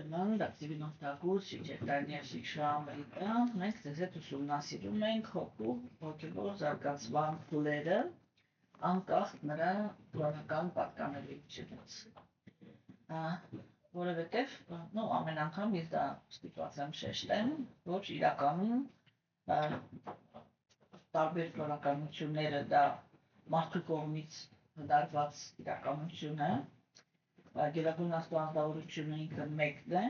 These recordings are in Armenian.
ուրեմն դակտիվինոստակուր շիչետանյաշիկ շամրիտը մենք ձեզ հետ ուսումնասիրում ենք հոգու հոգևոր զարգացման փուլերը անկախ նրա կրոնական պատկանելիությունից որովհետև ամեն անգամ ես դա ստիպված եմ շեշտեմ, որ իրականում տարբեր կրոնականությունները դա մարդու կողմից հդարված իրականություն է Գերագույն աստվածավորությունը ինքը մեկն է,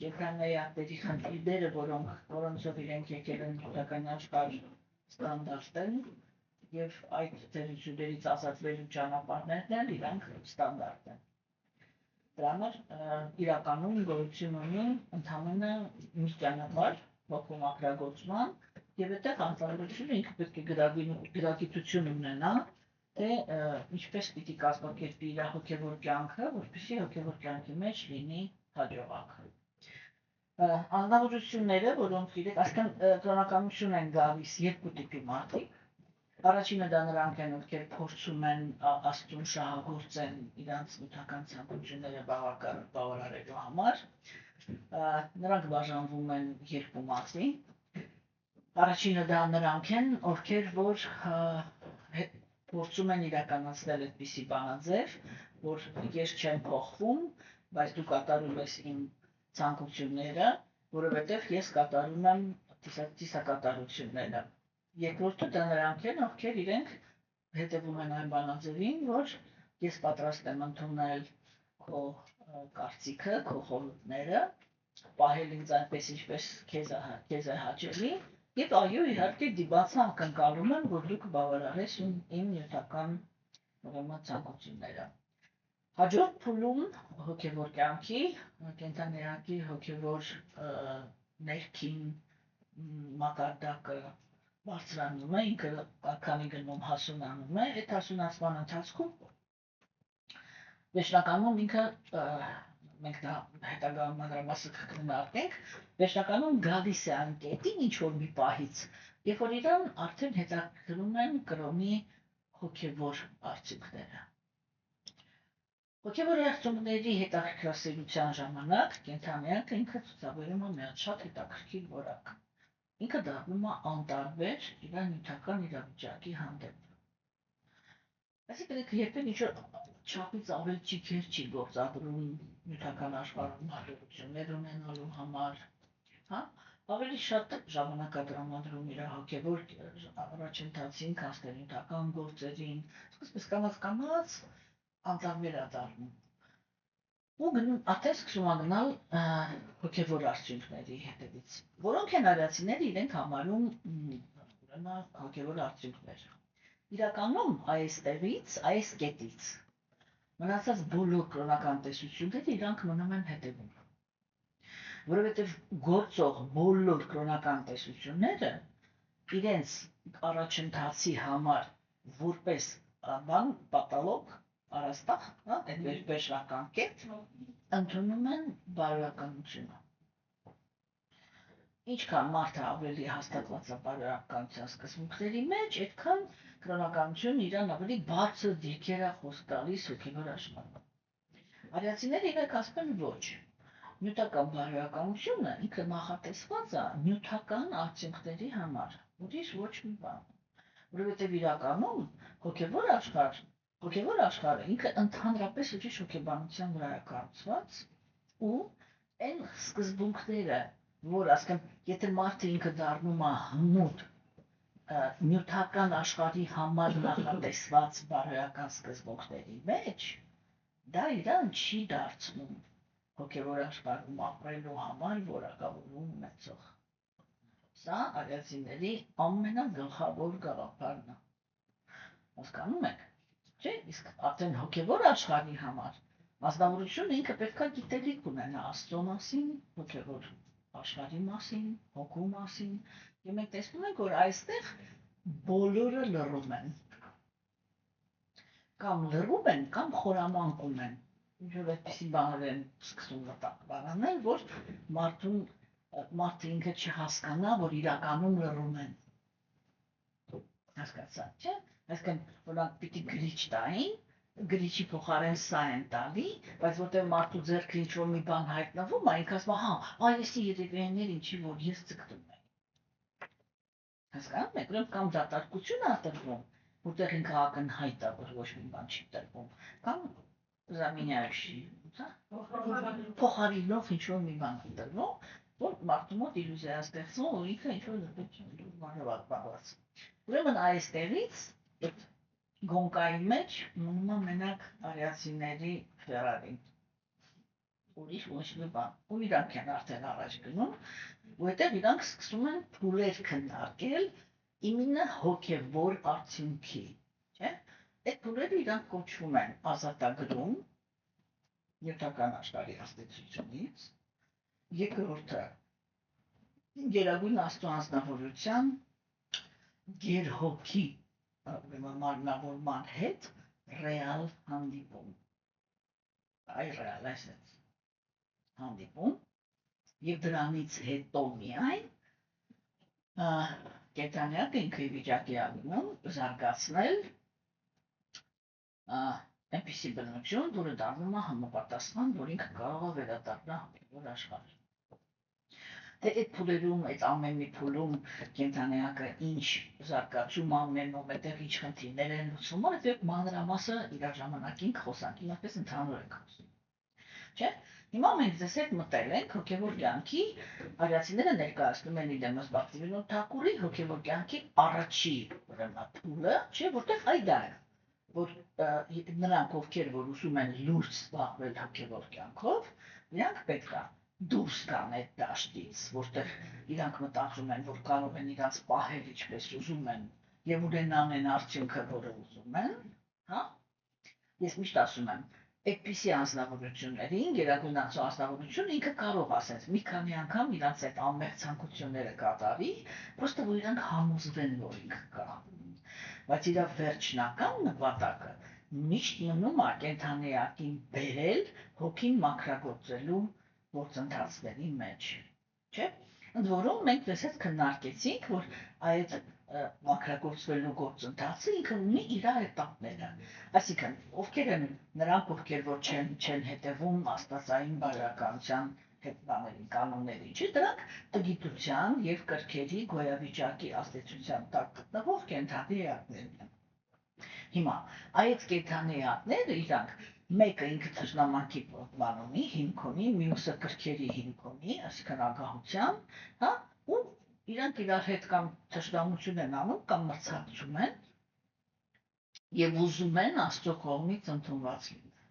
կենտրոնայատերի խնդիրները, որոնցով իրենք եկել են նյութական աշխարհ ստանդարտ են, եւ այդ թերություններից ազատվելու ճանապարհներն էլ իրանք ստանդարտ են։ Դրա համար իրականում գոյություն ունի ընդհանրը մի ճանապարհ հոգու մաքրագործման եւ այդտեղ արտադրությունը ինքը պետք է գրագիտություն ունենա թե ինչպես պիտի կազմակերպի իր հոգևոր կյանքը, որպեսզի հոգևոր կյանքի մեջ լինի հաջողակ։ Անznավորությունները, որոնք իրենք այսքան կրոնականություն են գալիս երկու տիպի մարդիկ, առաջինը դա նրանք են, ովքեր փորձում են Աստծուն շահագործեն իրանց նյութական ցանկությունները բավարարելու համար, նրանք բաժանվում են երկու մասի։ Առաջինը դա նրանք են, ովքեր որ փորձում են իրականացնել այդպիսի բանաձև, որ ես չեմ փոխվում, բայց դու կատարում ես իմ ցանկությունները, որովհետև ես կատարում եմ ծիսակատարությունները։ Երկրորդը դա նրանք են, ովքեր իրենք հետևում են այն բանաձևին, որ ես պատրաստ եմ ընդունել քո կարծիքը, քո խորհուրդները, պահել ինձ այնպես, ինչպես քեզ է հաճելի, եւ այո, իհարկե դիբացը ակնկալում եմ, որ դու կբավարարես իմ նյութական ցանկությունները։ Հաջորդ փուլում հոգևոր կյանքի, կենթանայակի հոգևոր ներքին մակարդակը բարձրանում է, ինքը քանի գնում հասունանում է, այդ հասունացման ընթացքում վերջնականում ինքը մենք դա հետագայում մանրամասն կքննարկենք, վերջնականում գալիս է այն կետին ինչ-որ մի պահից, երբ որ իրան արդեն հետաքրքրում են կրոնի հոգևոր արդյունքները։ Հոգևոր արդյունքների հետաքրքրասիրության ժամանակ կենթանայակը ինքը ցուցաբերում է մի շատ հետաքրքիր որակ։ Ինքը դառնում է անտարբեր իր նյութական իրավիճակի հանդեպ։ Այսինքն երբեք ինչ-որ չափից ավելի ճիգեր չի գործադրում նյութական աշխարհում հաջողություններ ունենալու համար, ավելի շատ ժամանակ է տրամադրում իր հոգևոր առաջընթացին, քան նյութական գործերին, սկսես կամաց անտարբեր է դառնում։ Ու արդեն սկսում է գնալ հոգևոր արդյունքների հետևից, որոնք են արիացիները իրենք համարում հոգևոր արդյունքներ։ Իրականում այս կետից մնացած բոլոր կրոնական տեսությունները իրանք մնում են հետևում, որովհետև գործող բոլոր կրոնական տեսությունները իրենց առաջընթացի համար որպես պատալոգ, առաստաղ, այդ վերջնական կետ ընդունում են բարոյականությունը։ Ինչքան մարդը ավելի հաստատված է բարոյականության սկզբունքների մեջ, այդքան կրոնականությունն իրան ավելի բարձր դիրքեր է խոսք տալիս հոգևոր աշխարհում։ Արիացիները իրենք ասում են ոչ։ Նյութական բարոյականությունը ինքը նախատեսված է նյութական արդյունքների համար, ուրիշ ոչ մի բան։ Որովհետև իրականում հոգևոր աշխարհը ինքը ընդհանրապես ուրիշ հոգեբանության վրա է կառուցված ու այն սկզբունքները, որ ասենք, եթե մարդը ինքը դառնում է հմուտ նյութական աշխարհի համար նախատեսված բարոյական սկզբունքների մեջ, դա իրան չի դարձնում հոգևոր աշխարհում ապրելու համար որակավորում ունեցող։ Սա արիացիների ամենագլխավոր գաղափարն է։ Հասկանում եք, չէ՞, իսկ արդեն հոգևոր աշխարհի համար մասնավորությունը ինքը պետք է գիտելիք ունենա Աստծո մասին, հոգևոր աշխարհի մասին, հոգու մասին, եւ մենք տեսնում ենք, որ այստեղ բոլորը լռում են։ Կամ լռում են, կամ խորամանկում են։ Ինչ-որ այդպիսի բաներ են սկսում բանանել, որ մարդը ինքը չհասկանա, որ իրականում լռում են։ Հասկացա՞ք, չէ՞։ Այսինքն, օրինակ պիտի գրիչ տային, գրիչի փոխարեն սա են տալի, բայց որտեղ մարդու ձեռքը ինչ-որ մի բան հայտնվում, այն ասում է, հա, այսի երևույթներ ինչի որ ես ձգտում եմ։ Հասկանում եք, ուրեմն կամ դատարկություն է տրվում, որտեղ ինքը ակնհայտ է, որ ոչ մի բան չի տրվում, կամ զամենյայշի, փոխարինող ինչ-որ մի բան է տրվում, որ մարդու մոտ իլյուզիա է ստեղծվում, որ ինքը ինչ-որ բանված։ Ուրեմն այստեղից գոնկայի մեջ մնում է մենակ արիացիների Ֆերարին, ուրիշ ոչ մի բան, ու իրանք են արդեն առաջ գնում, որտեղ իրանք սկսում են փուլեր քննարկել իմինը հոգևոր արդյունքի, չէ՞։ Այդ փուլերը իրանք կոչվում են ազատագրում, նյութական աշխարհի ազդեցությունից, երկրորդը գերագույն աստծո անձնավորության գերհոգի մարմնավորման հետ ռեալ հանդիպում, այ ռեալ այսպես հանդիպում, և դրանից հետո միայն կենդանյակը ինքը ի վիճակի է լինում զարգացնել այնպիսի բնություն, որը դառնում է համապատասխան, որ ինքը կարող է վերադառնալ հոգևոր աշխարհ։ Թե այդ փուլերում, այդ ամեն մի փուլում կենդանյակը ինչ զարգացում ամենում, այդտեղ ինչ խնդիրներ են լուծվում, այդտեղ մանրամասը իր ժամանակին խոսանք, այսպես ընդհանուր ենք խոսում։ Չէ՞։ Հիմա մենք ձեզ հետ մտել ենք հոգևոր կյանքի, արիացիները ներկայացնում են իրենց Բախտիվինոն Թակուրի հոգևոր կյանքի առաջի փուլը, չէ՞, որտեղ այ դա է, որ նրանք ովքեր որ ուզում են լուրջ զբաղվել հոգևոր կյանքով, նրանք պետք է դուրս գան այդ դաշտից, որտեղ իրանք մտածում են, որ կարող են իրանց պահել ինչպես ուզում են եւ ունենան այն արդյունքը, որը ուզում են, հա։ Ես միշտ ասում եմ, այդպիսի անձնավորություններին, գերագույն աստծո անձնավորությունը ինքը կարող ասես մի քանի անգամ իրանց այդ անմեղ ցանկությունները կատարի, պրոստը որ իրանք համոզվեն, որ ինքը կա։ Բայց իր վերջնական նպատակը միշտ մնում է կենդանիակին բերել հոգին մաքրագործելու գործընթացների մեջ, չէ՞։ Ընդ որում մենք դες հետ քննարկեցինք, որ այդ մաքրագործվելու գործընթացը ինքը ունի իր էտապները, այսինքն ովքեր են նրանք, ովքեր որ չեն հետևում աստվածային բարոյականության հետբաներին, կանոններին, չէ՞, դրանք տգիտության եւ կրքերի գոյավիճակի ազդեցության տակ գտնվող կենդանի էակներն են։ Հիմա այդ կենդանի էակները իրանք մեկը ինքը թշնամանքի բան ունի, հիմք ունի, մյուսը կրքերի հիմք ունի, այսինքն ագահության, հա, ու իրանք իրար հետ կամ թշնամություն են անում, կամ մրցակցում են եւ ուզում են Աստծո կողմից ընդունված լինել։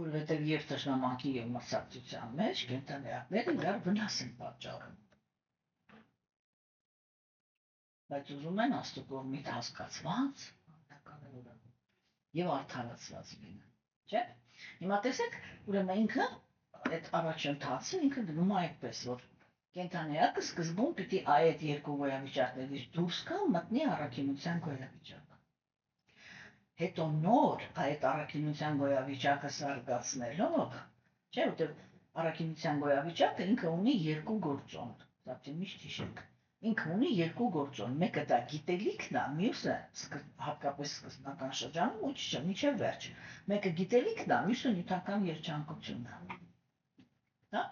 Որովհետեւ եւ թշնամանքի եւ մրցակցության մեջ կենդանիակները իրար վնաս են պատճառում։ Բայց ուզում են Աստծո կողմից հասկացված եւ արդարացված լինել, չէ՞։ Հիմա տեսեք, ուրեմն ինքը այդ առաջընթացը ինքը դնում է այդպես, որ կենդանիակը սկզբում պիտի այդ երկու գոյավիճակներից դուրս գա, մտնի առաքինության գոյավիճակ։ Հետո նոր այդ առաքինության գոյավիճակը զարգացնելով, չէ՞, որտեղ առաքինության գոյավիճակը ինքը ունի երկու գործոն, դա միշտ հիշեք։ Ինքը ունի երկու գործոն, մեկը դա գիտելիքն է, մյուսը հատկապես սկզբնական շրջանում ու չէ, մինչև վերջ։ Մեկը գիտելիքն է, մյուսը նյութական երջանկությունն է։ Հա։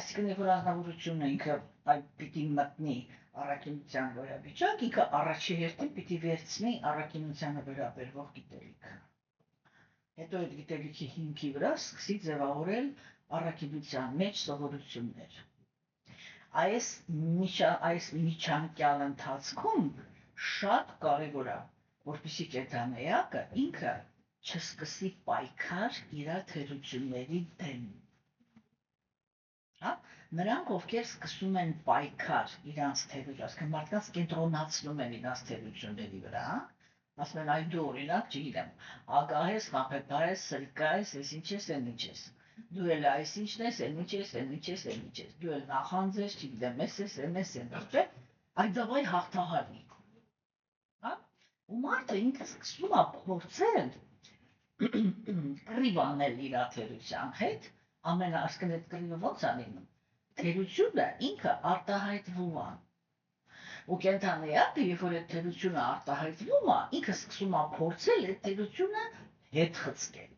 Այսինքն երբ որ անznավորությունը ինքը այդ պիտի մտնի առաքինության գոյավիճակ, ինքը առաջի հերթին պիտի վերցնի առաքինությանը վերաբերվող գիտելիքը։ Հետո այդ գիտելիքի հիմքի վրա սկսի ձևավորել առաքինության մեջ սովորություններ։ Այս միջանկյալ ընթացքում շատ կարևոր է, որպեսզի կենդանիակը ինքը չսկսի պայքար իր թերությունների դեմ։ Հա, նրանք ովքեր սկսում են պայքար իրանց թերություն, այսինքն մարդկանց կենտրոնացնում են իրանց թերությունների վրա, ասում են այ դու օրինակ, չգիտեմ, ագահ ես, խաբեբար ես, սրիկա ես, ես ինչ ես, են ինչ ես։ Դու էլ այս ինչն ես, են ինչ ես, են ինչ ես, են ինչ ես։ Դու էլ նախանձ ես, չգիտեմ, ես ես, չէ՞։ Այդ դավայ հաղթահարի։ Հա։ Ու մարդը ինքը սկսում է փորձել կռիվ անել իր թերության հետ, ամենաասկն այդ կռիվը ո՞նց է լինում։ Թերությունը ինքը արտահայտվում է։ ու կենթանի է, երբ որ այդ թերությունը արտահայտվում է, ինքը սկսում է փորձել այդ թերությունը հետ խցկել,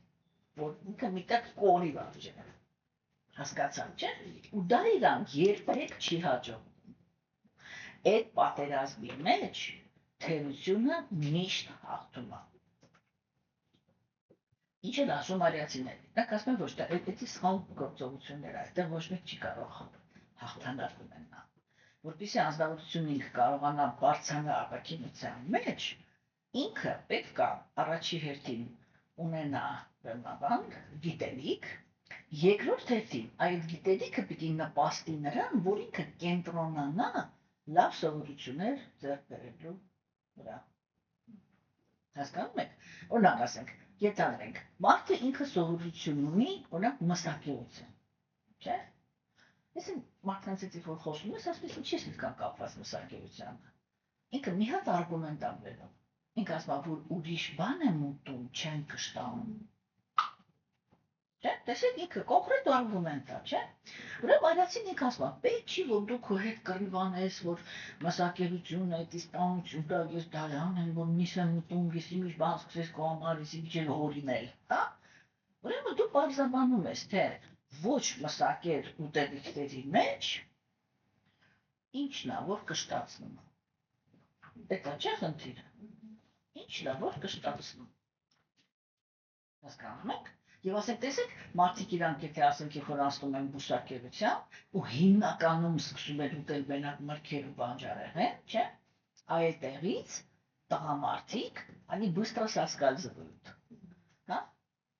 որ ինքը միտեղ կորի վարժել, հասկացան, չէ՞, ու դա իրան երբեք չի հաջողվում, այդ պատերազմի մեջ թերությունը միշտ հաղթում է, ինչ են ասում արիացիները, նրանք ասում են ոչ թե այդպիսի սխալ գործողություններ, այդտեղ ոչ մեկ չի կարող հաղթանակ ունենալ, որպեսզի անձնավորությունը ինքը կարողանա բարձրանալ ապակինության մեջ, ինքը պետք է առաջի հերթին ունենա բնական գիտելիք, երկրորդ հերթին այդ գիտելիքը պիտի նպաստի նրան, որ ինքը կենտրոնանա լավ սովորություններ ձեռք բերելու վրա։ Հասկանում եք, օրինակ ասենք, Գետանենք, մարդը ինքը սովորություն ունի, օրինակ մսակերություն, չէ՞։ Ես մարդկանց հետ որ խոսում ես, ասում ես ինչի՞ ես կան կապված մսակերությանը։ Ինքը մի հատ արգումենտ ա բերում։ Ինքը ասում է, որ ուրիշ բան եմ ուտում, չեմ կշտանում։ Չէ՞, տեսեք ինքը կոնկրետ արգումենտ է, չէ՞։ Ուրեմն այլացին ինքը ասում է, պետք չի որ դու քո հետ կռիվանես, որ մսակերությունը, այդ իսպանություն դա ես դարան եմ, որ միս եմ ուտում, ես իմիջ բան սկսես քո համար, ես իմիջ հորինել, հա։ Ուրեմն դու բարձրաբանում ես, թե ոչ մսակեր ուտելիքների մեջ ինչն է, որ կշտացնում։ Դա չէ խնդիրը։ Ինչն է, որ կշտացնում։ Հասկանում եք։ Եվ ասենք տեսեք, մարդիկ իրանք եթե ասենք երբ որ անցնում են բուսակերության ու հիմնականում սկսում են ուտել մենակ մրգեր ու բանջարեղեն, չէ՞, այդտեղից տղամարդիկ они быстро соскальзывают, հա?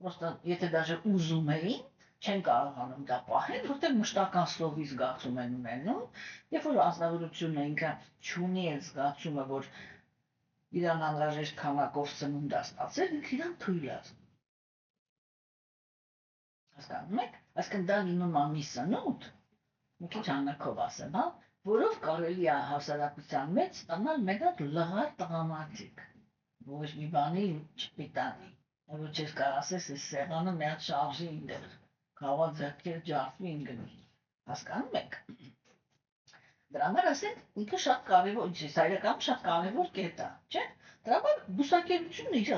Просто եթե даже ուզում էին, չեն կարողանում դա պահել, որտեղ մշտական սովի զգացում են ունենում, երբ որ անձնավորությունը ինքը չունի այդ զգացումը, որ իրան անհրաժեշտ քանակով սնունդ է ստացել, ինքը իրան թույլ է զգում։ Հասկանում եք, այսինքն դա լինում է մի սնունդ, մի քիչ հանակով ասեմ, հա, որով կարելի է հասարակության մեջ ստանալ մենակ լղար տղամարդիկ, ոչ մի բանի չպիտանի, որ չես կարող ասես, այս սեղանը մի հատ շարժի ինտեղ, քավա ձեռքեր ջարդվի ինգնի, հասկանում եք։ Դրա համար ասենք ինքը շատ կարևոր, սայրական շատ կարևոր կետ է, չէ՞։ Դրա համար բուսակերությունը իր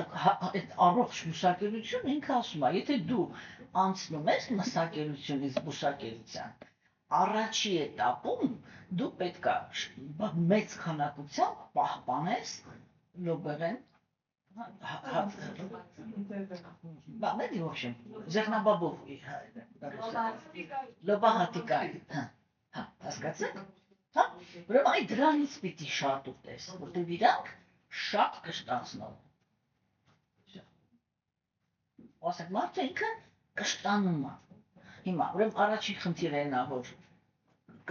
այդ առողջ բուսակերությունը ինքը ասում է, եթե դու անցնում ես մսակերությունից բուսակերության, առաջի էտապում դու պետք է մեծ քանակությամբ պահպանես լոբերեն, բաների в общем, зернобобовые, լոբահատիկային, հա, հասկացեք։ Հա, ուրեմն այդ դրանից պիտի շատ ուտես, որտեղ իրանք շատ կշտացնող։ Ասենք մարդը ինքը կշտանում է։ Հիմա, ուրեմն առաջին խնդիրը նա, որ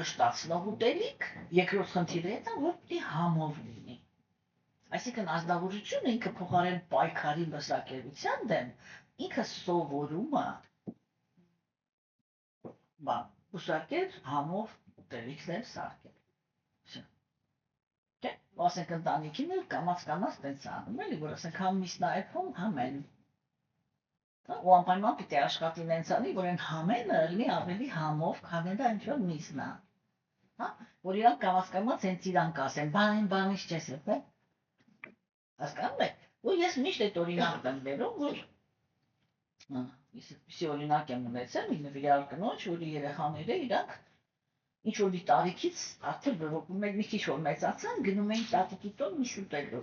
կշտացնող ուտելիք, երկրորդ խնդիրը նա, որ պիտի համով լինի։ Այսինքն ազնվորությունը ինքը փոխարեն պայքարի մսակերության դեմ, ինքը սովորում է բուսակեր համով ուտելիքներ սարքել։ Չէ՞, ասենք ընտանիքին էլ կամաց տենց անում էլի, որ ասենք համ միսն այփում, համ են։ Ու անպայման պիտի աշխատին հենց անի, որ այն համենը լինի ավելի համով, քան դա ինչ-որ միսն է։ Հա, որ իրանք կամաց հենց իրանք ասեն, բանից չես եպել։ Հասկանում եք։ Ու ես միշտ այդ օրինակն եմ բերում, որ ես այդպիսի օրինակ եմ ունեցել, մի նվիրյալ կնոջ, որի երեխաները իրանք ինչ-որ մի տարիքից արդեն մի քիչ որ մեծացան, գնում էին տատիկի տուն միս ուտելու։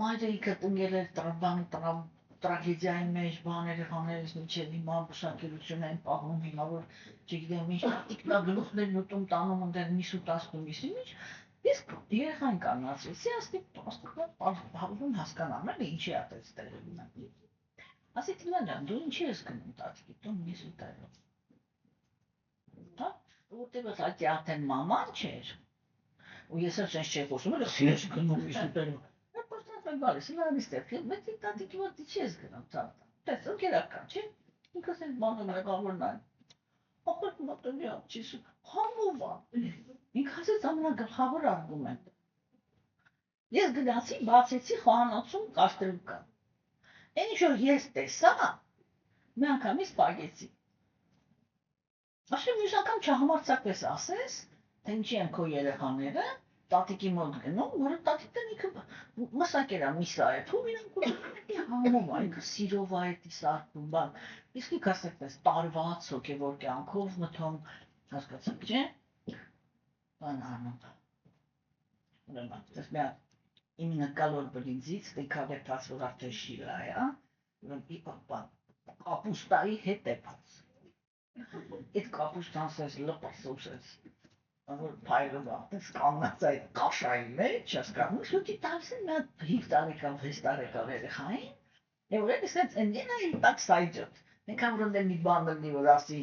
Մայրը ինքը տնկել էր տրագեդիայի մեջ, երեխաներս մինչև հիմա բուսակերություն են պահում, հիմա որ չգիտեմ ինչ, տիկնա գլուխներն ուտում տանում ընդեղ միս ու տասնում միսի միջ, ես երեխային կանացվեցի, հավվում հասկանամ էլ ինչի ատեց տեղի։ Ասի Տիլան ջան, դու ինչի ես գնում տատիկի տուն միս ուտելու։ Հա, որտեղ ասացի արդեն մաման չէր, ու ես էլ չես չէի խոսում, ես գնում միս ուտելու։ Բալես, նրանից դեպք, մեծ տատիկի մոտ չի ես գնում ծանոթ։ Տես ընկերական, չէ՞։ Ինքս այն բանը մեղավորն այն։ Ախր մոտենի ապչիսու, համով է։ Ինքը ասեց ամենագլխավոր արգումենտը։ Ես գնացի, բացեցի խոհանոցում կաստրուլկա։ Այն ինչ որ ես տեսա, մի անգամից պագեցի։ Աշխեմ մյուս անգամ չհամարձակվես ասես, թե ինչի են քո երեխաները, տատիկի մոտ գնում, որը տատիկն ինքը մսակերա միսա է, թող իրանք ուղղակի համում է, ինքը սիրով է էդի սարքում, բան։ Իսկ ինքը ասես տարված հոգևոր կյանքով մթում, հասկացաք, չէ՞։ Բան անում։ Ուրեմն, դες մի именно колор բլինձից դեկադե փածվոր արդեն շիլա է, ուրեմն բան կապուստայի հետ է փած։ Այդ կապուստան սես լպասուսես որ փայլում է, սկանած այդ կաշայի մեջ, հասկանում ես, ու տալիս են նա 5 տարեկան, 6 տարեկան երեխային, եւ որ էս ընդենային так սայջոտ։ Մենք ամրոնդել մի բան լինի, որ ասի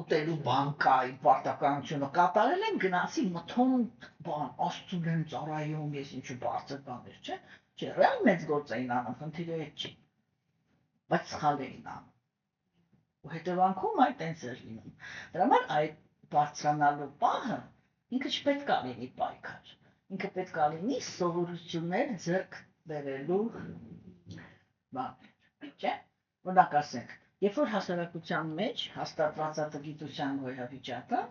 ուտելու բան կա, պարտականությունը կատարել են, գնացի մթոն բան, աստծուն են ծառայում, ես ինչու բարձր բաներ, չէ՞։ Չէ, ռեալ մեծ գործ էին անում, խնդիրը այդ չի։ Բայց սխալ էին անում։ Ու հետևանքում այդ տենց էր լինում։ Դրա համար այդ բարձրանալու պահը ինքը չպետք է լինի պայքար։ Ինքը պետք է լինի սովորություններ ձեռք բերելու բաներ, չէ՞։ Օրինակ ասենք, երբ որ հասարակության մեջ հաստատված է տգիտության գոյավիճակը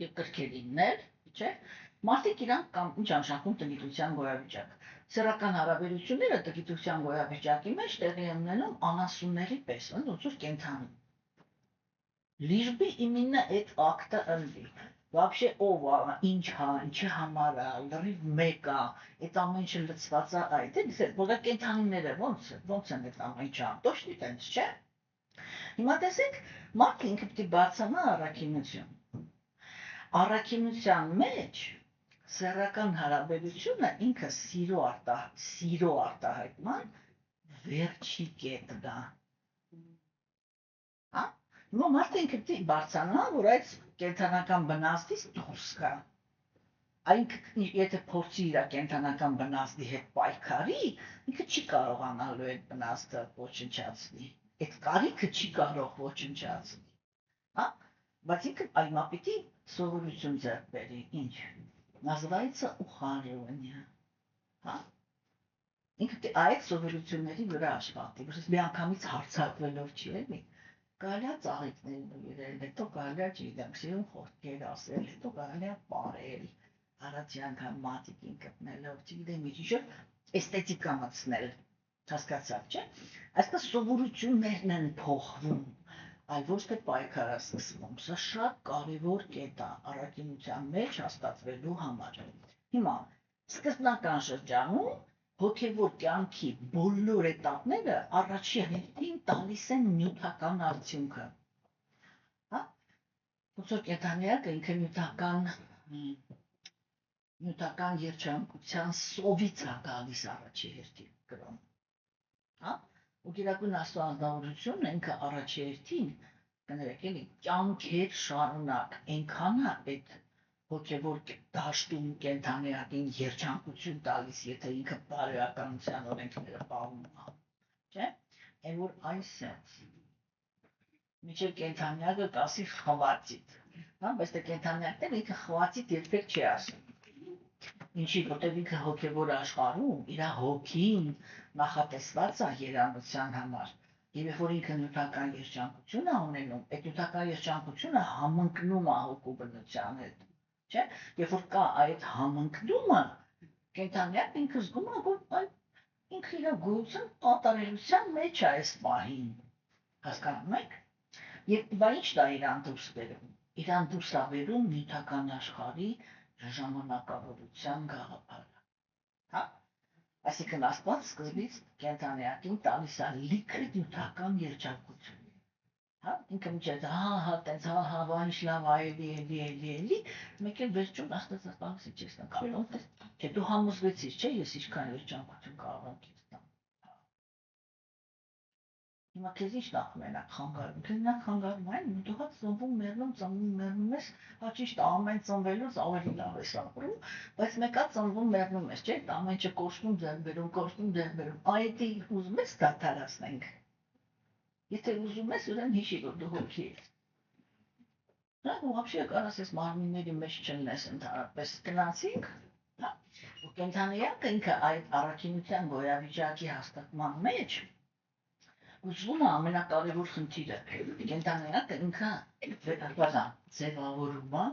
եւ կրքերիններ, չէ՞, մարդիկ իրանք կամ ինչ անշանքում տգիտության գոյավիճակ։ Սեռական հարաբերությունները տգիտության գոյավիճակի մեջ տեղի են ունենում անասունների պես, ոնց որ կենդանի։ Лишь бы именно этот акт ընտրի։ Вообще ով է, ինչ է, ինչի համար է, լրիվ մեկ է, այդ ամեն ինչը լցված է այդ, որը կենդանիները ոնց են այդ ամեն ինչը, точно տենց, չէ՞։ Հիմա տեսեք, մարդը ինքը պետք է բարձրանա առաքինություն։ Առաքինության մեջ սեռական հարաբերությունը ինքը սիրո արտահայտման վերջի կետն է։ Հա? Հիմա մարդը ինքը պետք է բարձրանա, որ այդ կենդանական բնազդից դուրս գա։ Այնինքն եթե փորձի իր կենդանական բնազդի հետ պայքարի, ինքը չի կարողանալու այդ բնազդը ոչնչացնի։ Այդ կարիքը չի կարող ոչնչացնի։ Հա? Բայց ինքը այմա պիտի սովորություն ձեռք բերի, ինչ։ Называется ухаживание։ Հա? Ինքը այդ սովորությունների վրա աշխատի, որպես մի անգամից հարցակվելով չի էլի։ Կարելի է ծաղիկներ նվիրել, հետո կարելի է չգիտեմ, սիրուն խոսքեր ասել, հետո կարելի է պարել, առաջի անգամ մատիկին գտնելով, չգիտեմ ինչ, էսթետիկա մտցնել, հասկացաք, չէ՞։ Այսպես սովորություններն են փոխվում, այլ ոչ թե պայքար է սկսվում։ Սա շատ կարևոր կետ է առաքինության մեջ հաստատվելու համար։ Հիմա սկզբնական շրջանում հոգևոր կյանքի բոլոր էտապները առաջի հերթին տալիս են նյութական արդյունքը։ Հա? Ոնց որ կենդանիակը ինքը նյութական երջանկության սովից է գալիս առաջի հերթին կրոն։ Հա? Ու գիրակույն աստծո անձնավորությունն ինքը առաջի հերթին կներեք էլի կյանքեր շարունակ այնքան է այդ հոգևոր դաշտում կենդանիակին երջանկություն տալիս, եթե ինքը բարոյականության օրենքները պահում է, չէ՞։ Այն որ այսպես միջև կենդանիակը կասի խվացիտ, հա, բայց դե կենդանիակն ինքը խվացիտ երբեք չի ասում։ Ինչի, որտեղ ինքը հոգևոր աշխարհում իր հոգին նախատեսված է երանության համար։ Եվ երբ որ ինքը նյութական երջանկություն է ունենում, այդ նյութական երջանկությունը համընկնում է հոգու բնության հետ, չէ՞։ Երբ որ կա այդ համընկնումը, կենդանիակն ինքը զգում է, որ ինքը իր գոյության կատարելության մեջ է այս պահին, հասկանում եք։ Եվ բա ի՞նչն է իրան դուրս բերում։ Իրան դուրս է բերում նյութական աշխարհի ժամանակավորության գաղափարը։ Հա? Այսինքն Աստված սկզբից կենդանիակին տալիս է լիքը նյութական երջանկություն։ Հա, ինքը միջև հա, տենց հա, ինչ լավ էլի, մեկ էլ վերջում Աստված ասում է, չես կարող, չէ, դու համոզվեցիր, չէ, ես ինչքան երջանկություն կարող եմ քեզ տամ։ Հիմա քեզ ի՞նչն է մենակ խանգարում, քեզ մենակ խանգարում այն, դու հա ծնվում մեռնում ես, հա ճիշտ ամեն ծնվելուց ավելի լավ ես ապրում, բայց մեկա ծնվում մեռնում ես, չէ, ամեն ինչը կորցնում ձեռք բերում, այդ ուզում ես դադարեցնենք։ Եթե ուզում ես, ուրեմն հիշի, որ դու հոգի ես։ Դա вообще կարաս ես մարմինների մեջ չլնես ընդհանրապես գնացինք, հա, ու կենդանիակը ինքը այդ առաքինության գոյավիճակի հաստատման մեջ ուզում է ամենակարևոր խնդիրը, կենդանիակը ինքը ձևավորում է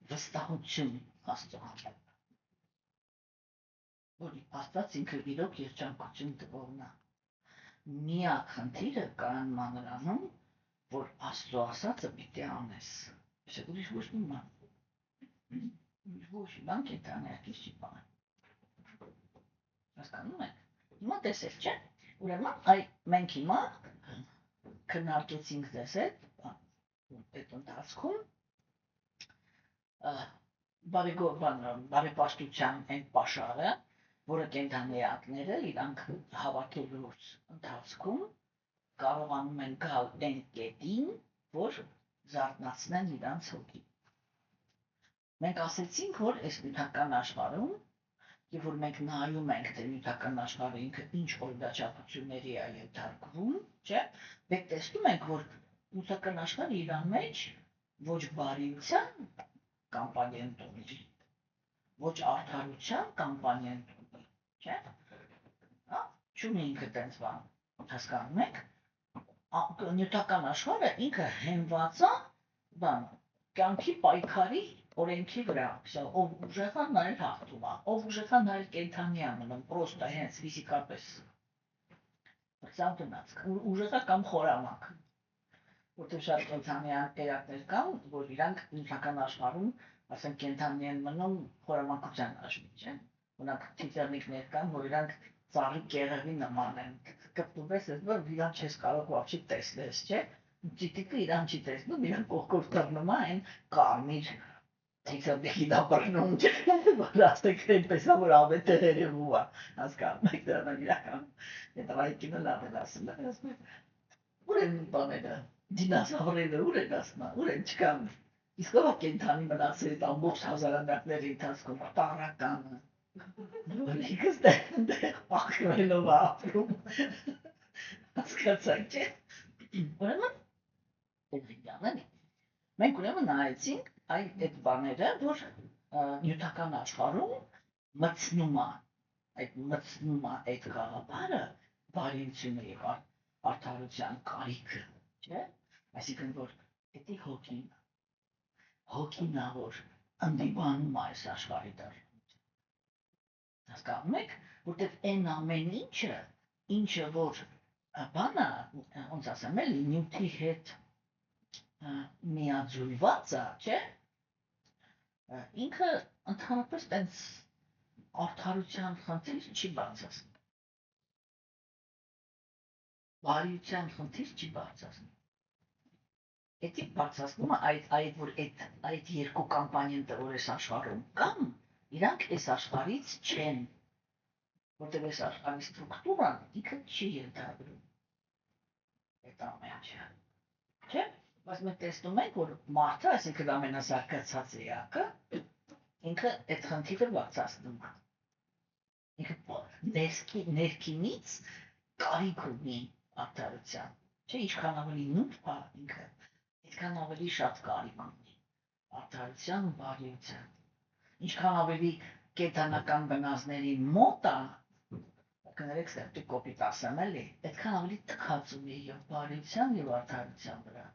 վստահություն Աստծո հանդեպ, որ Աստված ինքը իրոք երջանկություն տվողն է։ Միակ խնդիրը կայանում նրանում, որ Աստծո ասածը պիտի անես։ Չէ՞ ուրիշ ոչ մի բան։ Ոչ բան կենթանիակից չի բան։ Հասկանում եք։ Հիմա տեսեք, չէ՞։ Ուրեմն մենք հիմա քննարկեցինք ձեզ այդ ընթացքում բարեպաշտության այն պաշարը, որը կենդանիակները իրանք հավաքելու ընթացքում կարողանում են գալ այն կետին, որ զարթնացնեն իրանց հոգին։ Մենք ասեցինք, որ այս նյութական աշխարհում, եւ որ մենք նայում ենք, թե նյութական աշխարհը ինքը ինչ օրինաչափությունների է ենթարկվում, չէ՞, մենք տեսնում ենք, որ նյութական աշխարհը իր մեջ ոչ բարիության կամպանիան տունի, ոչ արդարության կամպանիան տունի, չէ՞։ Հա, չունի ինքը տենց բան, հասկանում եք։ Նյութական աշխարհը ինքը հենված է բան, կյանքի պայքարի օրենքի վրա, ով ուժեղա նա էլ հաղթում է, ով ուժեղա նա էլ կենդանի է մնում, պրոստը հենց ֆիզիկապես։ Սա դնաց, ուժեղա կամ խորամանկ, որտեղ շատ կենդանյան տերակներ կան, որ իրանք նյութական աշխարհում, ասենք կենդանի են մնում խորամանկության աշխարհի, չէ՞։ Օրինակ թիթեռնիկներ կան, որ իրանք ծառի կեղևի նման են, կպտուվես, որ իրանք չես կարող вообще տեսնես, չէ՞։ Ճիտիկը իրան չի տեսնում, իրան կողքով թռնում են կարմիր թիթեռնիկի դապրնում, չէ՞, որ ասեք այնպես է, որ ավետը երևում է, հասկանում եք դրան իրական, այդ ռայքինը լավ են ասում, ուր են բաները, դինոզավրերը ուր են ասում, ուր են չկան, իսկ ով կենդանի մնացել այդ ամբողջ հազարամյակների ընթացքում, տարրականը, որ ինքս դեղ պախրվելով է ապրում, հասկացանք, չէ՞, ուրեմն մենք ուրեմն նայեցինք այդ բաները, որ նյութական աշխարհում մտցնում է այդ գաղափարը բարիությունը եւ արդարության կարիքը, չէ՞։ Այսինքն որ դա հոգին է, որ ընդդիմանում է այս աշխարհի դառնալուն։ Հասկանում եք, որտեղ այն ամեն ինչը որ բանա, ոնց ասեմ, էլի նյութի հետ միաձուլված է, չէ՞։ Ինքը ընդհանրապես տենց արդարության խնդիր չի բարձրացնում։ Բարիության խնդիր չի բարձրացնում։ Էդի բարձրացնում է այդ երկու կամպանիան, որ այս աշխարհում կան, իրանք այս աշխարհից չեն, որտեղ այս աշխարհի ստրուկտուրան ինքը չի ենթադրում այդ ամենը, չէ՞։ Բայց մենք տեսնում ենք, որ մարդը, այսինքն ամենազարգացած էակը, ինքը այդ խնդիրը բարձրացնում է։ Ինքը ներքինից կարիք ունի արդարության, չէ՞, ինչքան ավելի նուրբ է ինքը, ինչքան ավելի շատ կարիք ունի արդարության ու բարիության, ինչքան ավելի կենդանական բնազների մոտ է, կներեք ստեղծի կոպիտ ասեմ էլի, այդքան ավելի տքած ունի եւ բարիության եւ արդարության վրա։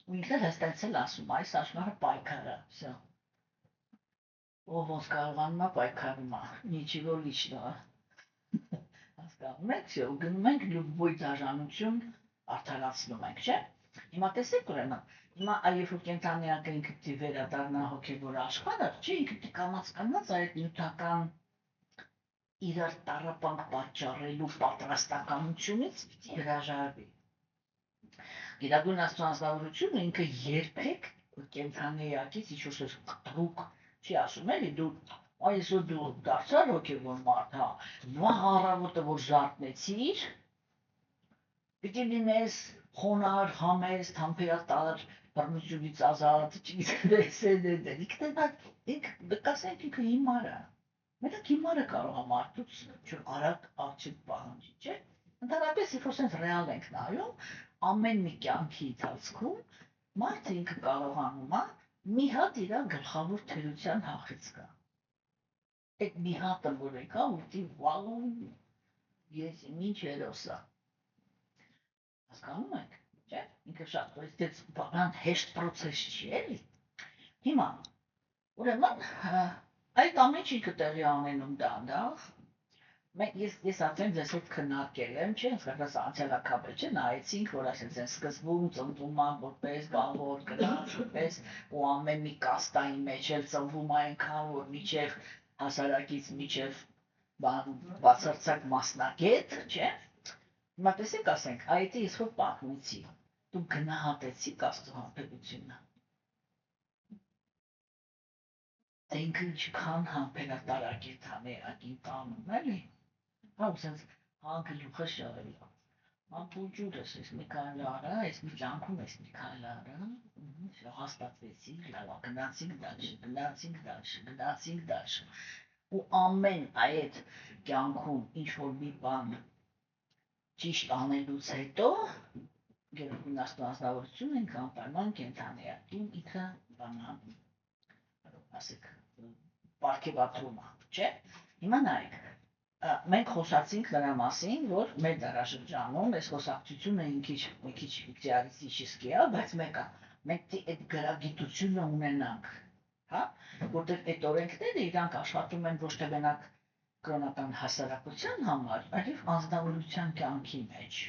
Ու ինքը հստակ էլ ասում, այս աշխարհը պայքար է, всё։ Ով ոնց կարողանում է պայքարում է, նիչիվո լիչնո։ Հասկանում եք, всё, գնում ենք լյուբոյ դաժանություն արդարացնում ենք, չէ՞։ Հիմա տեսեք ուրեմն, հիմա երբ որ կենդանիակը ինքը պիտի վերադառնա հոգևոր աշխարհը, չէ՞, ինքը պիտի կամաց այդ նյութական իրար տառապանք պատճառելու պատրաստականությունից պիտի հրաժարվի։ Գիտագույն Աստծո անձնավորությունը ինքը երբեք կենդանիակից ինչ-որ կտրուկ չի ասում, էլի դու այսօր դու դարձար հոգևոր մարդ, հա, վաղ առավոտը որ զարթնեցիր, պիտի լինես խոնարհ, համեստ, համբերատար, բռնությունից ազատ, ինքը կասենք ինքը հիմար է։ Մենակ հիմարը կարող է մարդուց արագ արդյունք պահանջի, չէ՞։ Ընդհանրապես, երբ որ սենց ռեալ ենք նայում, ամեն մի կյանքի ընթացքում մարդը ինքը կարողանում է մի հատ իր գլխավոր թերության հախից կա։ Այդ մի հատը որ եկա, ուտի վաղու ես ինչ երոսա։ Հասկանում եք, չէ՞։ Ինքը շատ բան հեշտ պրոցես չի էլի։ Հիմա Ուրեմն այդ ամեն ինչը տեղի անենում դանդաղ ես արդեն ձեզ հետ քննարկել եմ, չէ՞, ասես անցյալակապը չէ, նայեցինք, որ ասես են սկզբում ծնվում են որպես բաղոր գնաց, որպես ու ամեն մի կաստայի մեջ էլ ծնվում է այնքան, որ միջև հասարակից միջև բացարձակ մասնագետ, չէ՞։ Հիմա տեսեք, ասենք, այդ ես որ պատմեցի, դու գնահատեցիք Աստծո համբերությունը։ Ինքը ինչքան համբերատարակ է թաներակին տանում, էլի։ Հա, sense հանգլուխը շարել։ Ամբուջուրս էս մի քանի արա, էս մի ջանքում էս մի քանի արա, հաստատվեցինք, լավ, գնացինք դաշ։ Ու ամեն այդ կյանքում ինչ որ մի բան ճիշտ անելուց հետո գերուն աստվածավորություն ենք անպայման կենթանիակին ինքը բանա ասեք պարգևատրում է, չէ՞։ Հիմա նայեք մենք խոսացինք նրա մասին, որ մեր դարաշրջանում այս խոսակցությունը մի քիչ իդեալիստически է, բայց մենք այդ գրագիտությունը ունենանք, հա, որտեղ այդ օրենքները իրանք աշխատում են ոչ թե մենակ կրոնական հասարակության համար, այլև անձնավորության կյանքի մեջ։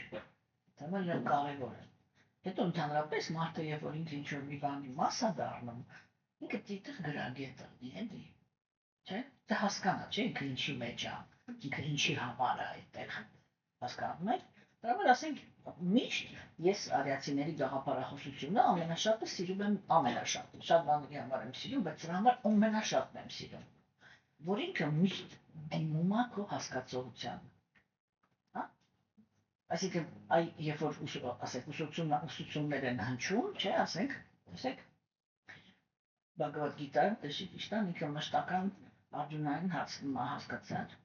Դա մեն կարևոր է։ Հետո ընդհանրապես մարդը, երբ որ ինքը ինչ-որ մի բանի մաս է դառնում, ինքը դիտել գրագետ է, էլի։ Չէ՞, դա հասկանա, չէ՞, ինքը ինչի մեջ է, ինքը ինչի համար է այդտեղ, հասկանում եք։ Դրա համար ասենք միշտ ես արիացիների գաղափարախոսությունը ամենաշատը սիրում եմ, շատ բաների համար եմ սիրում, բայց դրա համար ամենաշատն եմ սիրում, որ ինքը միշտ դիմում է քո հասկացողությանը, հա։ Այսինքն, երբ որ ասենք ուսուցումներ են հնչում, չէ, ասենք, տեսեք, Բhagavad Gita-ն, Տեշիտիշտան ինքը մշտական Աջունային հասկացար։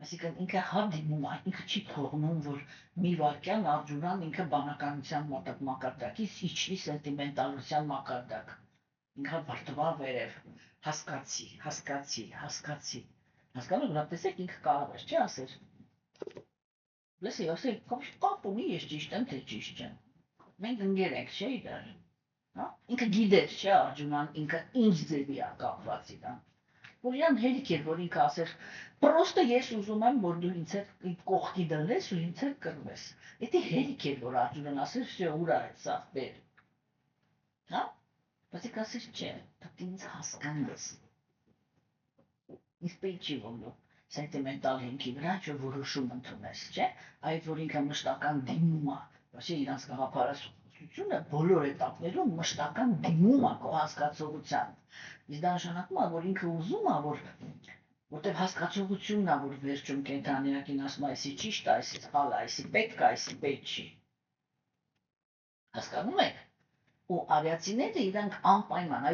Այսինքն ինքը հանդինում է, ինքը չի թողնում, որ մի վարքյան Աջունան ինքը բանականության մակարդակից իջնի սենտիմենտալության մակարդակ։ Ինքը բարձվա վերև, հասկացի։ Հասկանում եք, տեսեք ինքը կարող է, չէ՞ ասել։ Լսի, ասել, կապ ունի ես ճիշտ եմ, թե ճիշտ չեմ։ Մենք ընկեր ենք, չէ՞ իրար։ Հա? Ինքը գիտեր, չէ՞ Աջունան, ինքը ինչ ձևի է կապված իրան։ Որ իրան հերիք էր, որ ինքը ասեր, պրոստը ես ուզում եմ, որ դու ինձ հետ կողքի դնես ու ինձ հետ կռվես։ Եթե հերիք էր, որ Աջունան ասեր, «Всё, ուրա է, սա բեր»։ Հա? Բայց ինքը ասեր, չէ, դու ինձ հասկանաս։ Ինձ պետք չի որ դու սենտիմենտալ հիմքի վրա ինչ-որ որոշում ընդունես, չէ՞։ Այդ որ ինքը մշտական դիմում է, բացի իրանց գաղափարությունը բոլոր էտապներում մշտական դիմում է քո հասկացողության։ Իսկ դա նշանակում է, որ ինքը ուզում է, որտեղ հասկացողությունն է, որ վերջում կենթանիակին ասում է, այսի ճիշտ է, այսի սխալ է, այսի պետք է, այսի պետք չի։ Հասկանում եք։ Ու արիացիները իրանք անպայման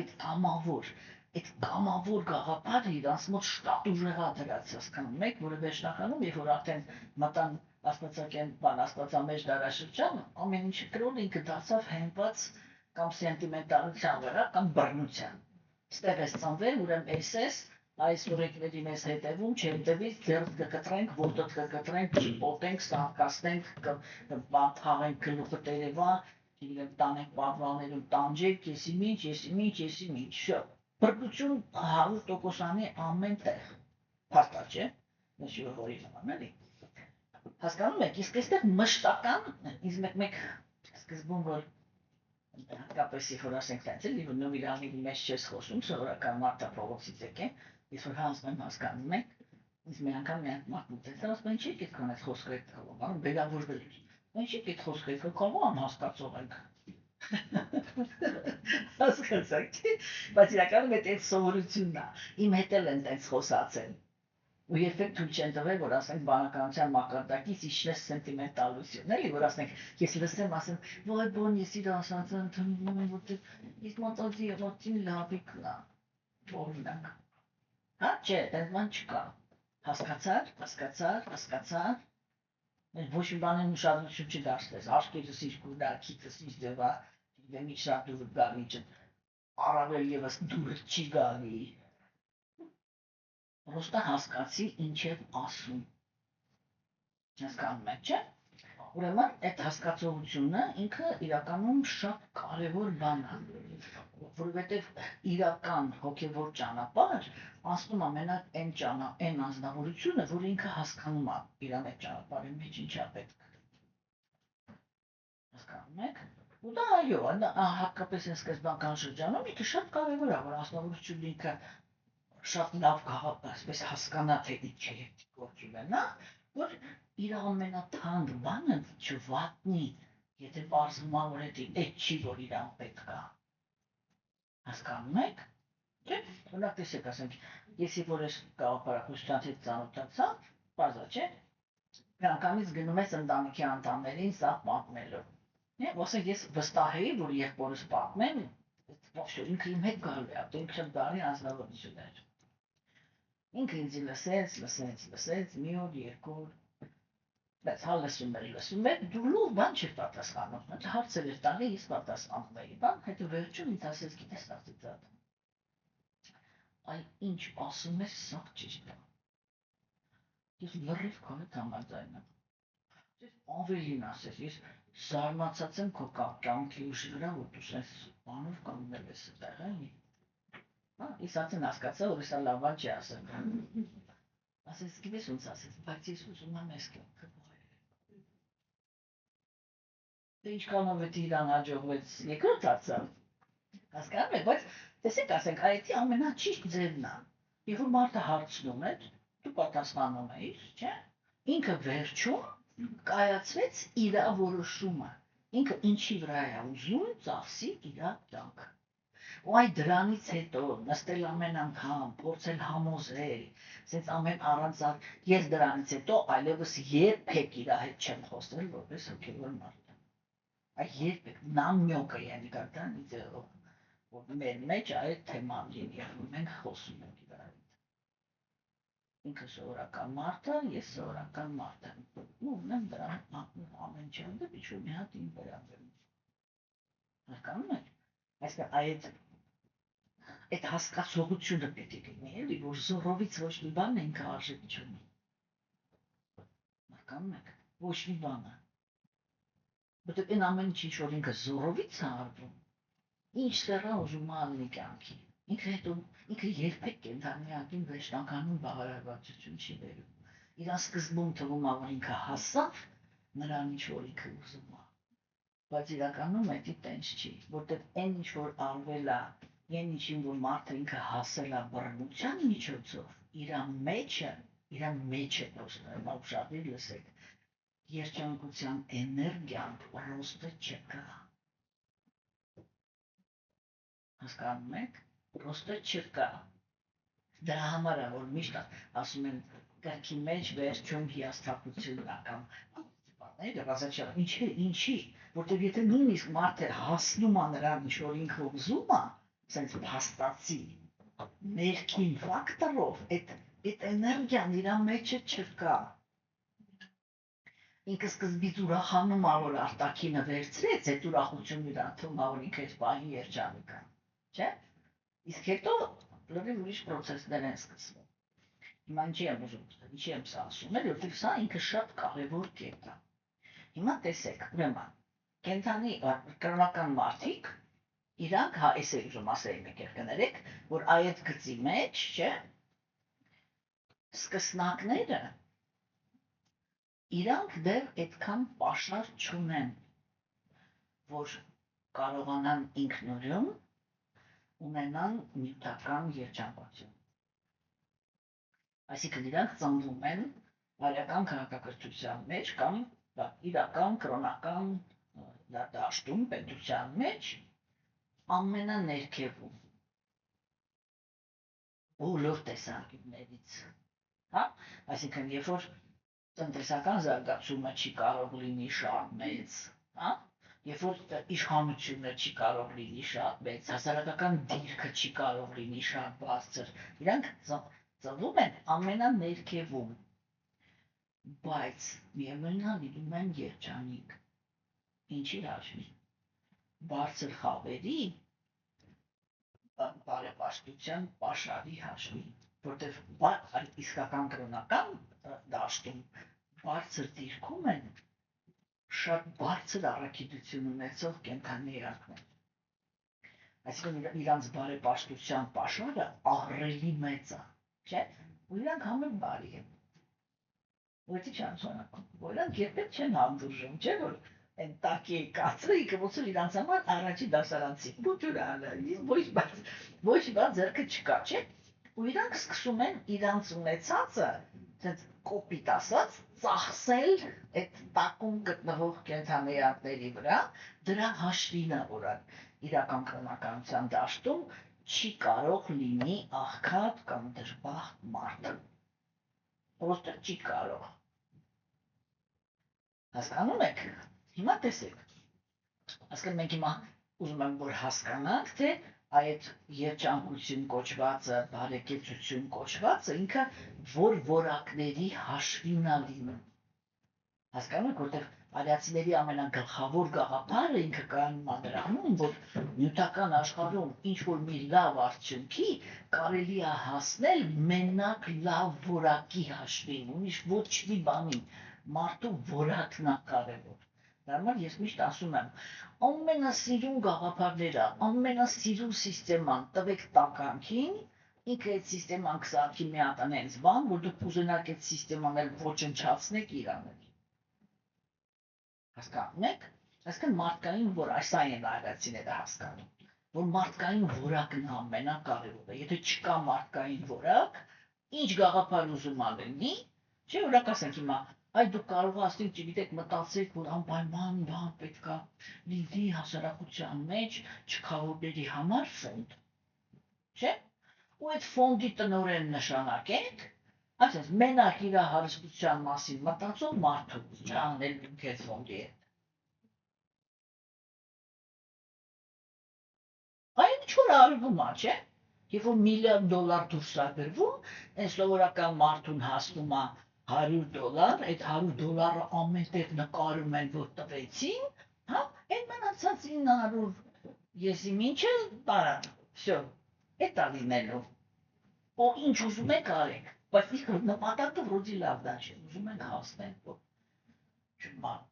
այդ կամավոր գաղափարը իրանց մոտ շատ ուժեղ է դրած, հասկանում եք, որը վերջնականում, երբ որ արդեն մտան աստվածամեջ դարաշրջան, ամեն ինչը կրոն ինքը դարձավ հենված կամ սենտիմենտալության վրա, կամ բռնության։ Ստեղ ես ծնվել, ուրեմն այս օրենքներին ես հետևում, չհետևից ձեռք կկտրենք, ոտդ կկտրենք, չպոտենք, սարկասնենք, բան թաղենք գլուխը տերևա, տանենք պատվալներում տանջեք, եսի ինչ, շո։ Բռնություն 100%-անի ամեն տեղ։ Փաստա, չէ՞։ Նշի որի նման, էլի։ Հասկանում եք, իսկ այստեղ մշտական, իսկ մեկ սկզբում որ հատկապես երբ որ ասենք տենց էլի, որ նոր իրավների մեջ չես խոսում, սովորական մարդը փողոցից եկե, ես որ հասնում եմ հասկանում եք, իսկ մի անգամ մարդ մտածել, ասում են, չի պետք է խոսքը բան բերավորվել էր։ Ինչի՞ պետք խոսքը, կարող եմ հասկացող ենք։ Հասկացաք, չէ՞։ Բայց իրականում այդ սովորությունն է։ Իմ հետ էլ են տենց խոսացել։ Ու երբեք թույլ չեն տվել, որ ասենք բանականության մակարդակից իջնես սենտիմենտալություն, էլի, որ ասենք, ես լսեմ, ասեմ, ոյ բոն ես իր ասած ընդունում եմ, որտեղ ես մտածի եղածին լավիկն է, օրինակ։ Հա, չէ, այդ բան չկա։ Հասկացար, ոչ մի բանին ուշադրություն չդարձնես, աշկերտս իր կուլա, քիթս իր ձևա, դեմ ինչ շատ դուրը գալի, առավել եւս դուրը չի գալի։ Պրոստը հասկացի ինչ եմ ասում։ Հասկանում եք, չէ՞։ Ուրեմն այդ հասկացողությունը ինքը իրականում շատ կարևոր բան է, որովհետև իրական հոգևոր ճանապարհ անցնում է մենակ այն անձնավորությունը, որ ինքը հասկանում է իր այդ ճանապարհի մեջ ինչա պետք։ Հասկանում եք։ Ու դա այո, հատկապես այս սկզբնական շրջանում ինքը շատ կարևոր է, որ անձնավորությունը ինքը շատ լավ այսպես հասկանա, թե ինչ է գործի մենա, որ իր ամենաթանկ բանը չվատնի, եթե պարզվում է, որ այդ չի, որ իրան պետք է։ Հասկանում եք։ Չէ՞։ Օրինակ տեսեք, ասենք, ես երբ որ ես գաղափարախոսության հետ ծանոթացա, բարձր չէ, միանգամից գնում ես ընտանիքի անդամներին սա պատմելու։ Ասենք ես վստահ էի, որ եղբորս պատմեմ, ինքը իմ հետ գալու է, ինքը շատ բարի անձնավորություն էր։ Ինքը ինձ լսեց, մի օր, երկու օր, բայց հա լսում էր, դու լավ բան չէր պատասխանում, հարցեր էր տալի, ես պատասխանում էի, բան, հետո վերջում ինձ ասեց, գիտես ասեցած, այ ինչ ասում ես, սա ճիշտ է։ Ես լրիվ քո հետ համաձայն եմ։ Ես ավելին ասես, ես զարմացած եմ քո կյանքի ուժի վրա, որ դու սենց բանով կանգնել ես այդտեղ, էլի։ Ես ասեն հասկացա, որ սա լավ բան չի ասել։ Ասես, գիտես ոնց ասես, բայց ես ուզում եմ այս կյանքը վայելել։ Դե ինչքանով է իրան հաջողվեց երկրորդ հարցը։ Հասկանում եք, բայց տեսեք, ասենք, այդ ամենաճիշտ ձևն է։ Երբ որ մարդը հարցնում է, դու պատասխանում ես, չէ՞։ Ինքը վերջում կայացրեց իր որոշումը։ Ինքը ինչի վրա է ուզում ծախսի իր կյանքը։ Ու այդ դրանից հետո նստել ամեն անգամ, փորձել համոզել, ասենց ամեն առանց ես դրանից հետո այլևս երբեք իր հետ չեմ խոսել որպես հոգևոր մարդ։ Այդ երբեք նամյոկը я никогда не делал, որ մեր մեջ այդ թեման լինի, որ մենք խոսում ենք իր հետ։ Ինքը սովորական մարդ է, ես սովորական մարդ եմ։ Ու ունեմ դրան ամեն չեմ դեպի ինչ-որ մի հատ իմ վերաբերում։ Հասկանում եք։ Այսինքն այդ հասկացողությունը պետք է լինի, էլի, որ զորովից ոչ մի բան ինքը արժեք չունի։ Հասկանում եք, ոչ մի բանը։ Որտեղ այն ամեն ինչ, որ ինքը զորովից է արվում, ինչ սեռա ուժում ալնի կյանքի։ Ինքը երբեք կենթանիակին վերջնականում բաղարարվածություն չի բերում։ Իրան սկզբում թվում է, որ ինքը հասավ նրան ինչ որ ինքը ուզում է։ Բայց իրականում դա տենց չի, որտեղ այն ինչ որ արվել է, այն ինչին որ մարդը ինքը հասել է բռնության միջոցով, իր մեջը պրոստը, ուշադիր լսեք, երջանկության էներգիան պրոստը չկա։ Հասկանում եք, պրոստը չկա։ Դրա համար է, որ միշտ ասում են կրքի մեջ վերջում հիասթափությունն է կամ ինչի, որտեղ եթե նույնիսկ մարդը հասնում է նրան, ինչ որ ինքը ուզում է, ասենց փաստացի, ներքին ֆակտորով, այդ էներգիան իր մեջը չկա։ Ինքը սկզբից ուրախանում է, որ արտաքինը վերցրեց, այդ ուրախությունն իրան թվում է, որ ինքը այդ պահին երջանիկ է, չէ՞։ Իսկ հետո լրիվ ուրիշ պրոցեսներ են սկսվում։ Հիմա ինչի եմ ուզում, ինչի եմ սա ասում, որովհետև սա ինքը շատ կարևոր կետ է։ Հիմա տեսեք, ուրեմն, կենդանի կրոնական մարդիկ, իրանք, հա, էս է ուզում ասեի մեկ կներեք, որ այդ գծի մեջ, չէ, սկսնակները, իրանք դեռ այդքան պաշար չունեն, որ կարողանան ինքնուրույն ունենան նյութական երջանկություն։ Այսինքն իրանք ծնվում են արական քաղաքակրթության մեջ կամ իրական կրոնական դաշտում պետության մեջ ամենաներքևում բոլոր տեսանկյուններից, հա, այսինքն երբ որ տնտեսական զարգացումը չի կարող լինի շատ մեծ, հա, երբ որ իշխանությունը չի կարող լինի շատ մեծ, հասարակական դիրքը չի կարող լինի շատ բարձր, իրանք ծնվում են ամենաներքևում, բայց միևնույն է լինում են երջանիկ, ինչի հաշվի, բարձր խավերի, բարեպաշտության պաշարի հաշվի, որտեղ իսկական կրոնական դաշտում բարձր դիրքում են շատ բարձր առաքելություն ունեցող կենդանի էակներ։ Այսինքն իրանց բարեպաշտության պաշարը ահռելի մեծ է, չէ՞։ Ու իրանք ամեն բարի են։ Ոչի չանցանակում, որ իրանք երբեք չեն հանդուրժում, չէ՞ որ են տակի կացրը ինքը ոնց որ իրանց համար առաջի դասարանցի բուջուրանը, ոչ բան ձեռքը չկա, չէ՞։ Ու իրանք սկսում են իրանց ունեցածը, այդպես կոպիտ ասած, ծախսել այդ տակում գտնվող կենդանիների վրա, դրա հաշվին է, որ իրական կրոնականության դաշտում չի կարող լինի աղքատ կամ դժբախտ մարդ։ Պրոստը չի կարող։ Հասկանում եք։ Հիմա տեսեք, այսինքն մենք հիմա ուզում եմ, որ հասկանանք, թե այդ երջանկություն կոչվածը, բարեկեցություն կոչվածը ինքը որ որակների հաշվին է լինում։ Հասկանում եք, որտեղ արիացիների ամենագլխավոր գաղափարը ինքը կայանում է նրանում, որ նյութական աշխարհում ինչ-որ մի լավ արդյունքի կարելի է հասնել մենակ լավ որակի հաշվին, ուրիշ ոչ մի բանի, մարդու որակն է կարևոր։ Դրա համար ես միշտ ասում եմ, ամենասիրուն գաղափարները, ամենասիրուն սիստեման տվեք տականքին, ինքը այդ սիստեման կսարքի մի հատ անենց բան, որ դուք կուզենաք այդ սիստեման էլ ոչնչացնեք իրանել։ Հասկանում եք։ Այսինքն մարդկային, որ այսա են արիացիները հասկանում, որ մարդկային որակն է ամենակարևորը։ Եթե չկա մարդկային որակ, ինչ գաղափար ուզում ալենի, չէ՞ օրինակ ասենք հիմա Այ դուք կարող ասենք, չգիտեք, մտածեք, որ անպայման բան պետք է լինի հասարակության մեջ չքավորների համար ֆոնդ, չէ՞։ Ու այդ ֆոնդի տնօրեն նշանակենք, ասես մենակ իր հարստության մասին մտածող մարդու չանել ինքեզ ֆոնդի հետ։ Այն ինչ որ արվում է, չէ՞։ Երբ որ $1 միլիոն դուրս է գրվում, այն սովորական մարդուն հասնում է $100, այդ $100 ամեն տեղ նկարում են, որ տվեցին, հա, այդ մնացած 900 եսի մինչը տարան, всё, այդ է լինելու, ու ինչ ուզում եք արեք, բայց իսկ նպատակը վրոդի լավ դա չէ, ուզում ենք հասնենք, որ չմար,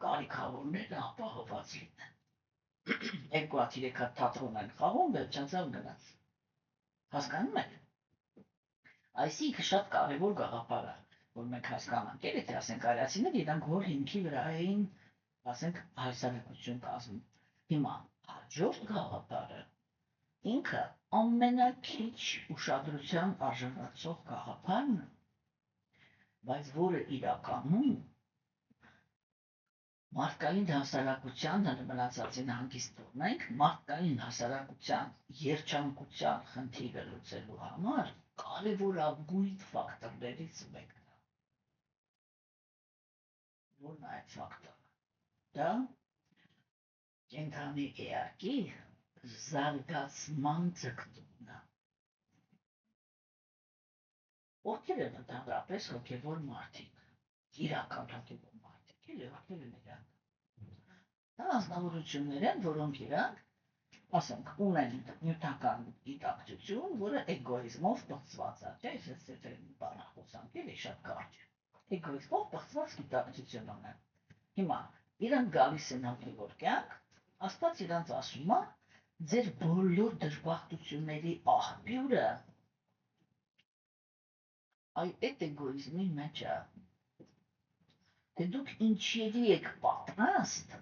կարիքավորները ապահոված լինեն, 2-3 հատ թատրոն են խաղում, վերջացավ գնաց, հասկանում եք, այսինքն շատ կարևոր գաղափար է, որ մենք հասկանանք, եթե ասենք արիացիները իրանք որ հիմքի վրա էին, ասենք հասարակություն կազմում։ Հիմա հաջորդ գաղափարը ինքը ամենակիչ ուշադրության արժանացող գաղափարն է, բայց որը իրականում մարդկային հասարակության մնացածին հանգիստ թողնենք, մարդկային հասարակության երջանկության խնդիրը լուծելու համար կարևորագույն ֆակտորներից մեկն է։ Որն է այդ ֆակտորը։ Դա կենդանի էակի զարգացման ձգտումն է։ Ովքեր են ընդհանրապես հոգևոր մարդիկ, իրական հոգևոր մարդիկ, էլի ովքեր են իրանք։ Դա անձնավորություններ են, որոնք իրանք, ասենք, ունեն նյութական գիտակցություն, որը էգոիզմով պղծված է, չէ՞, ես եթե բանախոսանք, էլի շատ կարճ է։ Էգոիզմով պղծված գիտակցություն ունեն։ Հիմա իրանք գալիս են հոգևոր կյանք, Աստված իրանց ասում է, ձեր բոլոր դժբախտությունների աղբյուրը այդ էգոիզմի մեջ է։ Թե դուք ինչերի եք պատրաստ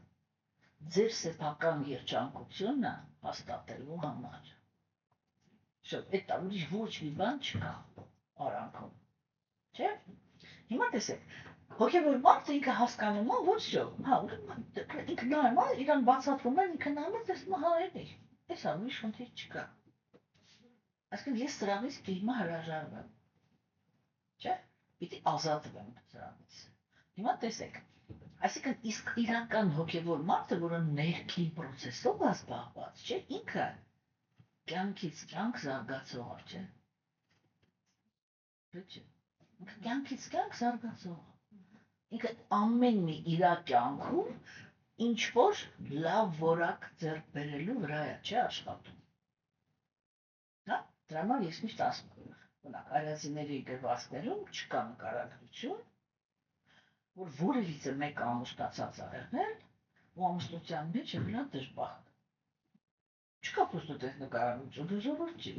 ձեր սեփական երջանկությունը հաստատելու համար։ Շոտ, այդ ուրիշ ոչ մի բան չկա արանքում։ Չէ՞։ Հիմա տեսեք, հոգևոր մարդը ինքը հասկանում է, որ շո, հա, ինքը նայում է, իրան բացատրում են, ինքը նայում է, տեսնում է, հա, էլի, այս ուրիշ խնդիր չկա։ Այսինքն ես սրանից հիմա հրաժարվեմ։ Չէ՞։ Պիտի ազատվեմ սրանից։ Հիմա տեսեք, այսինքն իսկ իրական հոգևոր մարդը, որը ներքին process-ով է զբաղված, չէ՞, ինքը կյանքից կյանք զարգացող է, չէ՞։ Չէ՞։ Կյանքից կյանք զարգացող։ Ինքը ամեն մի իր կյանքում ինչ-որ լավ որակ ձեռք բերելու վրա է, չէ՞ աշխատում։ Հա, դրա համար ես միշտ ասում եմ, օրինակ, արիացիների գրվածքներում չկա նկարագրություն, որ որևիցե մեկ ամուսնացած ա եղել, ու ամուսնության մեջ է գնա դժբախտ։ Չկա պրոստը տես նկարահանություն, դու ժողովուրդ չի։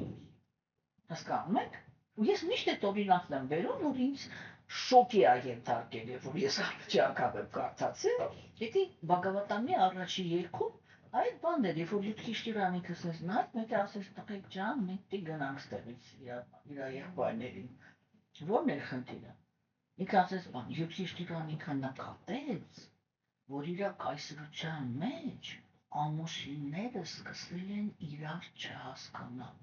Հասկանում եք։ Ու ես միշտ այդ օրինակն եմ բերում, որ ինձ շոկի ա ենթարկել, երբ որ ես առաջի անգամ եմ կարդացել, եթե Բագավատամի առաջի երգում այդ բանն էր, երբ որ Յուդհիշթիրան ինքս էս նայեց, մեկ ասեց տղեկ ջան, մենք պիտի գնանք ստեղից իր եղբայրներին։ Ո՞րն էր խնդիրը։ Ինքը ասեց, բան, Յուդհիշթիրան ինքը նկատեց, որ իր կայսրության մեջ ամուսինները սկսել են իրար չհասկանալ։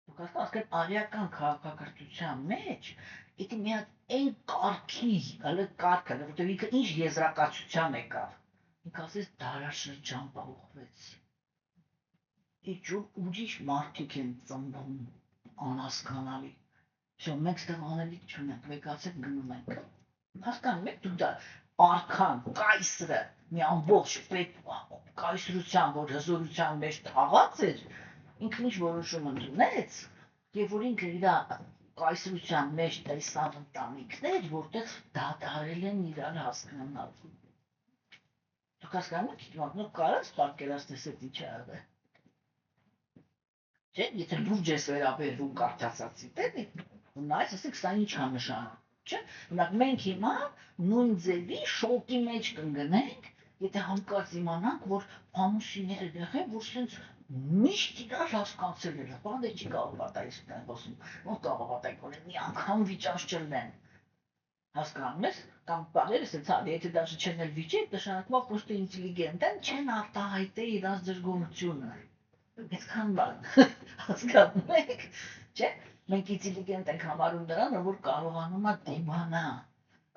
Դուք հասկացաք, արիական քաղաքակրթության մեջ դա մի հատ այն կարգի, հələ կարգը, որտեղ ինքը ինչ եզրակացության եկավ։ Ինքը ասեց դարաշրջան փոխվեց։ Իջու ուրիշ մարդիկ են ծնվում անհասկանալի։ Շո մենք ստեղ անելիք չունենք, մեկացեք գնում ենք։ Հասկանում եք, դու դա արքան, կայսրը, մի ամբողջ պետ կայսրության, որ հզորության մեջ թաղած էր, ինքն ինչ որոշում ընդունեց, եւ որ ինքը իր կայսրության մեջ տեսավ ընտանիքներ, որտեղ դադարել են իրար հասկանալ։ Դուք հասկանում եք, նո կարաս պատկերացնես այդ ինչ ա եղել։ Չէ, եթե լուրջ ես վերաբերվում կարդացածի տեղ, նայես, ասեք, սա ինչ ա նշանակում, չէ։ Օրինակ մենք հիմա նույն ձևի շոկի մեջ կընկնենք, եթե հանկարծ իմանանք, որ ամուսինները եղել, որ սենց միշտ իրար հասկացել են, բանը չի կարող պատահի ստեն խոսում, ո՞ր կարող պատահի կորեն, մի անգամ վիճած չլնեն։ Հասկանում ես, կամ բաները սենց հա, եթե դաժե չեն էլ վիճել, նշանակում է պրոստը ինտելիգենտ են, չեն արտահայտել իրենց դժգոհությունը։ Այդքան բան, հասկանում եք, չէ՞։ Մենք ինտելիգենտ ենք համարում նրան, որ կարողանում է դիմանա,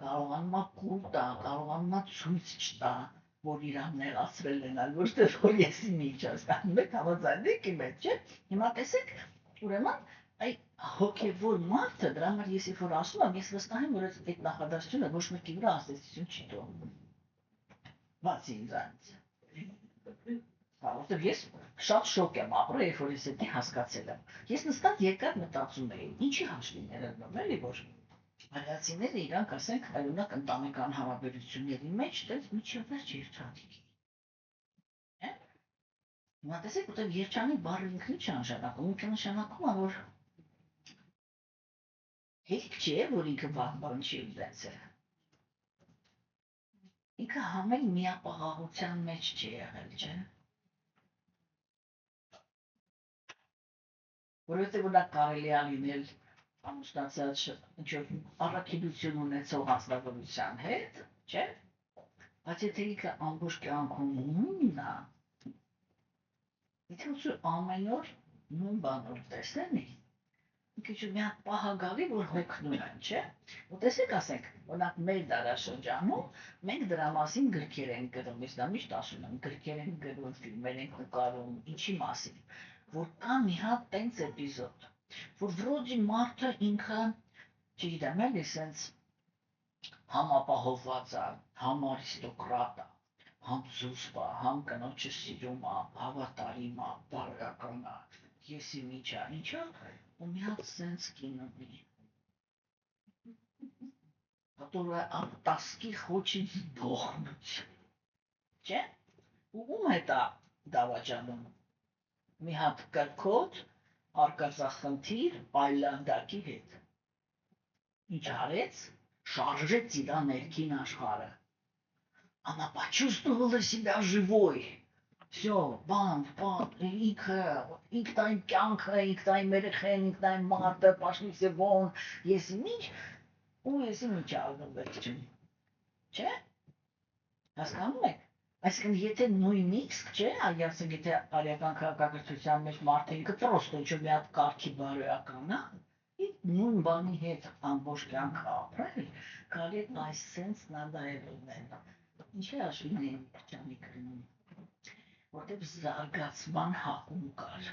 կարողանում է կուլ տա, կարողանում է ցույց չտա, որ իրան նեղացրել են, այլ ոչ թե որ եսի ինչ հասկանում եք, համաձայնեք իմ հետ, չէ՞։ Հիմա տեսեք, ուրեմն այդ հոգևոր մարդը, դրա համար ես երբ որ ասում եմ, ես վստահ եմ, որ այդ նախադասությունը ոչ մեկի վրա ազդեցություն չի թողնում։ Բացի ինձանից։ Որտեւ ես շատ շոկ եմ ապրել, երբ որ ես դա հասկացել եմ։ Ես նստած երկար մտածում էի, ինչի հաշվին երևում էլի, որ հայացիները իրանք, ասենք, հայրենակ ընտանեկան հարաբերությունների մեջ դες միջև վերջ երջանիկ։ Հիմա տեսեք, որտեւ երջանիկ բառը ինքն ինչ է նշանակում, ինքը նշանակում է, որ հեշտ չէ, որ ինքը բան չի ուզեցել։ Ինքը համել միապաղաղության մեջ չի եղել, չէ՞։ Որովհետև որ դա կարելի է լինել ամուսնացած ինչ-որ առաքելություն ունեցող անձնավորության հետ, չէ՞։ Բայց եթե ինքը ամբողջ կյանքում նույնն է, եթե ուզում ամեն օր նույն բանով տեսնի, ինքը մի հատ պահ գալի, որ հոգնում են, չէ։ Ու տեսեք, ասենք, օրինակ մեր դարաշրջանում մենք դրա մասին գրքեր ենք գրում, ես դա միշտ ասում եմ, գրքեր ենք գրում, ֆիլմեր ենք նկարում, ինչի մասին, որ կա մի հատ տենց էպիզոդ, որ վրոդի մարդը ինքը, չգիտեմ, էլի սենց համապահովված է, համ արիստոկրատ է, համ զուսպ է, համ կնոջը սիրում է, հավատարիմ է, բարոյական է, եսի ինչա, ու մի հատ սենց կին ունի։ Которая от тоски хочет сдохнуть, չէ՞։ Ու ում հետ է դավաճանում։ Մի հատ կրքոտ, արկածախնդիր, այլանդակի հետ։ Ինչ արեց, շարժեց իր ներքին աշխարհը։ Она почувствовала себя живой. Всё, բան, ինքնային կյանքը, ինքնային երեխեն, ինքնային մարդը, պաշտի սևոն, ես ինչ, ու ես ինչ ալնում վերջում։ Չէ՞։ Հասկանում եք։ Այսինքն եթե նույնիսկ, չէ, ասենք եթե արիական քաղաքակրթության մեջ մարդը ինքը պրոստը ինչ-որ մի հատ կարգի բարոյական է, նույն բանի հետ ամբողջ կյանքը ապրել, կարելի է այս սենց նադայելնել։ Ինչի հաշվին է երջանիկ լինում, որտեղ զարգացման հակում կար։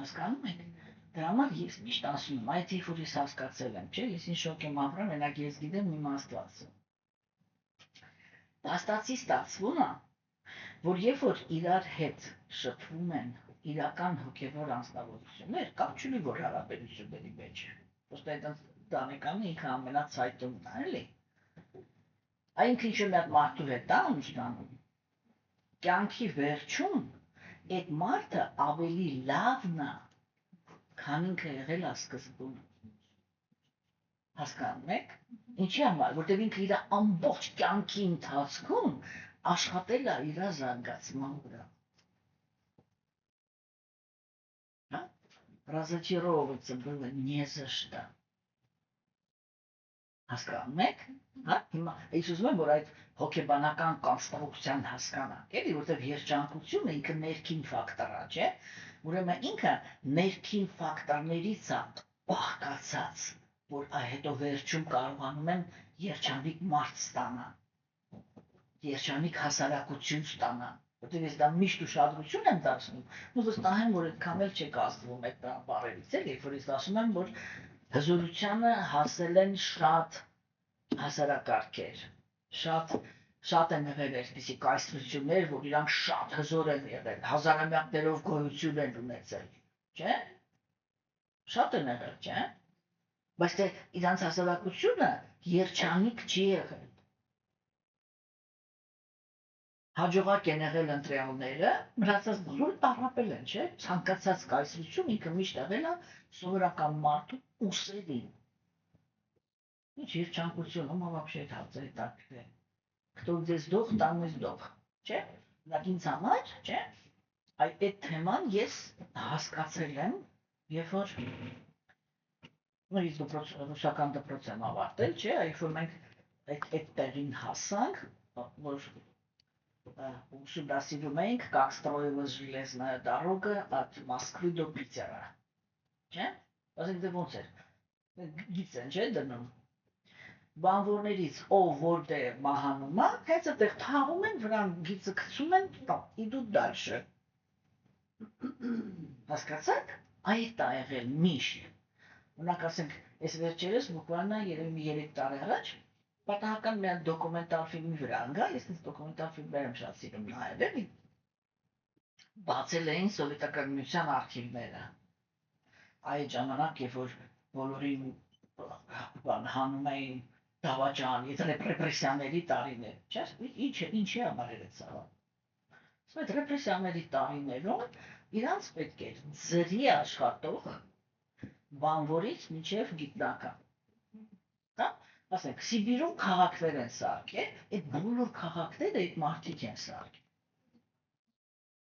Հասկանում եք։ Դրա համար ես միշտ ասում եմ, այդ երբ որ ես հասկացել եմ, չէ, ես ինչ շոկ եմ ապրել, մենակ ես գիտեմ իմ Աստվածը։ Աստվածի ստացվում է, որ երբ որ իրար հետ շփվում են իրական հոգևոր անձնավորություններ, կապ չունի որ հարաբերությունների մեջ, պրոստը այդ ընտանեկանը ինքը ամենացայտունն է, էլի։ Այնինքն ինչ մի հատ մարդու հետ է ստանում, կյանքի վերջում այդ մարդը ավելի լավն է, քան ինքը եղել է սկզբում։ Հասկանում եք։ Ինչի համար, որտեղ ինքը իր ամբողջ կյանքի ընթացքում աշխատել է իր զարգացման վրա։ Разочаровываться было не за что. Հասկանում եք։ Հիմա ես ուզում եմ, որ այդ հոգեբանական կոնստրուկցիան հասկանանք, էլի, որտեղ երջանկությունը ինքը ներքին ֆակտոր է, չէ՞։ Ուրեմն ինքը ներքին ֆակտորներից է բաղկացած, որ հետո վերջում կարողանում են երջանիկ մարդ ստանալ, երջանիկ հասարակություն ստանալ, որտեղ ես դա միշտ ուշադրություն եմ դարձնում, ու վստահ եմ, որ այդքան էլ չեք ազդվում այդ բառերից, էլի, երբ որ ես ասում եմ, որ հզորությանը հասել են շատ հասարակարգեր, շատ են եղել այսպիսի կայսրություններ, որ իրանք շատ հզոր են եղել, հազարամյակներով գոյություն են ունեցել, չէ՞։ Շատ են եղել, չէ՞։ Բայց թե իրանց հասարակությունը երջանիկ չի եղել։ Հաջողակ են եղել ընտրյալները, մնացած բոլորը տառապել են, չէ՞։ Ցանկացած կայսրություն ինքը միշտ եղել է սովորական մարդու ուսերին։ Ինչ երջանկություն, ում вообще это так, кто где сдох, там и сдох, չէ՞։ Դա ինձ համար, չէ՞։ Այդ թեման ես հասկացել եմ, երբ որ ես ռուսական դպրոց եմ ավարտել, չէ՞, երբ որ մենք այդ տեղին հասանք, որ ուսումնասիրում էինք, как строилась железная дорога от Москвы до Питера, չէ՞։ Ասենք դե ոնց էր, գիծ են, չէ՞, դնում։ Բանվորներից ով որտեղ մահանում է, հենց այդտեղ թաղում են, վրան գիծը գցում են, идут дальше։ Հասկացաք։ Այդ է եղել միշտ։ Օրինակ ասենք, ես վերջերս բուկվալնա երևի 3 տարի առաջ պատահական մի հատ դոկումենտալ ֆիլմի վրա ընկա, ես ինձ դոկումենտալ ֆիլմեր եմ շատ սիրում նայել, էլի։ Բացել էին սովետական միության արխիվները։ Այդ ժամանակ, երբ որ բոլորին հանում էին դավաճան, եթե ռեպրեսիաների տարիներ, չէ՞, ինչի համար էր սա։ Այդ ռեպրեսիաների տարիներում իրանց պետք էր ձրի աշխատող բանվորից մինչև գիտնական։ Ասենք, Սիբիրում քաղաքներ են սարքել, այդ բոլոր քաղաքները այդ մարդիկ են սարքել։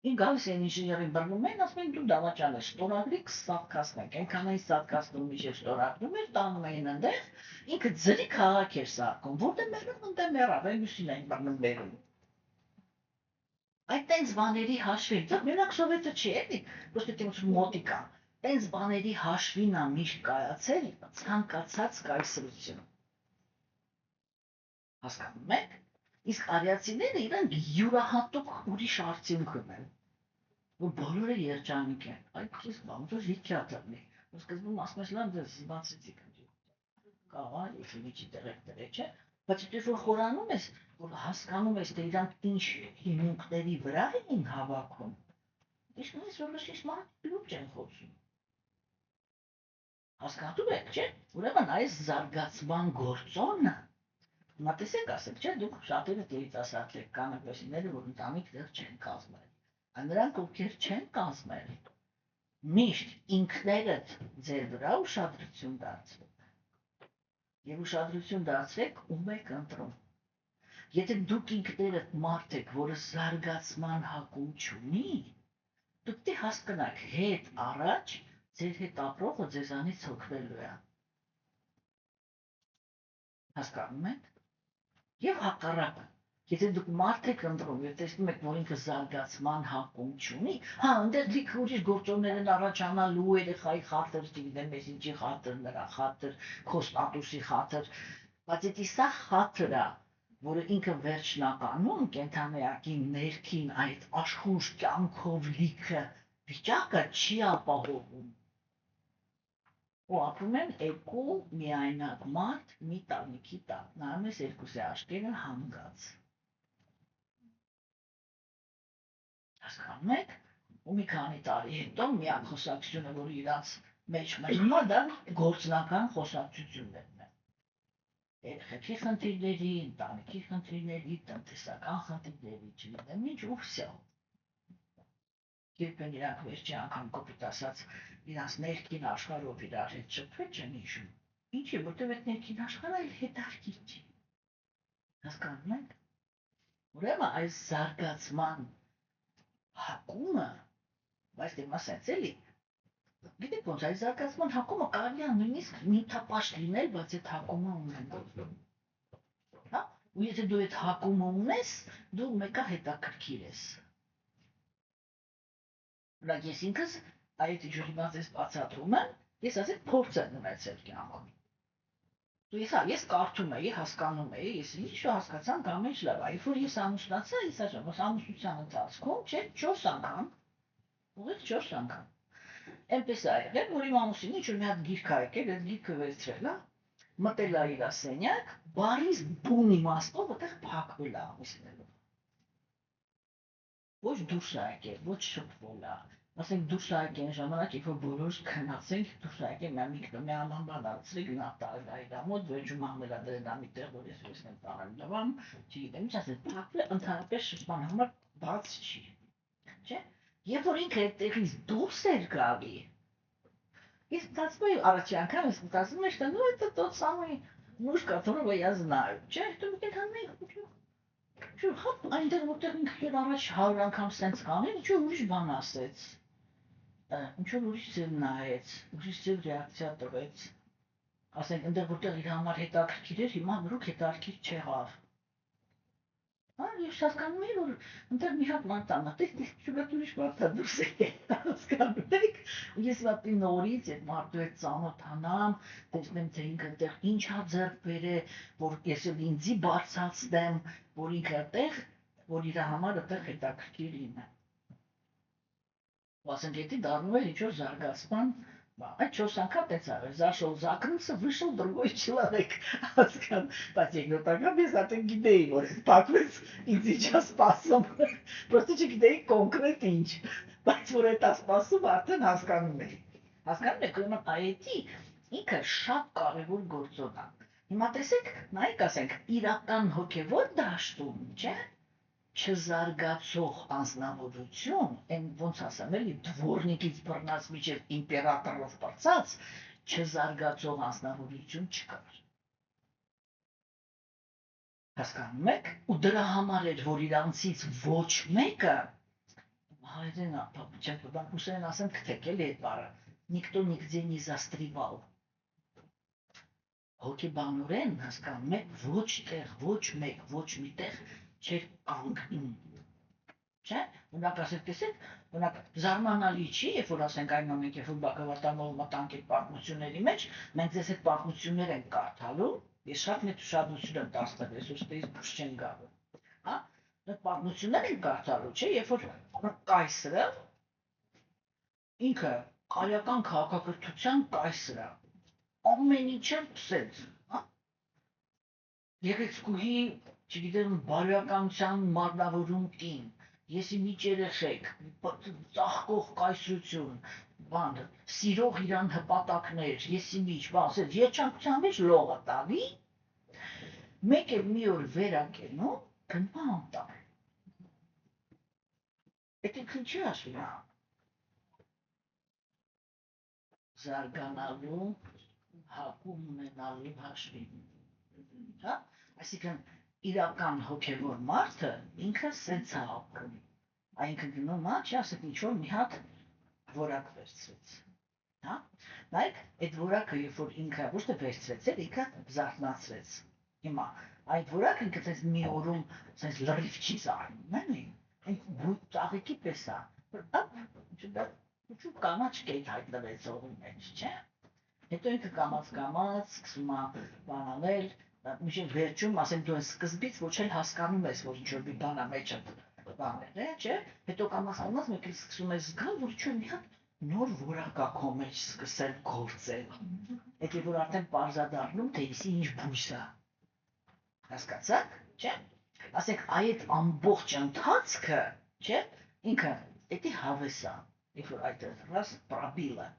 Ինչ գալիս են ինժեներին բռնում են, ասում են դու դավաճան ես, ստորագրի կստատկացնենք, այնքան այն ստատկացնում մինչև ստորագրում էր, տանում էին այնտեղ, ինքը ձրի քաղաք էր սարքում, որտեղ մեռնում, այնտեղ մեռավ, այնուսին էին բռնում բերում։ Այդ տենց բաների հաշվին, դա մենակ սովետը չի, էլի, պրոստը տենց մոտիկա, տենց բաների հաշվին է միշտ կայացել ցանկացած կայսրություն։ Հասկանում եք։ Իսկ արիացիները իրանք յուրահատուկ ուրիշ արդյունք ունեն, որ բոլորը երջանիկ են։ Այդ քիչ բան, որ հիքիա դառնի։ Սկզբում ասում ես լավ, դες զբացեցիք։ Կաղա, ես իջի դերեկտոր չէ, բայց դες որ խորանում ես, որ հասկանում ես, թե իրանք ինչ հիմունքների վրա են հավաքում։ Իսկ նույնիսկ որ լույս մարդ լուր չեն խոսում։ Հասկանում եք, չէ՞։ Ուրեմն այս զարգացման գործոնը Հիմա տեսեք ասեք, չէ՞, դուք շատերը երիտասարդ եք, կան այնպիսիները, որ ընտանիք դեռ չեն կազմել։ Նրանք, ովքեր չեն կազմել, միշտ ինքներդ ձեր վրա ուշադրություն դարձրեք։ Եվ ուշադրություն դարձրեք, ում եք ընտրում։ Եթե դուք ինքներդ մարդ եք, որը զարգացման հակում չունի, դուք դե հասկանաք, հետ առաջ ձեր հետ ապրողը ձեզանից հոգնելու է։ Հասկանում եք։ Եվ հակառակը, եթե դուք մարդ եք ընտրում, եւ տեսնում եք, որ ինքը զարգացման հակում չունի, հա, այնտեղ դիք ուրիշ գործոններ են առաջանալու, երեխայի խաթր, չգիտեմ, ես ինչի խաթր, նրա խաթր, քո ստատուսի խաթր, բայց դա սա խաթրը, որը ինքը վերջնականում կենթանիակի ներքին այդ աշխույժ կյանքով լիքը վիճակը չի ապահովում։ Ու ապրում են երկու միայնակ մարդ մի տանիքի տակ, նայում ես երկուսի աչքերը հանգած։ Հասկանում եք, ու մի քանի տարի հետո միակ խոսակցությունը, որ իրանց մեջ հիմա դա գործնական խոսակցություններն են։ Երեխեքի խնդիրների, ընտանիքի խնդիրների, տնտեսական խնդիրների, չգիտեմ ինչ ու վсё։ Երբ են իրանք վերջի անգամ կոպիտ ասած իրանց ներքին աշխարհով իրար հետ շփվել չեն հիշում։ Ինչի, որտեղ այդ ներքին աշխարհը հետաքրքիր չի։ Հասկանում եք։ Ուրեմն այս զարգացման հակումը, բայց դե մասած էլի։ Գիտեք ոնց այս զարգացման հակումը կարելի է նույնիսկ նյութապաշտ լինել, բայց այդ հակումը ունենալ։ Հա? Ու եթե դու այդ հակումը ունես, դու մեկը հետաքրքիր ես։ Բայց ես ինքս այդ ինչ որ հիմա ես բացատրում եմ, ես ասել փորձ եմ ունեցել կյանքում։ Ես կարդում էի, հասկանում էի, ես ինչ հասկացամ կամ ինչ լավ, այլ որ ես ամուսնացա, ես ասում եմ, ամուսնության ընթացքում, չէ, 4 անգամ, ուղիղ 4 անգամ։ Էնպես ա եղել, որ իմ ամուսինը ինչ որ մի հատ գիրք ա եկել, այդ գիրքը վերցրել ա, մտել ա իր սենյակ, բարիս բուն իմաստով այդտեղ փակվել ա ամուսինելով։ Ոչ դուրս ա եկել, ոչ շփվել ա։ Ասենք դուրս ա եկել ժամանակ, երբ որ բոլորս քնացենք, դուրս ա եկել մի աման դարձրի գնահատալ այդա մոտ, վերջում համելա դրել ա մի տեղ, որ ես վերցնեմ տանեմ լավամ, չգիտեմ ինչ ասել, փակվել ընդհանրապես շփման համար բաց չի։ Չէ՞։ Երբ որ ինքը այդտեղից դուրս էր գալի, ես մտածում եմ առաջի անգամ ես մտածում եմ, что ну это тот самый муж, которого я знаю, չէ՞, что մի քանի Շուտ, հապ, այնտեղ որտեղ ինքը առաջ 100 անգամ սենց կանել, ինչ-որ ուրիշ բան ասեց, ինչ-որ ուրիշ ձև նայեց, ուրիշ ձև ռեակցիա տվեց, ասենք, այնտեղ որտեղ իր համար հետաքրքիր էր, հիմա գրուկ հետաքրքիր չեղավ։ Ես հասկանում եմ, որ այնտեղ մի հատ մարդ ա մտել, շուտ ուրիշ մարդ ա դուրս եկել, հասկանում եք, ու ես վատի նորից այդ մարդու հետ ծանոթանամ, տեսնեմ, թե ինքը այնտեղ ինչ ա ձեռք բերել, որ ես էլ ինձի բարձրացնեմ, որ ինքը այդտեղ, որ իր համար այդտեղ հետաքրքիր լինի։ Ու ասենք, եթե դառնում էր ինչ-որ զարգացման, այդ 4 անգամ տենց արել, зашел, закрылся, вышел, другой человек, հասկանում, բայց երկրորդական ես արդեն գիտեի, որ փակվեց, ինձ ինչ ա սպասում, պրոստը չգիտեի կոնկրետ ինչ, բայց որ այդ ա սպասում, արդեն հասկանում էի։ Հասկանում եք, ուրեմն այետի ինքը շատ կարևոր գործոն ա։ Հիմա տեսեք, նայեք ասենք, իրական հոգևոր դաշտում, չէ՞, չզարգացող անձնավորություն, այն ոնց ասեմ, էլի դվորնիկից բռնած միջև իմպերատորով բրծած, չզարգացող անձնավորություն չկար։ Հասկանում եք, ու դրա համար էր, որ իրանցից ոչ մեկը, հայերեն ուսերեն ասեմ կթեք էլի այդ բառը, никто нигде не застревал։ Հոգեբանորեն հասկանում եք, ոչ տեղ, ոչ մեկ, ոչ մի տեղ չէր կանգնում, չէ՞, ունակ ասեք տեսեք, ունակ զարմանալի չի, երբ որ ասենք այն ամենք, երբ որ բակավարտանով մտանք այդ պատմությունների մեջ, մենք ձեզ այդ պատմություններ ենք կարդալու, ես շատ մեծ ուշադրություն եմ տասնել, ես ուստեից դուրս չեմ գալու, հա, այդ պատմություններ ենք կարդալու, չէ, երբ որ կայսրը, ինքը կայական քաղաքակրթության կայսրը, ամեն ինչ էլ պսեց, հա, Գեղեցկուհի, չգիտեմ, բարոյականության մարմնավորում կին, եսի միջ երեխեք, ծաղկող կայսրություն, բան, սիրող իրան հպատակներ, եսի միջ, բասեր, երջանկության մեջ լողը տալի, մեկ էլ մի օր վերակենում, գնա անտար։ Էդ ինքն չի ասում, զարգանալու, հակում ունենալու հաշվին, հա, այսինքն իրական հոգևոր մարդը ինքը սենց ա ապրում, այնքը գնում ա, չի ասեք ինչ-որ մի հատ որակ վերցրեց, հա, նայեք, այդ որակը, երբ որ ինքը ոչ թե վերցրեց էր, ինքը զարթնացրեց, հիմա, այդ որակը ինքը սենց մի օրում սենց լրիվ չի զարնում, էլի, այն ծաղիկի պես ա, ինչ-որ կանաչ կետ հայտնվեց օղի մեջ, չէ, հետո ինքը կամաց սկսում ա բան անել, միշտ վերջում, ասենք դու ես սկզբից ոչ էլ հասկանում ես, որ ինչ-որ մի բան ա մեջը բաներ է, չէ, հետո կամաց մեկ էլ սկսում ես զգալ, որ ինչ-որ մի հատ նոր որակ ա քո մեջ սկսել գործել, հետո որ արդեն պարզ ա դառնում, թե իսի ինչ բույս ա, հասկացաք, չէ, ասենք այդ ամբողջ ընթացքը, չէ, ինքը էդի հավես ա, երբ որ այդ ռաս պրաբիլը,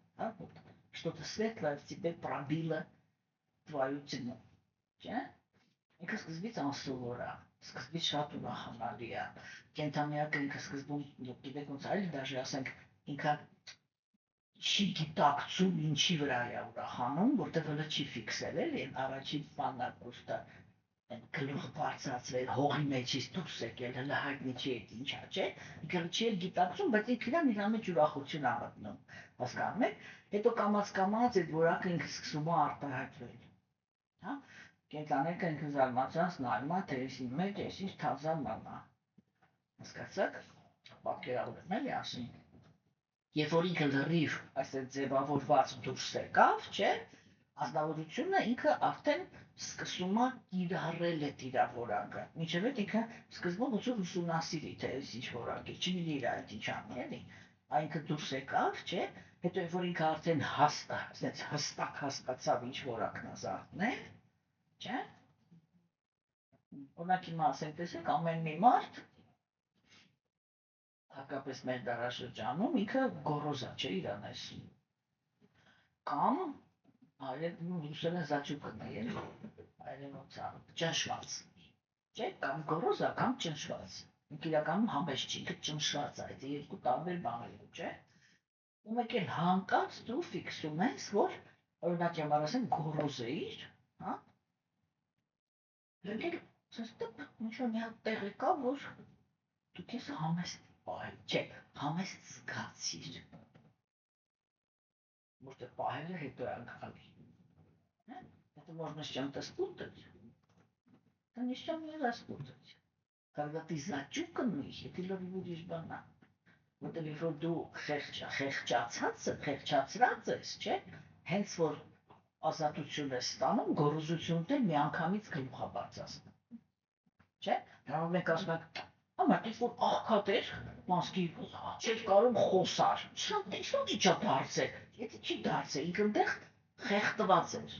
что-то светлое в тебе пробило твою тьму, չէ՞։ Ինքը սկզբից անսովոր է, սկզբից շատ ուրախանալի է։ Կենթանիակը ինքը սկզբում, գիտեք ոնց այլ դաժե ասենք, ինքը չի գիտակցում ինչի վրա է ուրախանում, որտեղ հələ չի ֆիքսել էլի, առաջին բանն է պրոստը գլուխ բարձրացրել, հողի մեջից դուրս եկել, հələ հայտնի չի էդ ինչա, չէ։ Ինքը չի էլ գիտակցում, բայց ինքը իր մեջ ուրախություն է մտնում, հասկանում եք։ Հետո կամաց այդ որակը ինքը սկսում է արտահայտվել, հա։ Կենտաներկը ինքը զարմացած նայում է, թե էսի մեջ էսի թազանան է, հասկացաք, պատկերավորեմ էլի ասում, երբ որ ինքը լրիվ այսպես ձևավորված դուրս եկավ, չէ, ազնվորությունը ինքը արդեն սկսում է կիրառել այդ իր որակը, մինչև այդ ինքը սկզբում ուզում ուսումնասիրի, թե այս ինչ որակ է, չլինի իր այդ ինչ անի էլի, այնքը դուրս եկավ, չէ, հետո երբ որ ինքը արդեն հստակ հասկացավ ինչ որակն է զարթնել, չէ, օրինակ հիմա ասենք տեսեք ամեն մի մարդ հակապես մեր դարաշրջանում ինքը գոռոզա չէ իրան այս կամ ռուսերեն զաչուկն է էլի այլն ոնց է ճնշված չէ կամ գոռոզա կամ ճնշված ինքը իրականում համեստ չի ինքը ճնշված է այդ երկու տարբեր բաներ են չէ ու մեկ էլ հանկարծ դու ֆիքսում ես որ օրինակ համար ասենք գոռոզ էիր հա եկել ցստիկ ինչ-որ մի հատ տեղ եկա որ դու քեզ համեստ չէ, համեստ զգացիր, որտեղ պահելը հետո է անգալի, это можно с чем-то спутать, это ни с чем нельзя спутать, когда ты зачуканный, ты будешь բանա, որտեղ որ դու խեղճացած ես, չէ, հենց որ ազատություն ես ստանում, գոռոզությունն էլ միանգամից գլուխ է բարձրացնում, չէ, դրանով մենք ասում ենք Ամառ որ աղքատ էր, մասկի չէր կարող խոսար, ինչ չի դարձել, եթե չի դարձել, ինքը այնտեղ խեղդված էր,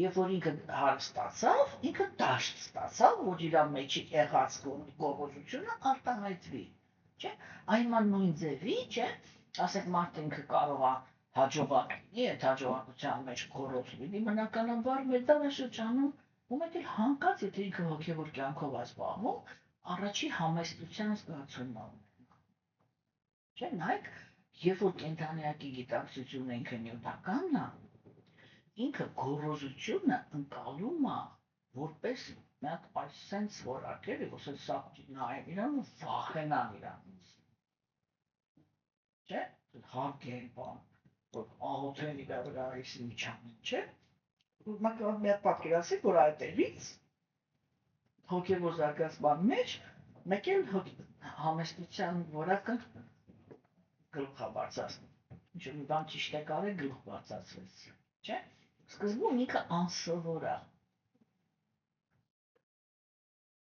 երբ որ ինքը հարստացավ, ինքը դաշտ ստացավ, որ իր մեջի եղած գոռոզությունը արտահայտվի, չէ, այնման նույն ձևի, չէ, ասենք մարդ ինքը կարող է հաջողակ լինի, այդ հաջողակության մեջ գոռոզ լինի, բնականաբար մեր դարաշրջանում ու մեկ էլ հանկարծ, եթե ինքը հոգևոր կյանքով է զբաղվում, առաջի համեստության զգացումը ունենք, չէ, նայեք, երբ որ կենթանիակի գիտակցությունը ինքը նյութականն է, ինքը գոռոզությունը ընկալում է որպես մի հատ այս սենց որակ էլի, որ սա նայեն իրան ու վախենան իրանից, չէ, հարգեն բան, որ աղոթեն իրա վրա այսի միջանին, չէ, մակրավ մի հատ պատկերացրեք, որ այդտեղից հոգևոր զարգացման մեջ մեկ էլ համեստության որակը գլուխ է բարձրացնում, ինչ-որ մի բան ճիշտ է կարել գլուխ բարձրացվեց, չէ, սկզբում ինքը անսովոր է,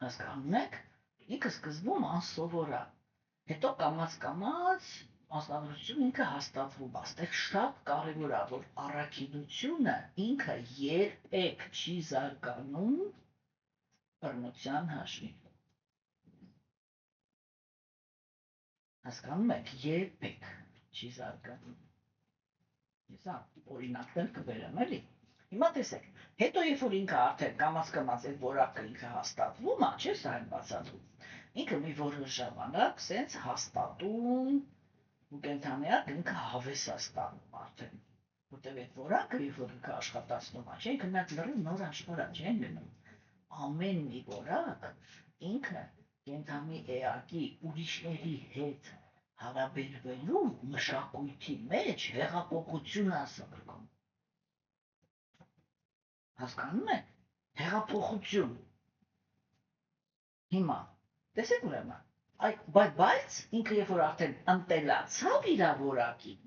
հասկանում եք, ինքը սկզբում անսովոր է, հետո կամաց անձնավորությունը ինքը հաստատվում է, այստեղ շատ կարևոր է, որ առաքինությունը ինքը երբեք չի զարգանում բռնության հաշվին, հասկանում եք, երբեք չի զարգանում, ես օրինակներ կբերեմ էլի, հիմա տեսեք, հետո երբ որ ինքը արդեն կամաց այդ որակը ինքը հաստատվում է, չէ՞ սա այն բացատրում, ինքը մի որոշ ժամանակ սենց հաստատում ու կենթանիակ ինքը հավես է ստանում արդեն, որտեղ այդ որակը երբ որ ինքը աշխատացնում է, չէ, ինքը մի հատ լրիվ նոր աշխարհ է, չէ՞ գնում, ամեն մի որակ ինքը կենթանի էակի ուրիշների հետ հարաբերվելու մշակույթի մեջ հեղափոխություն է սարքում, հասկանում եք, հեղափոխություն, հիմա, տեսեք ուրեմն, բայց ինքը երբ որ արդեն ընտելացավ իր որակին,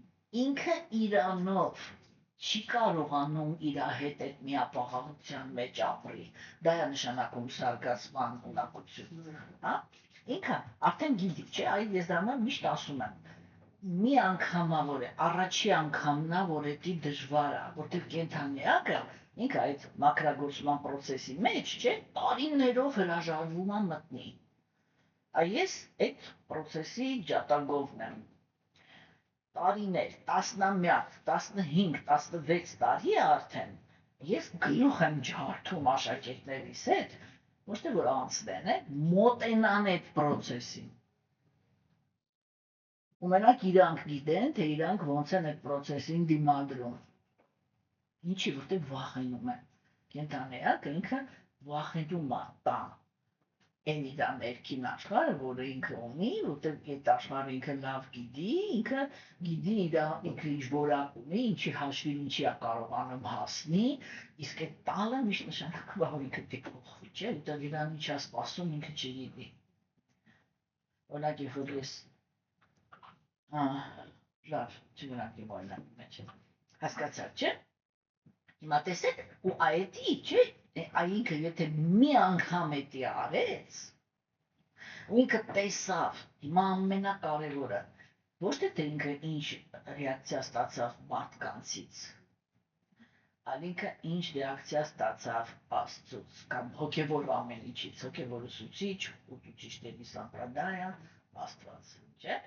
ինքը իրանով չի կարողանում իր հետ այդ միապաղաղության մեջ ապրի, դա է նշանակում զարգացման ունակություն, հա, ինքը արդեն գիտի, չէ, այդ ես դա միշտ ասում եմ, մի անգամա որ է, առաջի անգամնա որ էդի դժվար է, որտեղ կենթանիակը ինքը այդ մակրագործման պրոցեսի մեջ, չէ, տարիներով հրաժարվում է մտնի, այս այդ պրոցեսի ջատագովն եմ, տարիներ, տասնամյակ, 15, 16 տարի է արդեն, ես գլուխ եմ ջարդում աշակերտներիս հետ, ոչ թե որ անցնեն, մոտենան այդ պրոցեսին։ Ու մենակ իրանք գիտեն, թե իրանք ոնց են այդ պրոցեսին դիմադրում։ Ինչի, որտեղ վախենում են։ Կենթանեակը ինքը վախենում է տան այն իր ներքին աշխարհը, որը ինքը ունի, որտեղ այդ աշխարհը ինքը լավ գիտի, ինքը գիտի ինքը ինչ որակ ունի, ինչի հաշվին ինչի է կարողանում հասնի, իսկ այդ տալը միշտ նշանակում է, որ ինքը դեպոխվի, չէ, որտեղ իրան ինչ է սպասում, ինքը չգիտի։ Օրինակ, երբ որ ես լավ, չգնանք իմ օրինակի մեջ հասկացաք, չէ։ Հիմա տեսեք, ու այդի, չէ, ինքը եթե մի անգամ էդի արեց, ու ինքը տեսավ, հիմա ամենակարևորը, ոչ թե ինքը ինչ ռեակցիա ստացավ մարդկանցից, այլ ինքը ինչ ռեակցիա ստացավ Աստծուց, կամ հոգևոր ամեն ինչից, հոգևոր ուսուցիչ, ուսուցիչների սամպրադայա, Աստված, չէ։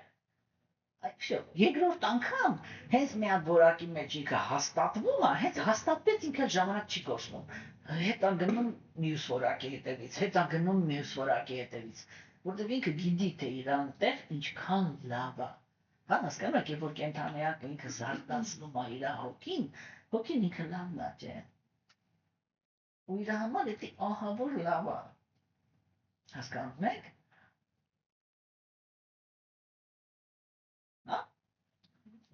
Այո, երկրորդ անգամ հենց մի հատ որակի մեջ ինքը հաստատվում է, հենց հաստատվեց ինքը ժամանակ չի կորցնում։ Հետա գնում մյուս որակի հետևից, հետա գնում մյուս որակի հետևից, որտեղ ինքը գիտի թե իրան տեղ ինչքան լավ է։ Հա, հասկանում եք, երբ որ կենթանեակը ինքը զարգացնում է իր հոգին ինքը լավն է, չէ։ Ու իր համար դա ահավոր լավ է։ Հասկանում եք։ Հա։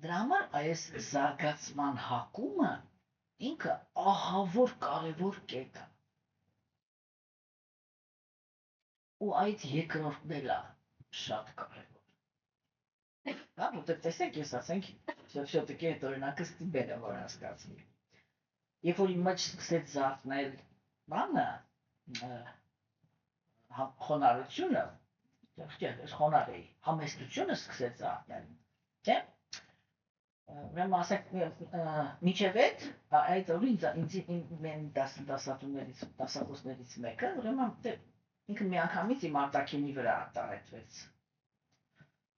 Դրա համար այս զարգացման հակումը ինքը ահավոր կարևոր կետ է։ Ու այդ երկրորդն էլ է շատ կարևոր։ Հա, որտեղ տեսեք, ես ասենք, շոտիկի այդ օրինակը ստիպել եմ, որ հասկացնի։ Երբ որ իմ մեջ սկսեց զարթնել բանը, խոնարհությունը, խոնարհ էի, համեստությունը սկսեց զարթնել, չէ՞։ Ուրեմն ասենք միջև այդ օրը ինձ դասախոսներից մեկը, ուրեմն ինքը միանգամից իմ արտաքինի վրա արտահայտվեց։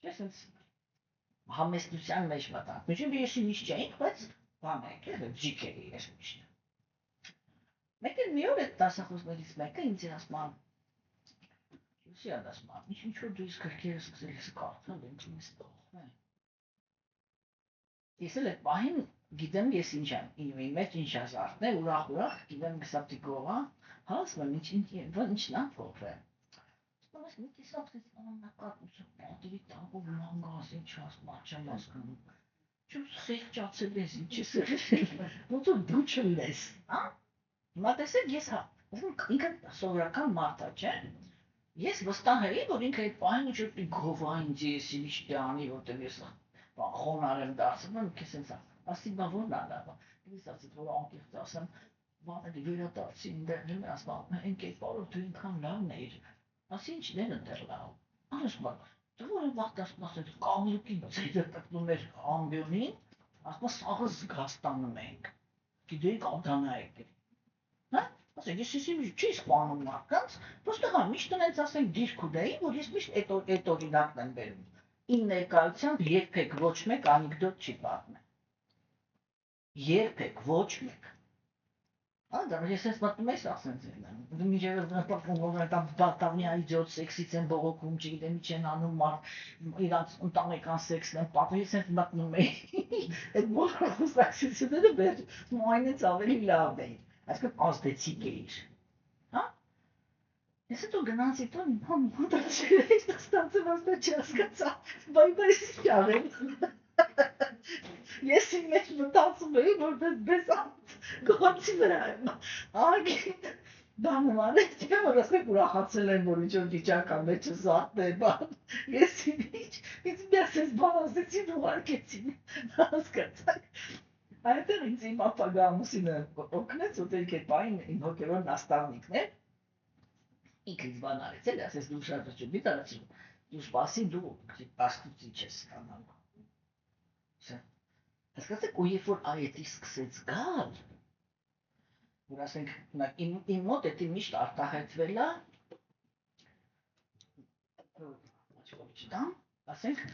Չէ՞, ասենց համեստության մեջ մտանք։ Միջև ես միշտ չէի, բայց բան է, ջիկ էի ես միշտ։ Մեկ էլ մի օր այդ դասախոսներից մեկը ինձ ասում է, Լուսիան ասում է, ինչ որ դու իսկ քրքերը սկսել ես կարդալ, ինձ ինձ տողն է։ Ես էլ այդ պահին գիտեմ ես ինչ եմ, իմ մեջ ինչ է զարթնել, ուրախ, գիտեմ գսապտի գողա, հա, ասում եմ, ինչն է փոխվել։ Ասում եմ, մի կիսապտից աննակատություն, պատերի տակով մանգաս, ինչ ասում, չեմ հասկանում։ Չու խեղճացել ես, ինչ ես եղել, ոնց որ դու չլես, հա։ Հիմա տեսեք, ես ինքը սովորական մարդ է, չէ։ Ես վստահ էի, որ ինքը այդ պահին ինչ-որ գովա ինձ ես ինչ դանի, որտեղ ես խոնարհ եմ դարձնում, քեզ ասի բա որն է լավը։ Ես ասացի, որ անկեղծ ասեմ, բաների վերադարձի ինտերնետում ասում, այն կերպարով դու ինքան լավն էիր։ Ասի ինչն են դեռ լավ։ Ասում եմ, դու որ վախտասում ասել, կամլուկի ձեզը տկնում էր ամբյոնին, ասում սաղը զգաստանում ենք։ Գիտեիք ադանա եք։ Հա։ Ասեք, ես չի սպանում մարդկանց, պրոստը հա միշտ ունենց ասենք դիրք ունեի, որ ես միշտ այդ օրինակն եմ բերում։ Իմ ներկայությամբ երբեք ոչ մեկ անեկդոտ չի պատմել։ Երբեք ոչ մեկ։ Հա, դա ես ես մտնում ես ասենց եմ։ Դու միջև там բատավնի իdiot սեքսից են բողոքում, չգիտեմ ինչ են անում, իրանց ընտանեկան սեքսն են պատմում, ես ես մտնում եի։ Այդ բոլոր խոսակցությունները բեր մոյնից ավելի լավ էին։ Այսինքն ազդեցիկ էիր։ Հա։ Ես հետո գնացի տուն, մտածել էի, ստացել ոստը չհասկացա, բայ շարել։ Ես իմ մեջ մտածում էի, որպես բեսանտ գողացի վրա եմ։ Ագիտ բանում անել, չէ՞ որ ասեք ուրախացել եմ, որ ինչ-որ վիճակ ա մեջը զարթնել, բան։ Ես ինձ միասես բան ասեցին, ուղարկեցին, հասկացաք։ Այդտեղ ինձ իմ ապագա ամուսինը օգնեց, որտեղ այդ պահին իմ հոգևոր նաստավնիկն է։ Ինքը ինձ բան արեց, էլ ասես դու շատ ճուտի տարածում, դու սպասի դու աստուծի չես ստանալու։ Հասկացեք, ու երբ որ այդի սկսեց գալ, որ ասենք իմ մոտ էդի միշտ արտահայտվել է, ասենք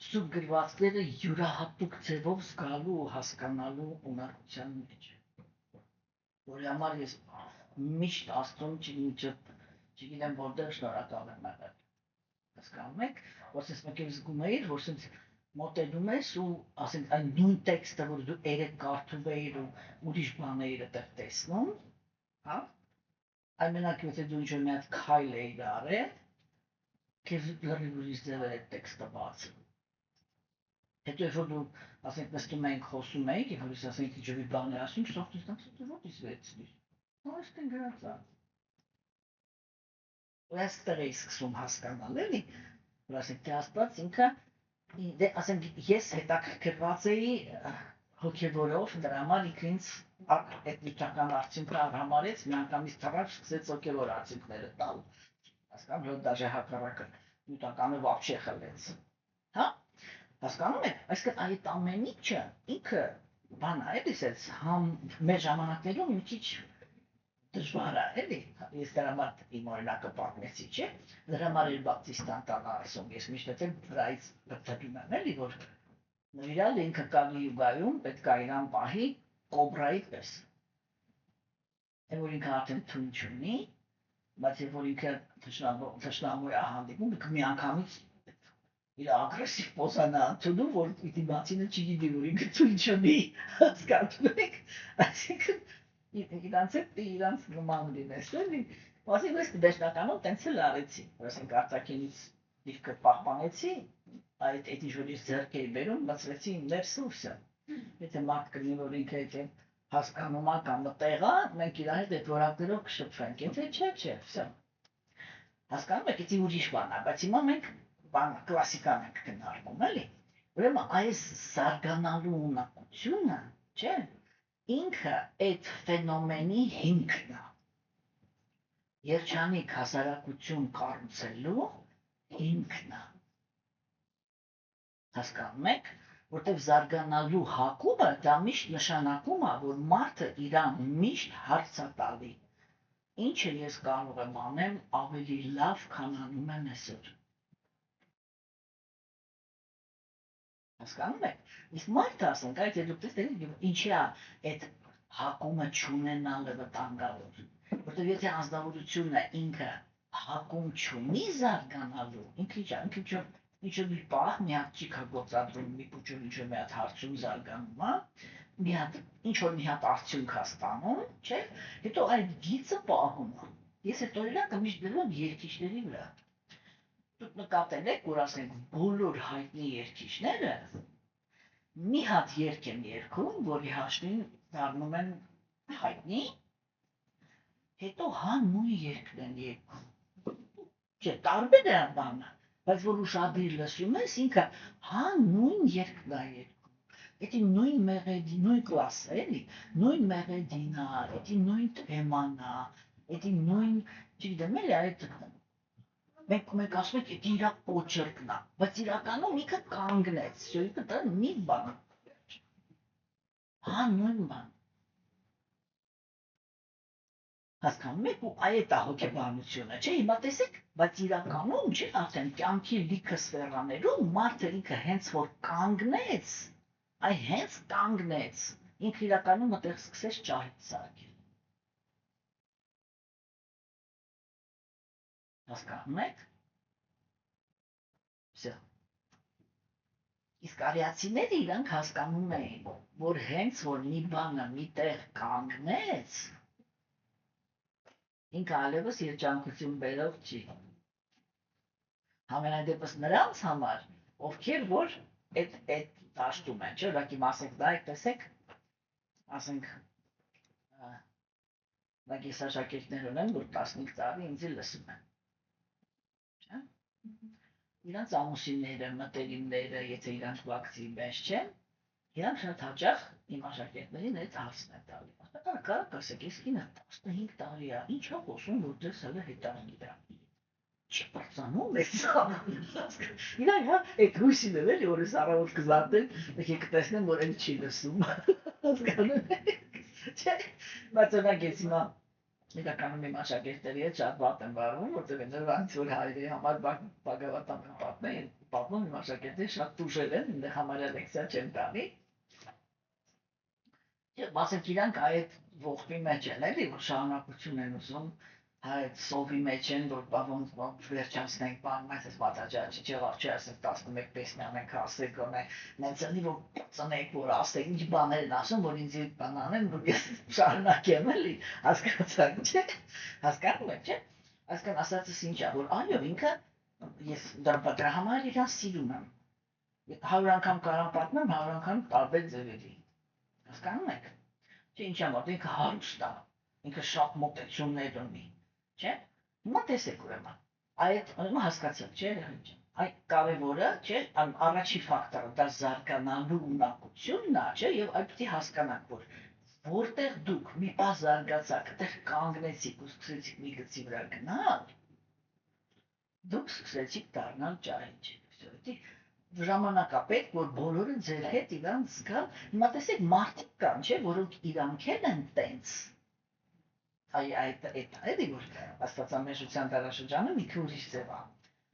սուր գրվածքները յուրահատուկ ձևով զգալու ու հասկանալու ունակության մեջ։ Որի համար ես միշտ Աստծուն չգիտեմ որտեղ շնորհակալ եմ եղել։ Հասկանում եք, որ ես մեկ էլ զգում էի, որ ասենց մոտենում ես ու ասենք այն նույն տեքստը, որ դու երեք կարդում էիր ու ուրիշ բան էիր այդտեղ տեսնում, հա? Այն մենակ եթե դու ինչ-որ մի հատ քայլ էիր արել, քեզ լրիվ ուրիշ ձև էր այդ տեքստը բացում։ Հետո երբ որ դու ասենք նստում էինք խոսում էինք, երբ որ ես ասենք ինչ-որ բան էր ասում, շփոթվեց, դու ո՞տ ես վերցնիր։ Ոչ թե գրած է։ Ու այստեղ էի սկսում հասկանալ, էլի, որ ասենք թե Աստված ինքը դե ասենք ես հետաքրքրված էի հոգևորով, դրա համար ինքը ինձ այդ նյութական արդյունքը արհամարեց, միանգամից թռավ սկսեց հոգևոր արդյունքները տալ։ Հասկանում եք, դաժե հակառակը նյութականը вообще խլեց։ Հա? Հասկանում եք, այսինքն այդ ամեն ինչը ինքը բան է, էլի ասես, համ մեր ժամանակներում մի քիչ դժվար է, էլի, ես դրա համար իմ օրինակը պատմեցի, չէ՞, դրա համար էլ բապտիստան տանը ասում, ես միշտ էլ վրայից բթվում եմ, էլի, որ նվիրալ ինքը կանի յուգայում պետք է իրան պահի կոբրայի պես, որ ինքը արդեն թույն չունի, բայց երբ որ ինքը թշնամու է հանդիպում, ինքը միանգամից իր ագրեսիվ պոզան է ընդունում, որ դիմացինը չգիտի, որ ինքը թույն չունի, հասկանում եք, այսինքն իրանց նման լինես, էլի, ասենք ես դեշնականում տենց էլ արեցի, որ ասենք արտաքինից դիրքը պահպանեցի, այդ ինչ-որ ես ձեռք էի բերում, մտցրեցի իմ ներս ու վսյա, եթե մարդ կլինի, որ ինքը եթե հասկանում է կամ մտեղ է, մենք իր հետ այդ որակներով կշփվենք, եթե չէ, վսյա, հասկանում եք, եթե ուրիշ բան է, բայց հիմա մենք կլասիկան ենք քննարկում, էլի, ուրեմն այս զարգանալու ունակությունը, չէ, ինքը այդ ֆենոմենի հիմքն է, երջանիկ հասարակություն կառուցելու հիմքն է, հասկանում եք, որտեղ զարգանալու հակումը դա միշտ նշանակում է, որ մարդը իրան միշտ հարց է տալի, ինչը ես կարող եմ անեմ ավելի լավ, քան անում եմ այսօր։ Հասկանում եք, իսկ մարդը ասենք, այդ դուք տեսեք, ինչի է այդ հակումը չունենալը վտանգավոր, որտեղ եթե անձնավորությունը ինքը հակում չունի զարգանալու, ինքը ինչ-որ մի պահ մի հատ ճիք է գործադրում, մի փուչում ինչ-որ մի հատ հարցում զարգանում է, ինչ-որ մի հատ արդյունք է ստանում, չէ, հետո այդ գիծը պահում է, ես այդ օրինակը միշտ դրում եմ երգիչների վրա, դուք նկատել եք, որ ասենք բոլոր հայտնի երգիչները մի հատ երգ են երգում, որի հաշվին դառնում են հայտնի, հետո հա նույն երգն են երգում, չէ, տարբեր է բանը, բայց որ ուշադիր լսում ես, ինքը հա նույն երգն է երգում, էդի նույն մեղեդի, նույն կլասը, էլի, նույն մեղեդին է, էդի նույն թեման է, էդի նույն, չգիտեմ, էլի, այդ մենք ասում ենք, էդ իրա պոչերկն է, բայց իրականում ինքը կանգնեց, ինքը դա մի բան, հա նույն բան, հասկանում եք ու այդ է հոգեբանությունը, չէ, հիմա տեսեք, բայց իրականում, չէ, արդեն կյանքի լիքը սֆերաներում մարդը ինքը հենց որ կանգնեց, այ հենց կանգնեց, ինքը իրականում այդտեղ սկսեց ճարից սարքել, հասկանում եք, վսյա, իսկ արիացիները իրանք հասկանում էին, որ հենց որ մի բանը մի տեղ կանգնեց, ինքը այլևս երջանկություն բերող չի, համենայն դեպս նրանց համար, ովքեր որ այդ դաշտում են, չէ, ուղղակի ասենք դա եք տեսեք, ասենք, ուղղակի ես աշակերտներ ունեմ, որ 15 տարի ինձ լսում են, չէ, իրանց ամուսինները, մտերիմները, եթե իրանք վակցի մեջ չեն, իրանք շատ հաճախ իմ աշակերտներին այդ հարցն է տալի, կարակ ասեք, ես կինը 15 տարի է, ինչ է խոսում, որ դες հələ հետարագիր է, չի պրծանում ես իրանք հա, այդ հույսին էլ էլի, որ ես առավոտ կզատեն, եք կտեսնեմ, որ էլ չի լսում, հասկանում եք, չէ, բայց օրինակ ես հիմա իրականում իմ աշակերտների հետ շատ վատ եմ վարվում, որտեղ նրանց որ հայերի համար բաղավատան են պատմում, իմ աշակերտները շատ տուժել են, ինձ համարյա լեկցիա չեն տալի։ Եվ ասենք իրանք այդ ողբի մեջ են, էլի, որ շարունակություն են ուզում, այդ սովի մեջ են, որ բավոնց վերջացնենք բան, բայց այս պատաճաճի չեղավ չի ասենք 11 տեսնյան ենք ասեք գոնե, նենց անի որ ծնեք, որ ասեք ինչ բաներ են ասում, որ ինձ բան անեն, որ ես շարունակեմ էլի, հասկացաք, չէ, հասկանում եք, չէ, այսքան ասածս ինչ է, որ այո, ինքը, ես դրա համար իրան սիրում եմ, 100 անգամ կարան պատմեմ, 100 անգամ տարբեր ձևերի, հասկանում եք, չէ, ինչ ամոտ, ինքը հարուստ է, ինքը շատ մոտեցումներ ունի, չէ, հիմա տեսեք ուրեմն, այդ հասկացեք, չէ, այդ կարևորը, չէ, առաջի ֆակտորը դա զարգանալու ունակությունն է, չէ, եւ այդ պիտի հասկանանք, որ որտեղ դուք մի բան զարգացաք, այդտեղ կանգնեցիք ու սկսեցիք մի գծի վրա գնալ, դուք սկսեցիք դառնալ ճահիճ, ժամանակ է պետք, որ բոլորը ձեր հետ իրանք զգան, հիմա տեսեք մարդիկ կան, չէ, որոնք իրանք են տենց, այդ էլի որ աստվածամեժության դարաշրջանը մի ուրիշ ձև է,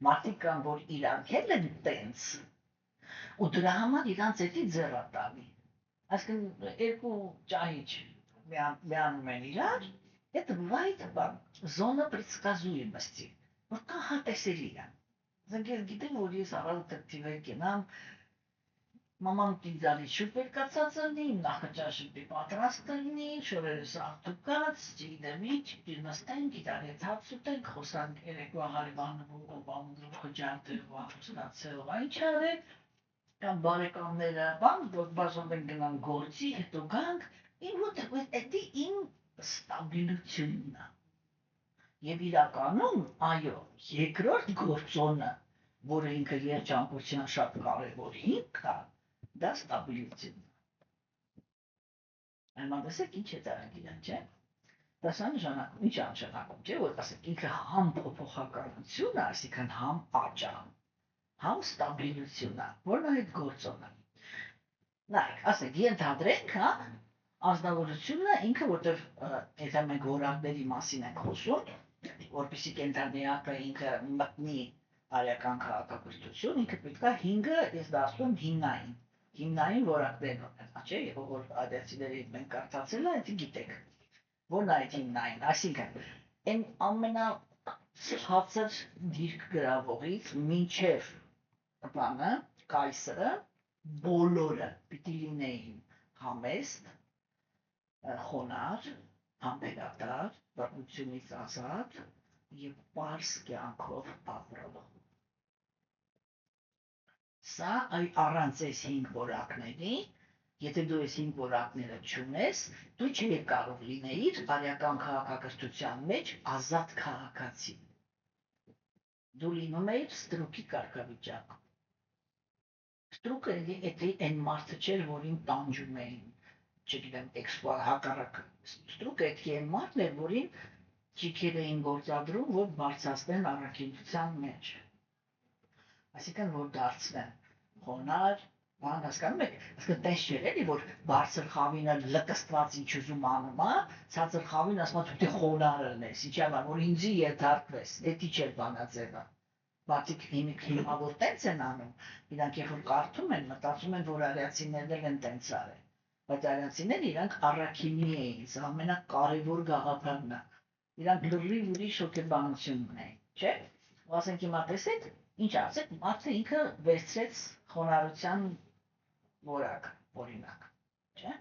մարդիկ կան, որ իրանք են տենց, ու դրա համար իրանց էդի ձև է տալի, այսինքն երկու ճահիճ միանում են իրար, это бывает зона предсказуемости, որ կանհատեսելի է, ես գիտեմ, որ ես առանց դեպտիվեր կենամ, մաման պիզալի շուտ վերկացած լինի, նախաճաշը պատրաստ լինի, շորերս աղթուկած, չգիտեմ ինչ, նստենք, իրարից հաց ուտենք, խոսանք երեկվա հարևանը խոջանտերով ախոստացելով այն չարեք, կամ բարեկամները բան, որ բաժան են գնան գործի, հետո գանք, էդի իմ ստաբիլությունն է։ Եվ իրականում, այո, երկրորդ գործոնը, որը ինքը երջանկության շատ կարևոր հիմք է, դա ստաբիլությունն է։ Այնման տեսեք ինչ է դարան իրան, չէ։ Դա սա նշանակում, ինչ նշանակում, չէ, որ ասեք ինքը համ փոփոխականություն է, այսինքն համ աճ է, համ ստաբիլություն է, որն է այդ գործոնը։ Նայեք, ասեք, ենթադրենք, հա, անձնավորությունը ինքը, որտեղ եթե մենք որակների մասին ենք խոսում, որպեսզի կենտրոնայակը ինքը մտնի արական քաղաքակրթություն, ինքը պետք է 5-ը ես դասում հիմնային որակներն ունեն, չէ, եւ որ ադերցիների մենք կարդացել է, դա գիտեք։ Որն է այդ հիմնային, այսինքն այն ամենացածր դիրք գրավողից մինչև բանը, կայսրը, բոլորը պիտի լինեին համեստ, խոնար, համբերատար, բռնությունից ազատ եւ պարզ կյանքով ապրող։ Սա առանց այս 5 որակների, եթե դու այս 5 որակները չունես, դու չի կարող լինեիր արական քաղաքակրթության մեջ ազատ քաղաքացի։ Դու լինում էիր ստրուկի կարգավիճակ։ Ստրուկը այն մարդը չէր, որին տանջում էին, չգիտեմ, հակառակ ստրուկը այն մարդն էր, որին ճիքեր էին գործադրում, որ բարձրացնեն առաքինության մեջ։ Այսինքն, որ դարձնեն խոնար, բան հասկանում եք, այսինքն տես չէր էլի, որ բարձր խավինը լկստված ինչ ուզում անում է, ցածր խավին ասում է դու խոնար լինես, ինչի համար, որ ինձի ենթարկվես, դա չէր բանաձևը։ Մարդիկ հիմա որ տենց են անում, իրանք երբ որ կարդում են, մտածում են, որ արիացիներն էլ են տենց արել, բայց արիացիները իրանք առաքինի էին, սա ամենակարևոր գաղափարն է, իրանք լրիվ ուրիշ հոգեբանություն ունեին, չէ՞, ասենք հիմա տեսեք, ինչ ասեք, մարդը ինքը վերցրեց խոնարհության որակ, օրինակ, չէ՞,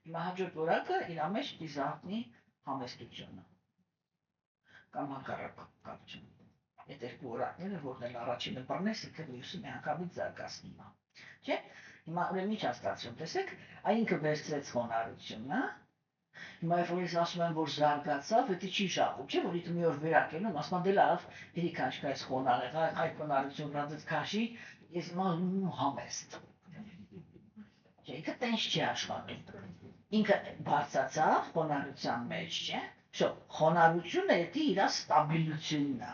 հիմա հաջորդ որակը իր մեջ դիզատնի համեստությունը կամ հակառակ կապություն։ Այդ երկու որակները, որն էլ առաջինը բռնես, ինքը մյուսը միանգամից զարգացնում է, չէ՞։ Հիմա ուրեմն ինչ ստացվում, տեսեք, ինքը վերցրեց խոնարհությունը, հիմա երբ որ ես ասում եմ, որ զարգացավ, դա չի շահում, չէ՞, որ ինքը մի օր վերակենում, ասում եմ, դե լավ, հերիքաշ կայս խոնարհ եղա, այդ խոնարհություն ռադից քաշի, ես հիմա համեստ։ Չէ, ինքը տենց չի աշխատում։ Ինքը բարձրացավ խոնարհության մեջ, չէ՞։ Շո, խոնարհությունը դա իր ստաբիլությունն է։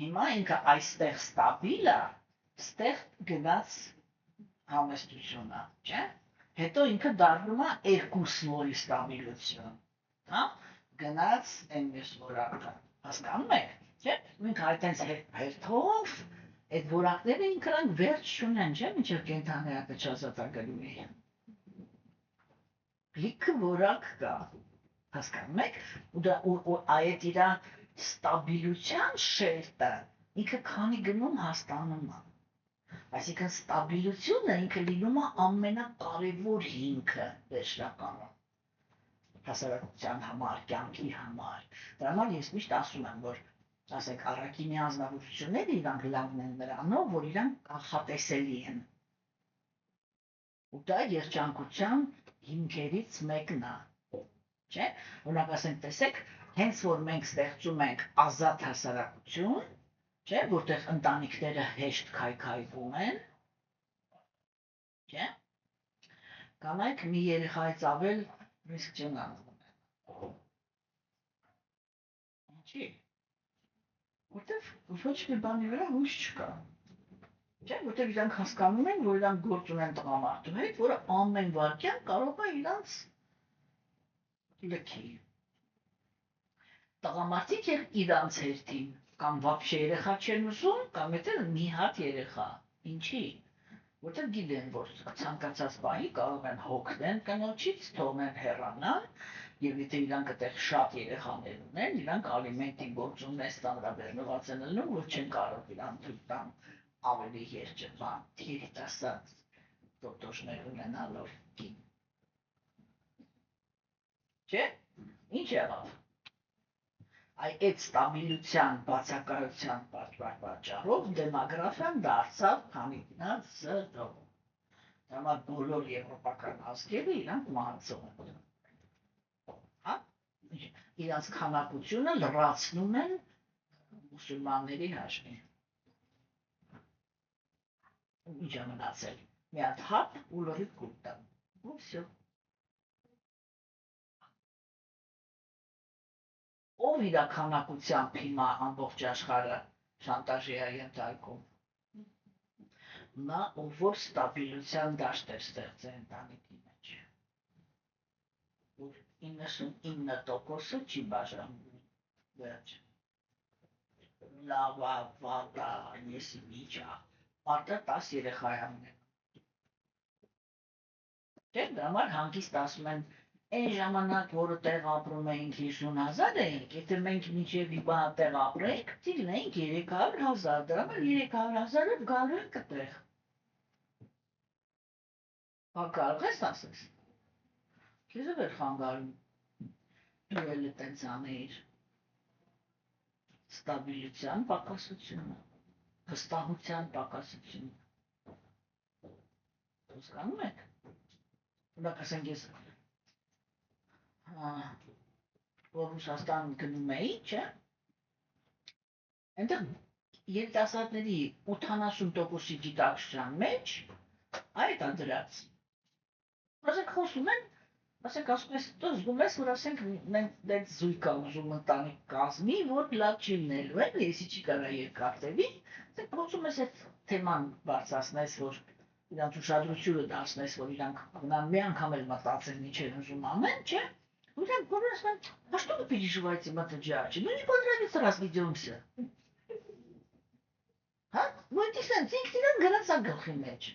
Հիմա ինքը այստեղ ստաբիլ է, ստեղ գնաց համեստությունը, չէ՞։ Հետո ինքը դառնում է երկու սլոյի ստաբիլություն, հա։ գնաց այն մյուս որակը, հասկանում եք, չէ՞, մենք այդպես հերթով, այդ որակները ինքրանք վերջ չունեն, չէ՞, մինչև կենդանիակը չազատագրվի։ Լիքը որակ կա, հասկանում եք, ու այդ իրա ստաբիլության շերտը ինքը քանի գնում հաստանում է։ Այսինքն ստաբիլությունը ինքը լինում է ամենակարևոր հիմքը վերջնականը հասարակության համար, կյանքի համար։ Դրա համար ես միշտ ասում եմ, որ ասենք առաքինի անձնավորությունները իրանք լավն են նրանով, որ իրանք կանխատեսելի են։ Ու դա երջանկության հիմքերից մեկն է, չէ՞։ Օրինակ ասենք, տեսեք, հենց որ մենք ստեղծում ենք ազատ հասարակություն, չէ՞, որտեղ ընտանիքները հեշտ քայքայվում են, չէ՞, կանայք մի երեխայից ավել ռիսկ չեն անում։ Ինչի՞։ Որտեղ ոչ մի բանի վրա հույս չկա։ Չէ՞, որտեղ իրանք հասկանում են, որ իրանք գործ ունեն տղամարդու հետ, որը ամեն վայրկյան կարող է իրանք լքի։ Տղամարդիկ իրանց հերթին կամ вообще երեխա չեն ուզում, կամ եթե մի հատ երեխա։ Ինչի՞։ Որտեղ գիտեն, որ ցանկացած բանի կարող են հոգնեն կնոջից, թողնեն հեռանալ, եւ եթե իրանք այդտեղ շատ երեխաներ ունեն, իրանք ալիմենտի գործում ստանդարտизирված են ելնում, որ չեն կարող իրանք թույլ տան ավելի երջանիկ, երիտասարդ դոկտորներ ունենալով կին։ Չէ՞։ Ինչ եղավ։ Այդ ստաբիլության բացակայության պատճառով դեմոգրաֆիան դարձավ քանիկնած զրո։ Դա համար բոլոր եվրոպական ազգերը իրանք մահացող են։ Հա։ Իրանց քանակությունը լրացնում են մուսուլմանների հաշվին։ Ինչ է մնացել։ Մի հատ հատ ու լրիվ կուտա։ Ու վсё։ Ով իր քանակությամբ հիմա ամբողջ աշխարհը շանտաժի է ենթարկում։ Նա ով որ ստաբիլության դաշտ է ստեղծել ընտանիքի մեջ։ Որ 99%-ը չի բաժանվում։ Վերջ։ Լավա, վատա, եսի միջա։ Մարդը 10 երեխա է ունենում։ Չէ՞, դրա համար հանգիստ ասում են այն ժամանակ, որը տեղ ապրում էինք 50,000 էինք, եթե մենք մինչև իբա տեղ ապրենք, տիրնեինք 300,000, դրա համար 300,000-ը գալու ենք այդտեղ։ Հա կարող ես ասես։ Քեզ է խանգարում։ Դու էլ տենց անեիր։ Ստաբիլության պակասությունը, վստահության պակասությունը։ Հասկանում եք։ Օրինակ ասենք ես որ Ռուսաստան գնում էի, չէ՞։ Այնտեղ երիտասարդների 80%-ի գիտակցության մեջ այդ ադրած։ Ասենք խոսում են, ասենք ասում ես, դու զգում ես, որ ասենք մենք դեռ զույգ ա ուզում ընտանիք կազմի, որ լավ չի լինելու են, եսի չի կարա երկար տևի, ասենք փորձում ես այդ թեման բարձրացնես, որ իրանց ուշադրությունը դարձնես, որ իրանք գնան մի անգամ էլ մտածեն ինչ են ուզում ամեն, չէ՞։ Ու իրանք բոլորը ասում են, а что вы переживаете, матаджачи? Ну не понравится, разведемся. Հա, ոդի սենց ինքն իրան գնաց գլխի մեջ։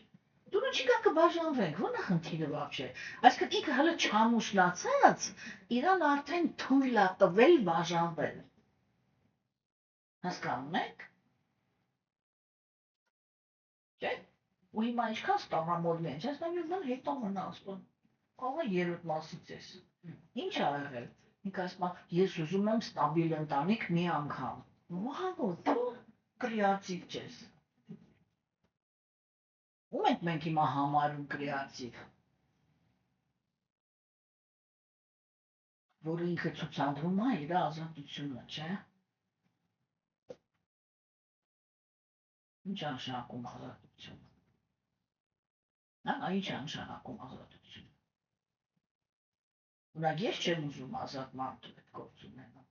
Դու չի գա կբաժանվենք, ո՞ր է խնդիրը вообще։ Այսինքն ինքը հələ չամուսնացած, իրան արդեն թույլ է տվել բաժանվել։ Հասկանում եք։ Չէ՞։ Ու հիմա ինչքան ստամամոլն են, չես նայում բան հետո մնաց, բան։ Կարող է երրորդ մասից ես։ Ինչ ա եղել։ Ինքը ասում է, ես ուզում եմ ստաբիլ ընտանիք մի անգամ։ Վահո, դու կրեատիվ չես։ Ում ենք մենք հիմա համարում կրեատիվ։ Որը ինքը ցուցադրում է իր ազատությունը, չէ՞։ Ինչ նշանակում ազատությունը։ Նա ինչ նշանակում ազատությունը։ Օրինակ ես չեմ ուզում ազատ մարդու հետ գործ ունենալ։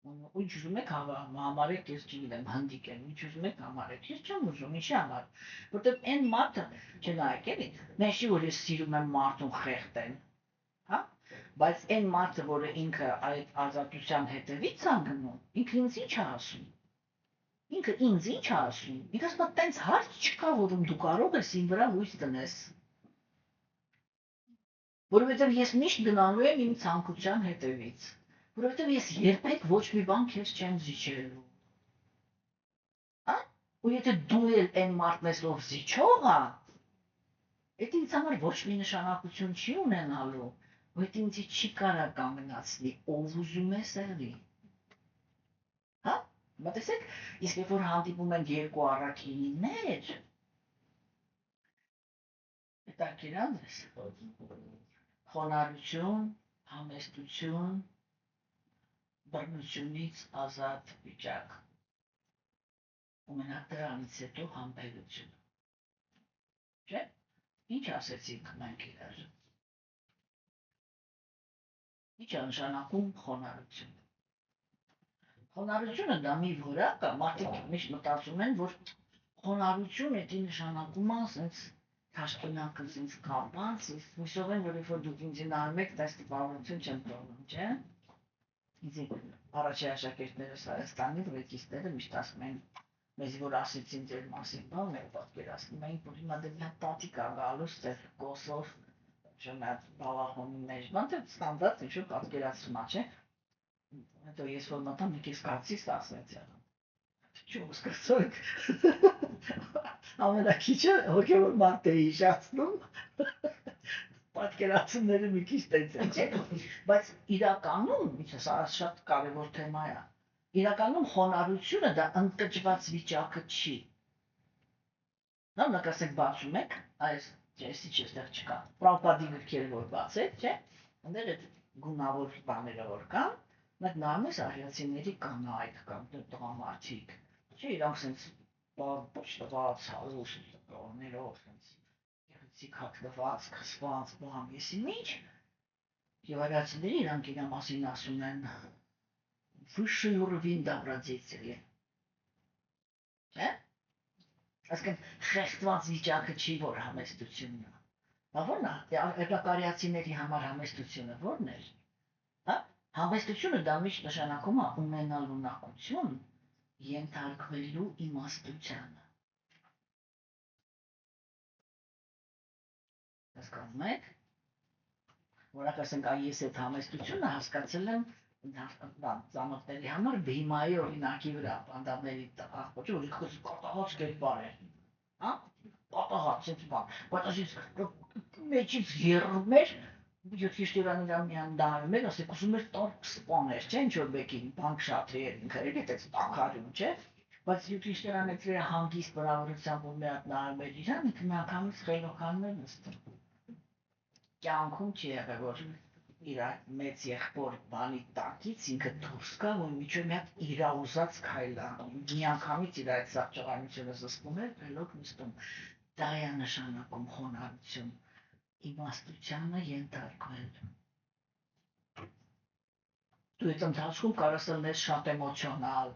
Ու ինչ ուզում եք համարեք, ես չգիտեմ, հնդիկ եմ, ինչ ուզում եք համարեք, ես չեմ ուզում, ինչի համար, որտեղ այն մարդը, չնայեք էլի, նշի որ ես սիրում եմ մարդուն խեղդել, հա, Բայց այն մարդը, որը ինքը այդ ազատության հետևից է գնում, ինքը ինձ ինչ է ասում։ Ինքը ինձ ինչ է ասում։ Ինքը ասում է, տենց հարց չկա, որում դու կարող ես իմ վրա հույս տնես։ Որովհետև ես միշտ գնալու եմ իմ ցանկության հետևից։ Որովհետև ես երբեք ոչ մի բան քեզ չեմ զիջելու։ Ու եթե դու էլ այն մարդն ես, ով զիջող է, այդ ինձ համար ոչ մի նշանակություն չի ունենալու, ու այդ ինձ չի կարա կանգնացնի, ով ուզում ես ելի։ Հա? Մտածեք, իսկ երբ որ հանդիպում են երկու առաքինիներ, հետաքրքիր անձ խոնարհություն, համեստություն, բռնությունից ազատ վիճակ։ ու մենակ դրանից հետո համբերություն։ Չէ՞։ Ինչ ասեցինք մենք իրար։ Ինչ է նշանակում խոնարհություն։ Խոնարհությունը դա մի որակ է, մարդիկ միշտ մտածում են, որ խոնարհություն էդի նշանակում է ասենց թաշկինակը ինձ կապած, հույսով են, որ երբ որ դուք ինձ նայում եք, դա տպավորություն չեմ թողնում, չէ՞։ Ինձ առաջի աշակերտներս Հայաստանի ռեկիստները միշտ ասում են, մեզ որ ասեցին ձեր մասին, բան մեր պատկերացնում էինք, որ հիմա դե մի տատիկ ա գալուց ձեր կոսով, չեմ բալախոնի մեջ, բան թե ստանդարտ ինչ-որ պատկերացումա, չէ։ Հետո ես որ մտամ, մի քիչ կարծիս ասեցի, չու սկսենք, ամենակիչը հոգևոր մարդ է հիշացնում, պատկերացումները մի քիչ տենց են, չէ։ Բայց իրականում, սա շատ կարևոր թեմա է, իրականում խոնարհությունը դա ընկճված վիճակը չի։ Նույնիսկ ասենք բացում եք, այս ճեսի չստեղ չկա։ Պրոպադի գրքերը որ բացեք, չէ՞։ Այնտեղ այդ գունավոր բաները որ կան, մենք նայում ես արիացիների կանայք կամ տղամարդիկ։ Չէ, իրանք sense բաց, հարուստ կողներով sense գեղեցիկ հագնված, քսված, բան, եսի ինչ։ Եվ արիացիները իրանք իրա մասին ասում են высший уровень добродетели։ Չէ՞։ Այսինքն խեղդված վիճակը չի, որ համեստությունն է։ Բա ո՞րն է։ Էպակարիացիների համար համեստությունը ո՞րն է։ Հա? Համեստությունը դա միշտ նշանակում է ունենալ ունակություն, ենթարկվելու իմաստությանը։ Հասկանում եք։ Որակ ասենք, ես այդ համեստությունը հասկացել եմ ծանոթների համար բիմայի օրինակի վրա, բանդավների աղբոճը, որ իքս կատաղած կերպար է, հա, կատաղած, սենց բան, բայց ասից մեջից երում էր, յոթիշտիրան իրան միան դայում էր, ասեք ուզում էր տարկ սպաներ, չէ, ինչ-որ բեկին բանք շատրի էր ինքը, էտեց տակարում, չէ, բայց յոթիշտիրան էտ վրա հանգիստ բնավորությամբ ու միատ նայում էր իրան, ինքը միանգամից խելոքանում էր նստում։ Կյանքում չի եղել, որ իր մեծ եղբոր բանի տակից ինքը դուրս գա, որ միջով մի հատ իրա ուզած քայլ ա, միանգամից իր այդ սաղճղանությունը զսպում էր, խելոք նստում։ Դա է նշանակում խոնարհություն, իմաստությանը ենթարկվել։ Դու այդ ընթացքում կարաս լինես շատ էմոցիոնալ,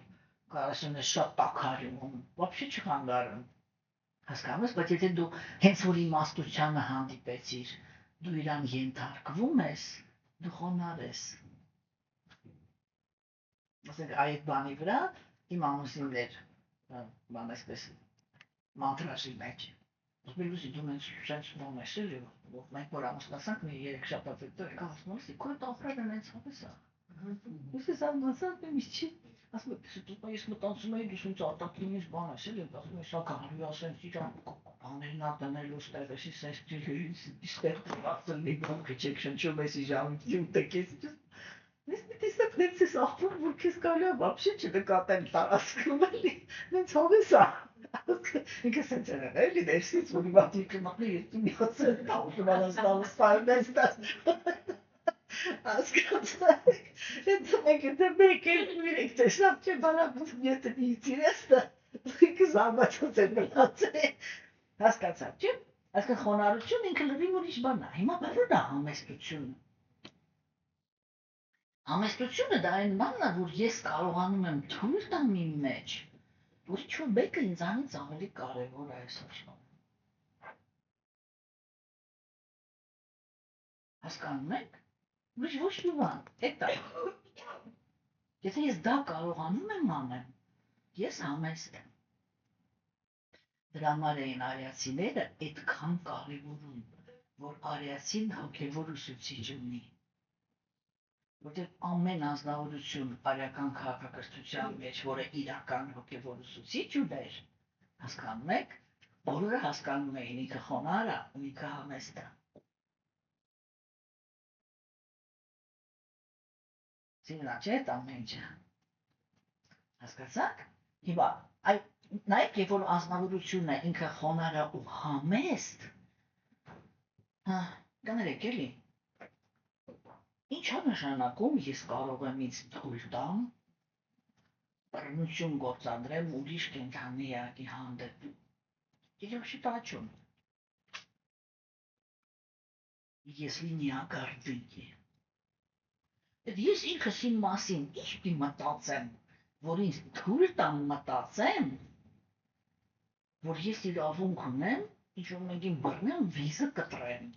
կարաս լինես շատ տաքարյուն, вообще չխանգարում։ Հասկանում ես, բայց եթե դու հենց որ իմաստությանը հանդիպեցիր, դու իրան ենթարկվում ես, դու խոնարհ ես։ Ասենք այդ բանի վրա իմ ամուսինն էր, բան այսպես, մանտրաժի մեջ։ Ասում դու մենք շենց բան ես էլի, մենք որ ամուսնացանք, մի 3 շաբաթ հետո եկավ ասում ես, քո տոփրանը նենց հոպես է։ Ես ամուսնացա, միշտ չի։ Ասում ես մտածում էի դու ինձ արտակինից բան ես էլի, ասում ես ակա հրի ասենց իրան բաներն ա դնելու ստեղ, էսի սենց դիլերից ստեղ դրածել մի բան քիչ շնչում ես իժամություն տկես։ Ես տեսակ նենց ես ախոր, որ քեզ կարելի է вообще չնկատեմ տարածքում էլի, նենց հովես է։ Ինքը սենց էր էլի, ներսից որ իմ ատիկը մտնի, ես մի հոցել տաղում անաստանու սպայնես տաս։ Հասկացա, հետո մենք եթե մեկ էլ միրեք տեսավ չէ բարապում եթե ինտերեսնա, ինքը զարմացած է մնացել։ Հասկացա, չէ։ Այսինքն խոնարհություն ինքը լրիվ ուրիշ բան է։ Հիմա բերում է համեստությունը։ Համեստությունը դա այն բանն է, որ ես կարողանում եմ թույլ տամ իմ մեջ, որ ինչ-որ մեկը ինձանից ավելի կարևոր է այսօր։ Հասկանում եք։ Ուրիշ ոչ մի բան, էդ է։ Եթե ես դա կարողանում եմ անել, ես համեստ եմ։ Դրա համար էին արիացիները այդքան կարևորում, որ արիացին հոգևոր ուսուցիչ ունի։ Որտեղ ամեն անձնավորություն արիական քաղաքակրթության մեջ, որը իրական հոգևոր ուսուցիչ ուներ, հասկանում եք, բոլորը հասկանում էին ինքը խոնարհ է ու ինքը համեստ է։ Սիրնա չէ՞ այդ ամեն ինչը։ Հասկացաք։ Հիմա նայեք, երբ որ անձնավորությունը ինքը խոնարհ է ու համեստ, կներեք էլի, ինչ է նշանակում ես կարող եմ ինձ թույլ տամ բռնություն գործադրեմ ուրիշ կենդանի էակի հանդեպ։ Իրոք շիտաճում։ Если не огордыги։ Ես ինքս իմ մասին ինչ պիտի մտածեմ, որ ինձ թույլ տամ մտածեմ, որ ես իրավունք ունեմ, ինչ-որ մեկին բռնեմ, վիզը կտրեմ։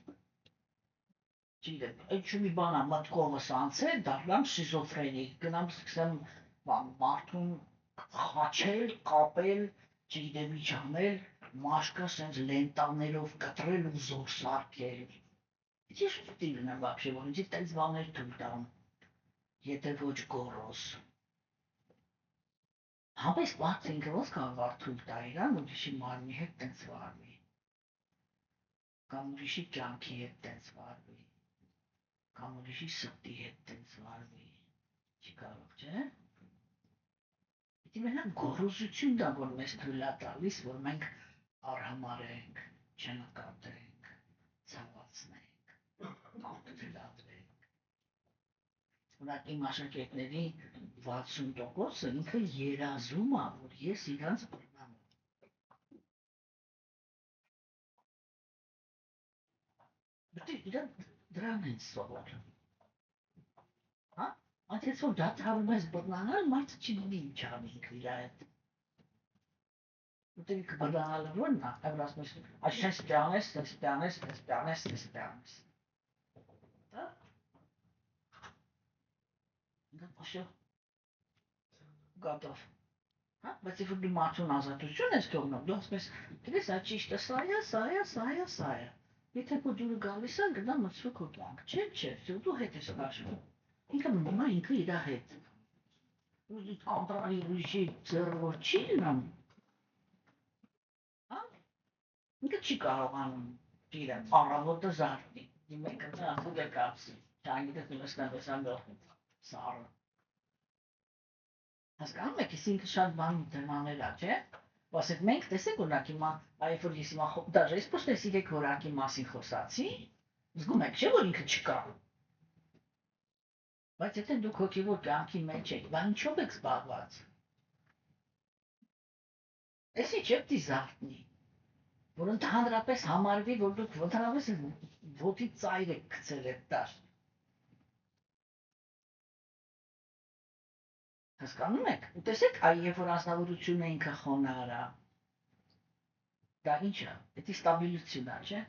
Չգիտեմ, ինչ մի բան է մտքովս անցել, դառնամ շիզոֆրենիկ, գնամ սկսեմ մարդուն խաչել, կապել, չգիտեմ ինչ անել, մաշկը սենց լենտաներով կտրել ու զոր սարքել։ Ես պիտի լինեմ вообще, որ ինձ տենց բաներ թույլ տամ, եթե ոչ գոռոզ։ Համեստ մարդը ինքը ոնց կարող թույլ տա իրան, ուրիշի մարմնի հետ տենց վարվի, կամ ուրիշի կյանքի հետ տենց վարվի, կամ ուրիշի սրտի հետ տենց վարվի, չի կարող, չէ՞։ Պիտի մենակ գոռոզություն դա, որ մեզ թույլ է տալիս, որ մենք արհամարենք, չնկատենք, ցավացնենք, աղթվենք։ Ունակ իմ աշակերտների 60%-ը ինքը երազում է, որ ես իրանց բռնամ։ Բայց իրանք դրան են սովորում։ Հա? Անցած որ դադարում ես բռնանալ, մարդը չգիտի ինչ անի ինքը իր հետ։ Որտեղ ինքը բռնանալը ո՞րն է, այլ ասում ես, այս սպյանես։ Դա Պաշո գատով։ Հա, բայց երբ դու մարդուն ազատություն ես թողնում, դու ասում ես, դες այդ ճիշտը սա է։ Եթե քո դուրը գալիս է, գնա մցրու քո կյանք։ Չէ, դու հետ ես քաշվում։ Ինքը մնում է ինքը իր հետ։ Ու կոնտրոլի ուրիշի ձեռը որ չի լինում։ Հա? Ինքը չի կարողանում դիրը առավոտը զարթի։ Մեկը ծախում է կապսի։ Չանգիտը նստանպես անգլխ սարը։ Հասկանում եք, ես ինքը շատ բան դեմանել է, չէ՞։ Ասեք, մենք տեսեք օրինակ հիմա, այ որ ես հիմա դաժե ես պոստես իրեք որակի մասին խոսացի, զգում եք, չէ՞ որ ինքը չկա։ Բայց եթե դուք հոգևոր կյանքի մեջ եք, բա ինչով եք զբաղված։ Էսի չէ՞ պիտի զարթնի, որ ընդհանրապես համարվի, որ դուք ընդհանրապես ոտի ծայր եք գցել այդ տար։ Հասկանում եք։ Ու տեսեք, այ երբ որ անձնավորությունը ինքը խոնարհ է, դա ինչ է։ Դա ստաբիլություն է, չէ՞։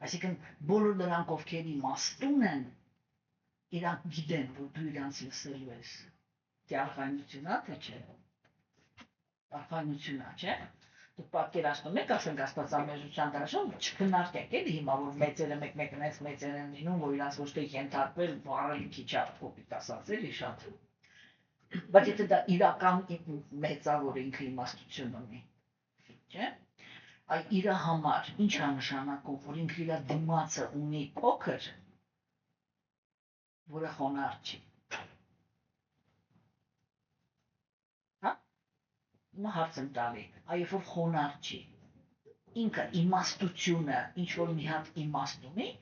Այսինքն բոլոր նրանք, ովքեր իմաստուն են, իրանք գիտեն, որ դու իրանց լսելու ես։ Տիարխայնություն է, թե չէ։ Արխայնություն է, չէ։ Դուք պատկերացնում եք, ասենք աստվածամեժության դաշտում չքննարկեք, էլի հիմա որ մեծերը մեկ-մեկն էս մեծեր են լինում, որ իրանց ոչ թե ենթարկվել վարել քիչ է, կոպիտ ասած, էլի շատ։ Բայց եթե դա իրական մեծավոր ինքը իմաստություն ունի, չէ՞։ Այ իր համար ինչ է նշանակում, որ ինքը իր դիմացը ունի փոքր, որը խոնարհ չի։ Հա? Հիմա հարց եմ տալի, այ երբ որ խոնարհ չի, ինքը իմաստությունը ինչ որ մի հատ իմաստ ունի,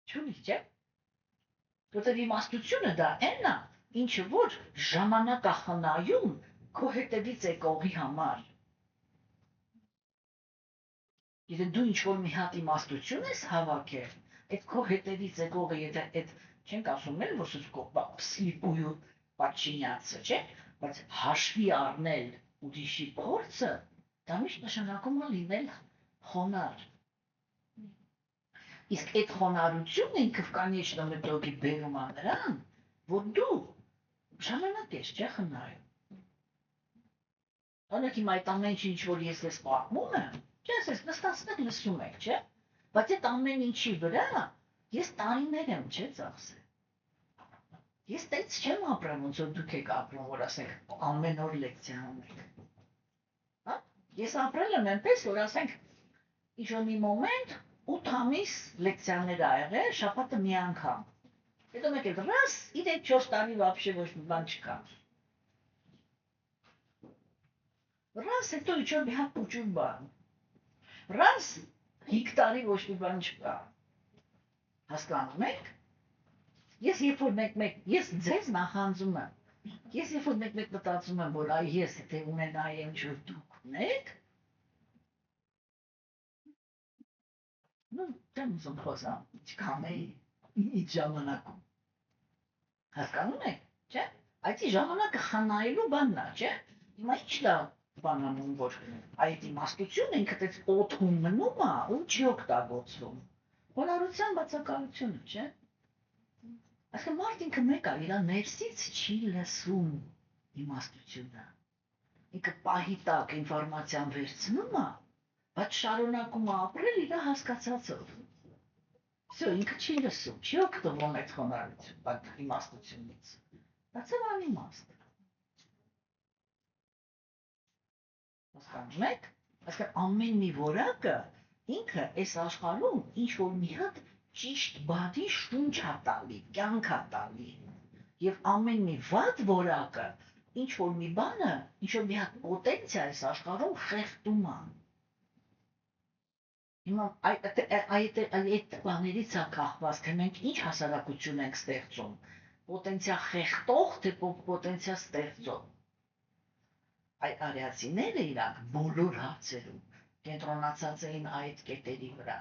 չունի, չէ՞։ Որտեղ իմաստությունը դա այն է, ինչը որ ժամանակ է խնայում քո հետևից եկողի համար։ Եթե դու ինչ-որ մի հատ իմաստություն ես հավաքել, այդ քո հետևից եկողը, եթե այդ չենք ասում էլ, որ слепую подчиняться, չէ՞, բայց հաշվի առնել ուրիշի փորձը, դա միշտ նշանակում է լինել խոնարհ։ Իսկ այդ խոնարհությունը ինքը в конечном итоге բերում է նրան, որ դու ժամանակ ես չէ խնայում։ Օրինակ հիմա այդ ամեն ինչ որ ես ես պատմում եմ, չես ես նստածներ լսում եք, չէ՞։ Բայց այդ ամեն ինչի վրա ես տարիներ եմ չէ ծախսել։ Ես տենց չեմ ապրում, ոնց որ դուք եք ապրում, որ ասենք ամեն օր լեկցիա ունեք։ Հա? Ես ապրել եմ այնպես, որ ասենք ինչ-որ մի մոմենտ 8 ամիս լեկցիաներ ա եղել, շաբաթը մի անգամ։ Հետո մեկ էլ ռաս, իրեն 4 տարի вообще ոչ մի բան չկա։ Ռաս հետո ինչ-որ մի հատ փոճուն բան։ Ռաս 5 տարի ոչ մի բան չկա։ Հասկանում եք։ Ես երբ որ ես ձեզ նախանձում եմ, ես երբ որ մեկ մտածում եմ, որ այ ես եթե ունենայի ինչ-որ դուք ունեք, չեմ ուզում խոսամ, ինչքան էի, ինչ ժամանակում, հասկանում եք, չէ, այդ ժամանակը խանայելու բանն է, չէ, հիմա ինչ դա բան անում, որ այդ իմաստությունը ինքը տես օդում մնում է, ու չի օգտագործվում, խոնարհության բացակայությունը, չէ, Այսինքն մարդ ինքը մեկ է, իր ներսից չի լսում իմաստությունը։ Ինքը պահի տակ ինֆորմացիան վերցնում է, բայց շարունակում է ապրել իր հասկացածով։ Всё, ինքը չի լսում, չի օգտվում այդ խոնարհություն, այդ իմաստությունից։ Դա է անիմաստ։ Հասկանում եք? Այսինքն ամեն մի որակը ինքը այս աշխարհում ինչ որ մի հատ ճիշտ բանի շունչ ա տալի, կյանք ա տալի։ Եվ ամեն մի վատ որակը, ինչ որ մի բանը, ինչ որ մի հատ պոտենցիա այս աշխարհում խեղդում ա։ Հիմա այդ բաներից ա կախված, թե մենք ինչ հասարակություն ենք ստեղծում։ Պոտենցիա խեղդող, թե պոտենցիա ստեղծող։ Այդ արիացիները իրանք բոլոր հարցերում կենտրոնացած էին այդ կետերի վրա,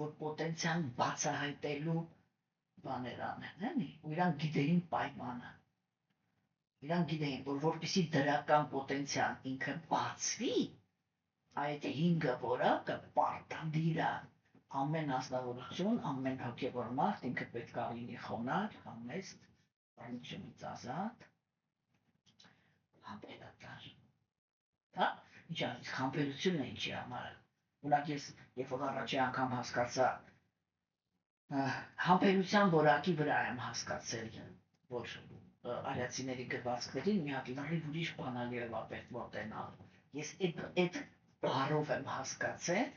որ պոտենցիան բացահայտելու բաներ անեն, էլի, ու իրանք գիտեին պայմանը։ Իրանք գիտեին, որ որպեսզի դրական պոտենցիան ինքը բացվի, այդ 5 որակը պարտադիր է։ Ամեն ազնվորություն, ամեն հոգևոր մարդ ինքը պետք է լինի խոնարհ, համեստ, բռնությունից ազատ, համբերատար։ Հա? Ինչ է, համբերությունը ինչի համար է։ Օրինակ ես երբ որ առաջի անգամ հասկացա համբերության որակի վրա եմ հասկացել, որ արիացիների գրվածքներին մի հատ լրիվ ուրիշ բանալիով է պետք մոտենալ։ Ես այդ բառով եմ հասկացել,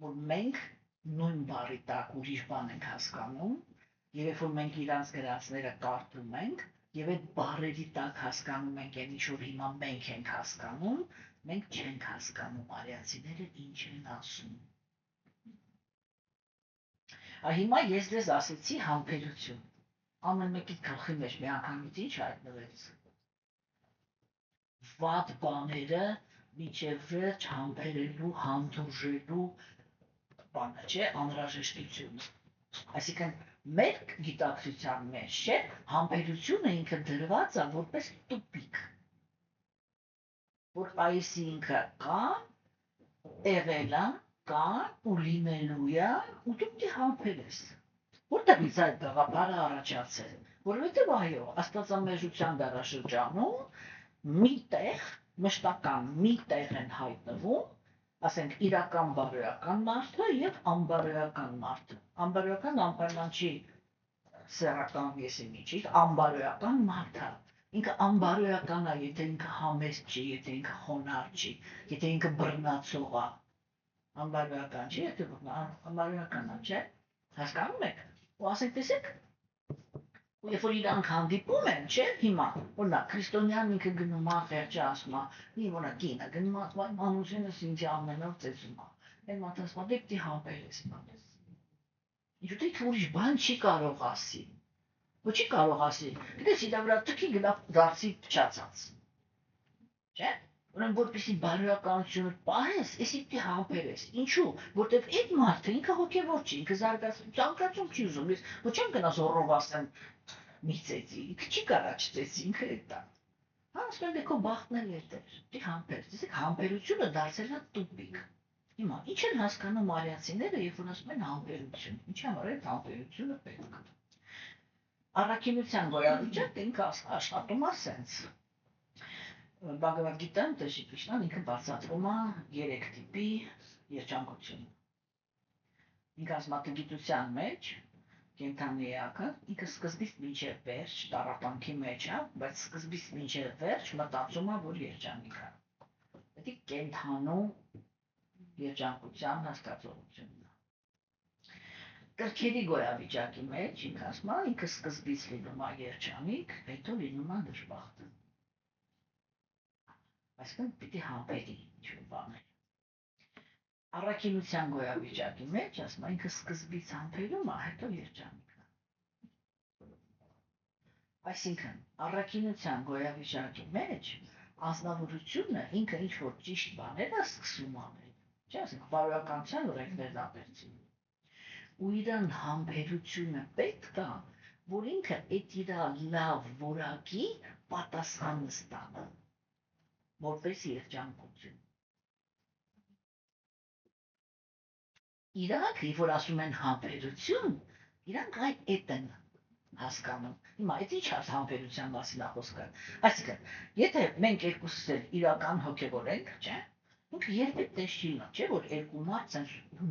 որ մենք նույն բառի տակ ուրիշ բան ենք հասկանում, եւ երբ որ մենք իրանց գրածները կարդում ենք, եւ այդ բառերի տակ հասկանում ենք այն ինչ որ հիմա մենք ենք հասկանում, մենք չենք հասկանում արիացիները ինչ են ասում։ Հիմա ես ձեզ ասեցի համբերություն։ Ամեն մեկի գլխի մեջ մի անգամից ինչ հայտնվեց։ Վատ բաները մինչև վերջ համբերելու, հանդուրժելու բանը չէ, անհրաժեշտությունը։ Այսինքն մեր գիտակցության մեջ չէ, համբերությունը ինքը դրված է որպես տուպիկ։ Որ այսի ինքը կա, եղել է, կա ու լինելու է, ու դու պիտի համբերես։ Որտեղից այդ գաղափարը առաջացել, որովհետև այո, աստվածամեժության դարաշրջանում մի տեղ, մշտական մի տեղ են հայտնվում, ասենք իրական բարոյական մարդը եւ անբարոյական մարդը։ Անբարոյական անպայման չի սեռական եսի միջից, անբարոյական մարդը։ Ինքը անբարոյական է, եթե ինքը համեստ չի, եթե ինքը խոնարհ չի, եթե ինքը բռնացող է։ Անբարոյական չի, եթե անբարոյական է, չէ՞։ Հասկանում եք։ Ու ասենք տեսեք, ու երբ որ իրանք հանդիպում են, չէ՞, հիմա, օրինակ քրիստոնյան ինքը գնում է, խեղճը ասում է, մի օրինակ կինը գնում է, ասում է, մանությունս ինձ ամեն օր ծեծում է։ Այն մարդը ասում է, դե պիտի համբերես մատես։ Ինչու՞ թե ուրիշ բան չի կարող ասի։ Ոչ չի կարող ասի։ Գիտես, իրա վրա թքի գնա դարձի փչացած։ Չէ՞։ Ուրեմն որպեսի բարոյականությունը պահես, էսի պիտի համբերես։ Ինչու՞, որտեվ այդ մարդը ինքը հոգևոր չի, ինքը զարգացում չի ուզում։ Ես ոչ եմ գնա զոռով ասեմ մի ծեծի, ինքը չի կարա չծեծի, ինքը էդ է։ Հա, ասում եմ, դե քո բախտն էլ էդ է։ Պիտի համբերես։ Տեսեք, համբերությունը դարձել է տուպիկ։ Հիմա ինչ են հասկանում արիացիները, երբ որ ասում են համբերություն, ինչի համար է համբերությունը պետք։ Առաքինության գոյավիճակը ինքը աշխատում է սենց։ Բhagavad Gita-ն Տեր Կրիշնան ինքը բացատրում է 3 տիպի երջանկություն։ Ինքը ասմատագիտության մեջ կենթանի էակը, ինքը սկզբից մինչև վերջ տառապանքի մեջ է, բայց սկզբից մինչև վերջ մտածում է, որ երջանիկ է։ Դա կենթանու երջանկության հասկացողությունն է։ Կրքերի գոյավիճակի մեջ ինքը ասում է, ինքը սկզբից լինում է երջանիկ, հետո լինում է դժբախտ։ Այսինքն պիտի համբերի ինչ-որ բաներ։ Առաքինության գոյավիճակի մեջ ասում է, ինքը սկզբից համբերում է, հետո երջանիկ է։ Այսինքն առաքինության գոյավիճակի մեջ անձնավորությունը ինքը ինչ-որ ճիշտ բաներ է սկսում անել, չէ՞, ասենք բարոյականության օրենքներն ապերցին։ Ու իրան համբերությունը պետք է, որ ինքը այդ իր լավ որակի պատասխանը ստանա, որպես երջանկություն։ Իրանք, երբ որ ասում են համբերություն, իրանք այդ են հասկանում։ Հիմա այդ ինչ համբերության մասին է խոսքը։ Այսինքն, եթե մենք երկուսս էլ իրական հոգևոր ենք, չէ՞, ինքը երբեք տես չի ունա, չէ՞, որ երկու մարդ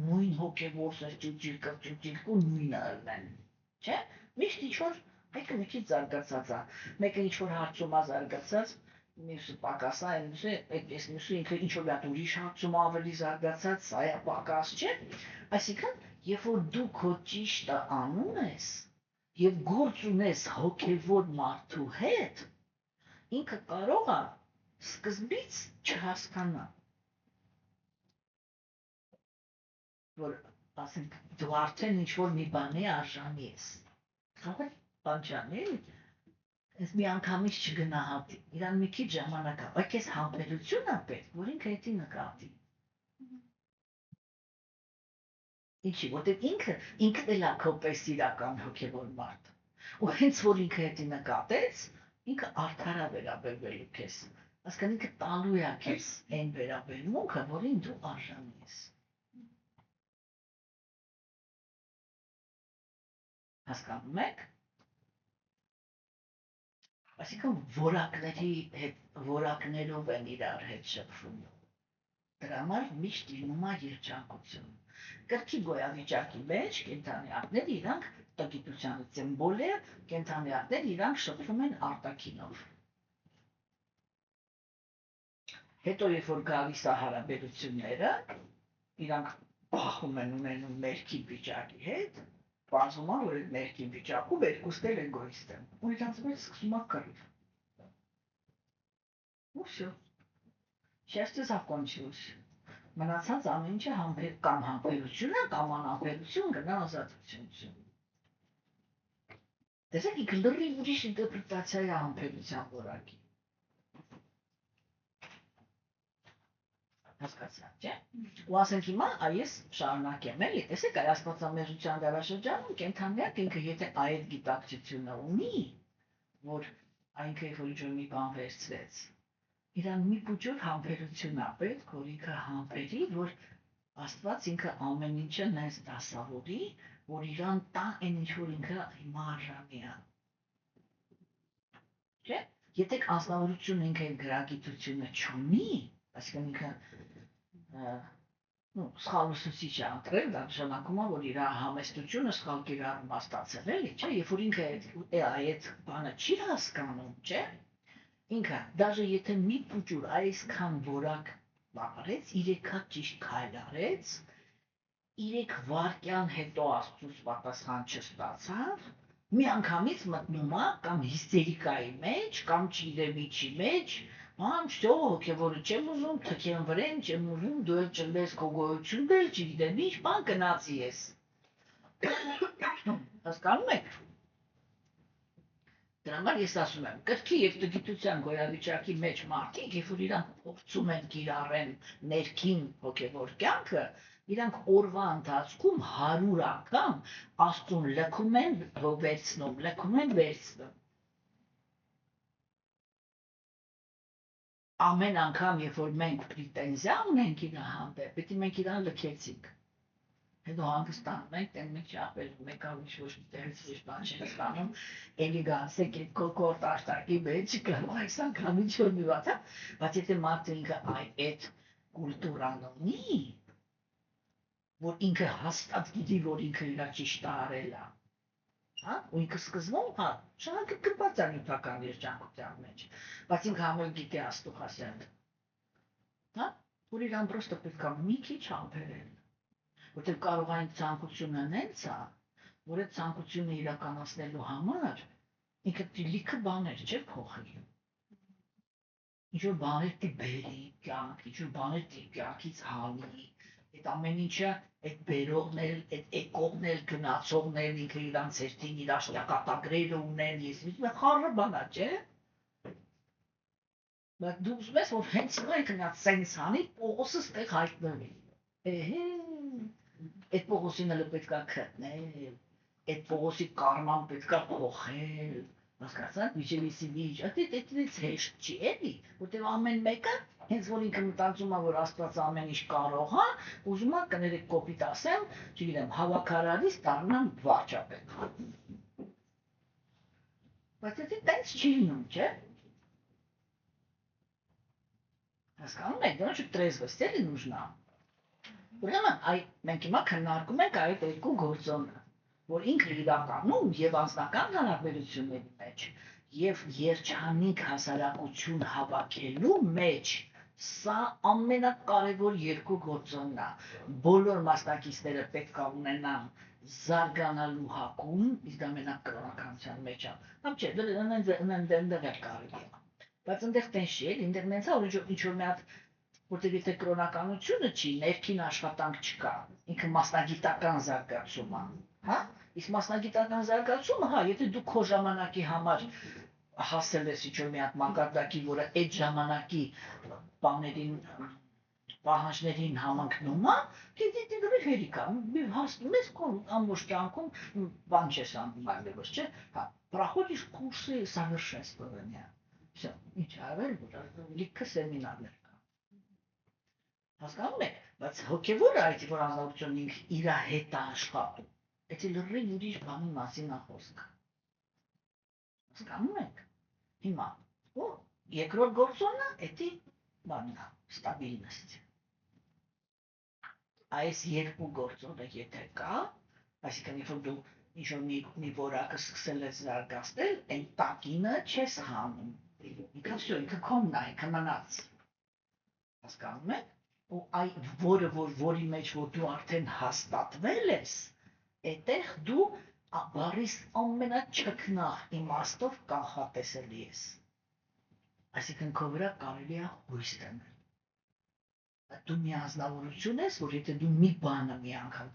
նույն հոգևոր ճուճիկ ու նույնը ըլնեն, չէ՞։ Միշտ ինչ-որ մեկը մի քիչ զարգացած է, մեկը ինչ-որ հարցում է զարգացած, մյուսը պակաս է, այդպես մյուսը ինքը ինչ-որ մի հատ ուրիշ հարցում ավելի զարգացած, սա է պակաս, չէ՞։ Այսինքն, երբ որ դու քո ճիշտը անում ես եւ գործ ունես հոգևոր մարդու հետ, ինքը կարող է սկզբից չհասկանա, որ ասենք դու արդեն ինչ-որ մի բանի արժանի ես։ Խաղը բան չանի, ես մի անգամից չգնահատի, իրան մի քիչ ժամանակ է, բայց ես համբերություն է պետք, որ ինքը հետի նկատի։ Ինչի, որտեղ ինքն էլ է քո պես իրական հոգևոր մարդ։ Ու հենց որ ինքը հետի նկատեց, ինքը արդար է վերաբերվելու քեզ։ Այսինքն ինքը տալու է քեզ այն վերաբերմունքը, որին դու արժանի ես։ Հասկանում եք։ Այսինքն որակներով են իրար հետ շփվում։ Դրա համար միշտ լինում է երջանկություն։ Կրքի գոյավիճակի մեջ կենդանիակները իրանք տգիտության սիմվոլ է, կենդանիակները իրանք շփվում են արտաքինով։ Հետո երբ որ գալիս է հարաբերությունները, իրանք բախում են ունենում մերքի վիճակի հետ, բացվում է, որ այդ մերքի վիճակում երկուսն էլ էգոիստ են, ու իրանց մեջ սկսում է կռիվ։ Ու всё. Счастье закончилось. Մնացած ամեն ինչը կամ համբերություն է, կամ անհամբերություն, գնա ազատություն։ Տեսեք, ինքը լրիվ ուրիշ ինտերպրետացիա է համբերության որակի։ Հասկացա՞ք, չէ՞։ Ու ասենք հիմա այս շարունակեմ, էլի, տեսեք, այ աստվածամերժության դարաշրջանում կենդանիակ ինքը եթե այդ գիտակցությունը ունի, որ այնքը երբ որ ինչ-որ մի բան վերցրեց, իրան մի փոքր համբերություն է պետք, որ ինքը համբերի, որ Աստված ինքը ամեն ինչը նես դասավորի, որ իրան տա այն ինչ որ ինքը հիմա արժանի է։ Չէ՞։ Եթե անձնավորությունը ինքը այդ գրագիտությունը չունի, այսինքն ինքը սխալ ուսուցիչ է ընտրել, դա նշանակում է, որ իր համեստությունը սխալ կիրառում է ստացել, էլի, չէ՞, երբ որ ինքը այդ բանը չի հասկանում, չէ՞, ինքը դաժե եթե մի փոքր այսքան որակ արեց, 3 հատ ճիշտ քայլ արեց, 3 վայրկյան հետո Աստծուց պատասխան չստացավ, մի անգամից մտնում է կամ հիստերիկայի մեջ, կամ չգիտեմ ինչի մեջ, ման, всё, հոգևորը չեմ ուզում, թքեմ վրեն, չեմ ուզում, դու էլ չլես քո գոյությունն էլ, չգիտեմ ինչ, բան գնացի ես։ Հասկանում եք։ Դրա համար ես ասում եմ, կրքի եւ տգիտության գոյավիճակի մեջ մարդիկ, երբ որ իրանք փորձում են կիրառեն ներքին հոգևոր կյանքը, իրանք օրվա ընթացքում 100 անգամ Աստծուն լքում են վերցնում, լքում են վերցնում։ ամեն անգամ, երբ որ մենք պրետենզիա ունենք իր հանդեպ, պետք է մենք իրան լքեցինք։ Հետո հանգստանում ենք, տեն մենք չապելում ենք, ալիչ ոչ մի տեղից ոչ բան չեն ստանում, էլի գանցեք այդ կոկորտ աշտակի մեջ, կարող այս անգամ ինչ-որ մի բան, բայց եթե մարդը ինքը այդ կուլտուրան ունի, որ ինքը հաստատ գիտի, որ ինքը իրա ճիշտը արել է, ու ինքը սկզբում, շահակը գրված է նյութական երջանկության մեջ, բայց ինքը համել գիտի աստուխասյանը, որ իրան պրոստը պետք է մի քիչ համբերել, որտեղ կարող այն ցանկությունը նենց է, որ այդ ցանկությունը իրականացնելու համար ինքը լիքը բաներ չէ փոխի, ինչ-որ բաներ դի բերի կյանք, ինչ-որ բաներ դի կյանքից հանի, այդ ամեն ինչը, այդ բերողներ, այդ եկողներ, գնացողներ, ինքը իրանց հերթին իր աշտակատագրերը ունեն, ես մի խառը բանա, չէ՞։ Բայց դու ուզում ես, որ հենց հիմա ինքը նա սենց անի, Պողոսը ստեղ հայտնվի։ Այդ Պողոսին հələ պետք է գտնել, այդ Պողոսի կարման պետք է փոխել, հասկացա՞ք, միջևիսի միջ, այդից հեշտ չի էլի, որտեղ ամեն մեկը հենց որ ինքը մտածում է, որ Աստված ամեն ինչ կարող է, ուզում է կներեք կոպիտ ասեմ, չգիտեմ, հավաքարարից դառնամ վարչապետ։ Բայց դա տենց չի լինում, չէ՞։ Հասկանում եք, դրանց տրեզվость էլի нужна։ Ուրեմն, մենք հիմա քննարկում ենք այդ երկու գործոնը, որ ինքը իրականում եւ անձնական հարաբերությունների մեջ եւ երջանիկ հասարակություն հավաքելու մեջ սա ամենակարևոր երկու գործոնն է։ Բոլոր մասնակիցները պետք է ունենան զարգանալու հակում, իսկ դա մենակ կրոնականության մեջ է։ Կամ չէ, դեռ կարելի է։ Բայց այնտեղ տենց չի, այնտեղ նենց է, որ ինչ-որ մի հատ, որտեղ եթե կրոնականությունը չի, ներքին աշխատանք չկա, ինքը մասնագիտական զարգացում է, հա։ Իսկ մասնագիտական զարգացումը, եթե դու քո ժամանակի համար հասել ես ինչ-որ մի հատ մակարդակի, որը այդ ժամանակի բաներին, պահանջներին համընկնում է, դե գրի հերիք է, հասնում ես քո ամբողջ կյանքում բան չես անում այլևս, չէ՞։ Հա, проходишь курсы совершенствования։ Всё, ինչ արել, լիքը սեմինարներ կա։ Հասկանում եք, բայց հոգևորը այդ որ անորությունն ինքը իր հետ է աշխատում։ Էդի լրիվ ուրիշ բանի մասին է խոսքը։ Հասկանում եք։ Հիմա, ու երկրորդ գործոնը էդի բանն է, ստաբիլնեստ։ Այս երկու գործոնը եթե կա, այսինքն երբ դու ինչ-որ մի որակը սկսել ես զարգացնել, այն տակինը չես հանում։ Ինքը всё, ինքը քոնն է, ինքը մնաց։ Հասկանում եք։ Ու այդ որի մեջ որ դու արդեն հաստատվել ես, այդտեղ դու բառիս ամենաչքնաղ իմաստով կանխատեսելի ես։ Այսինքն քո վրա կարելի է հույս դնել։ Դու մի անձնավորություն ես, որ եթե դու մի բանը մի անգամ,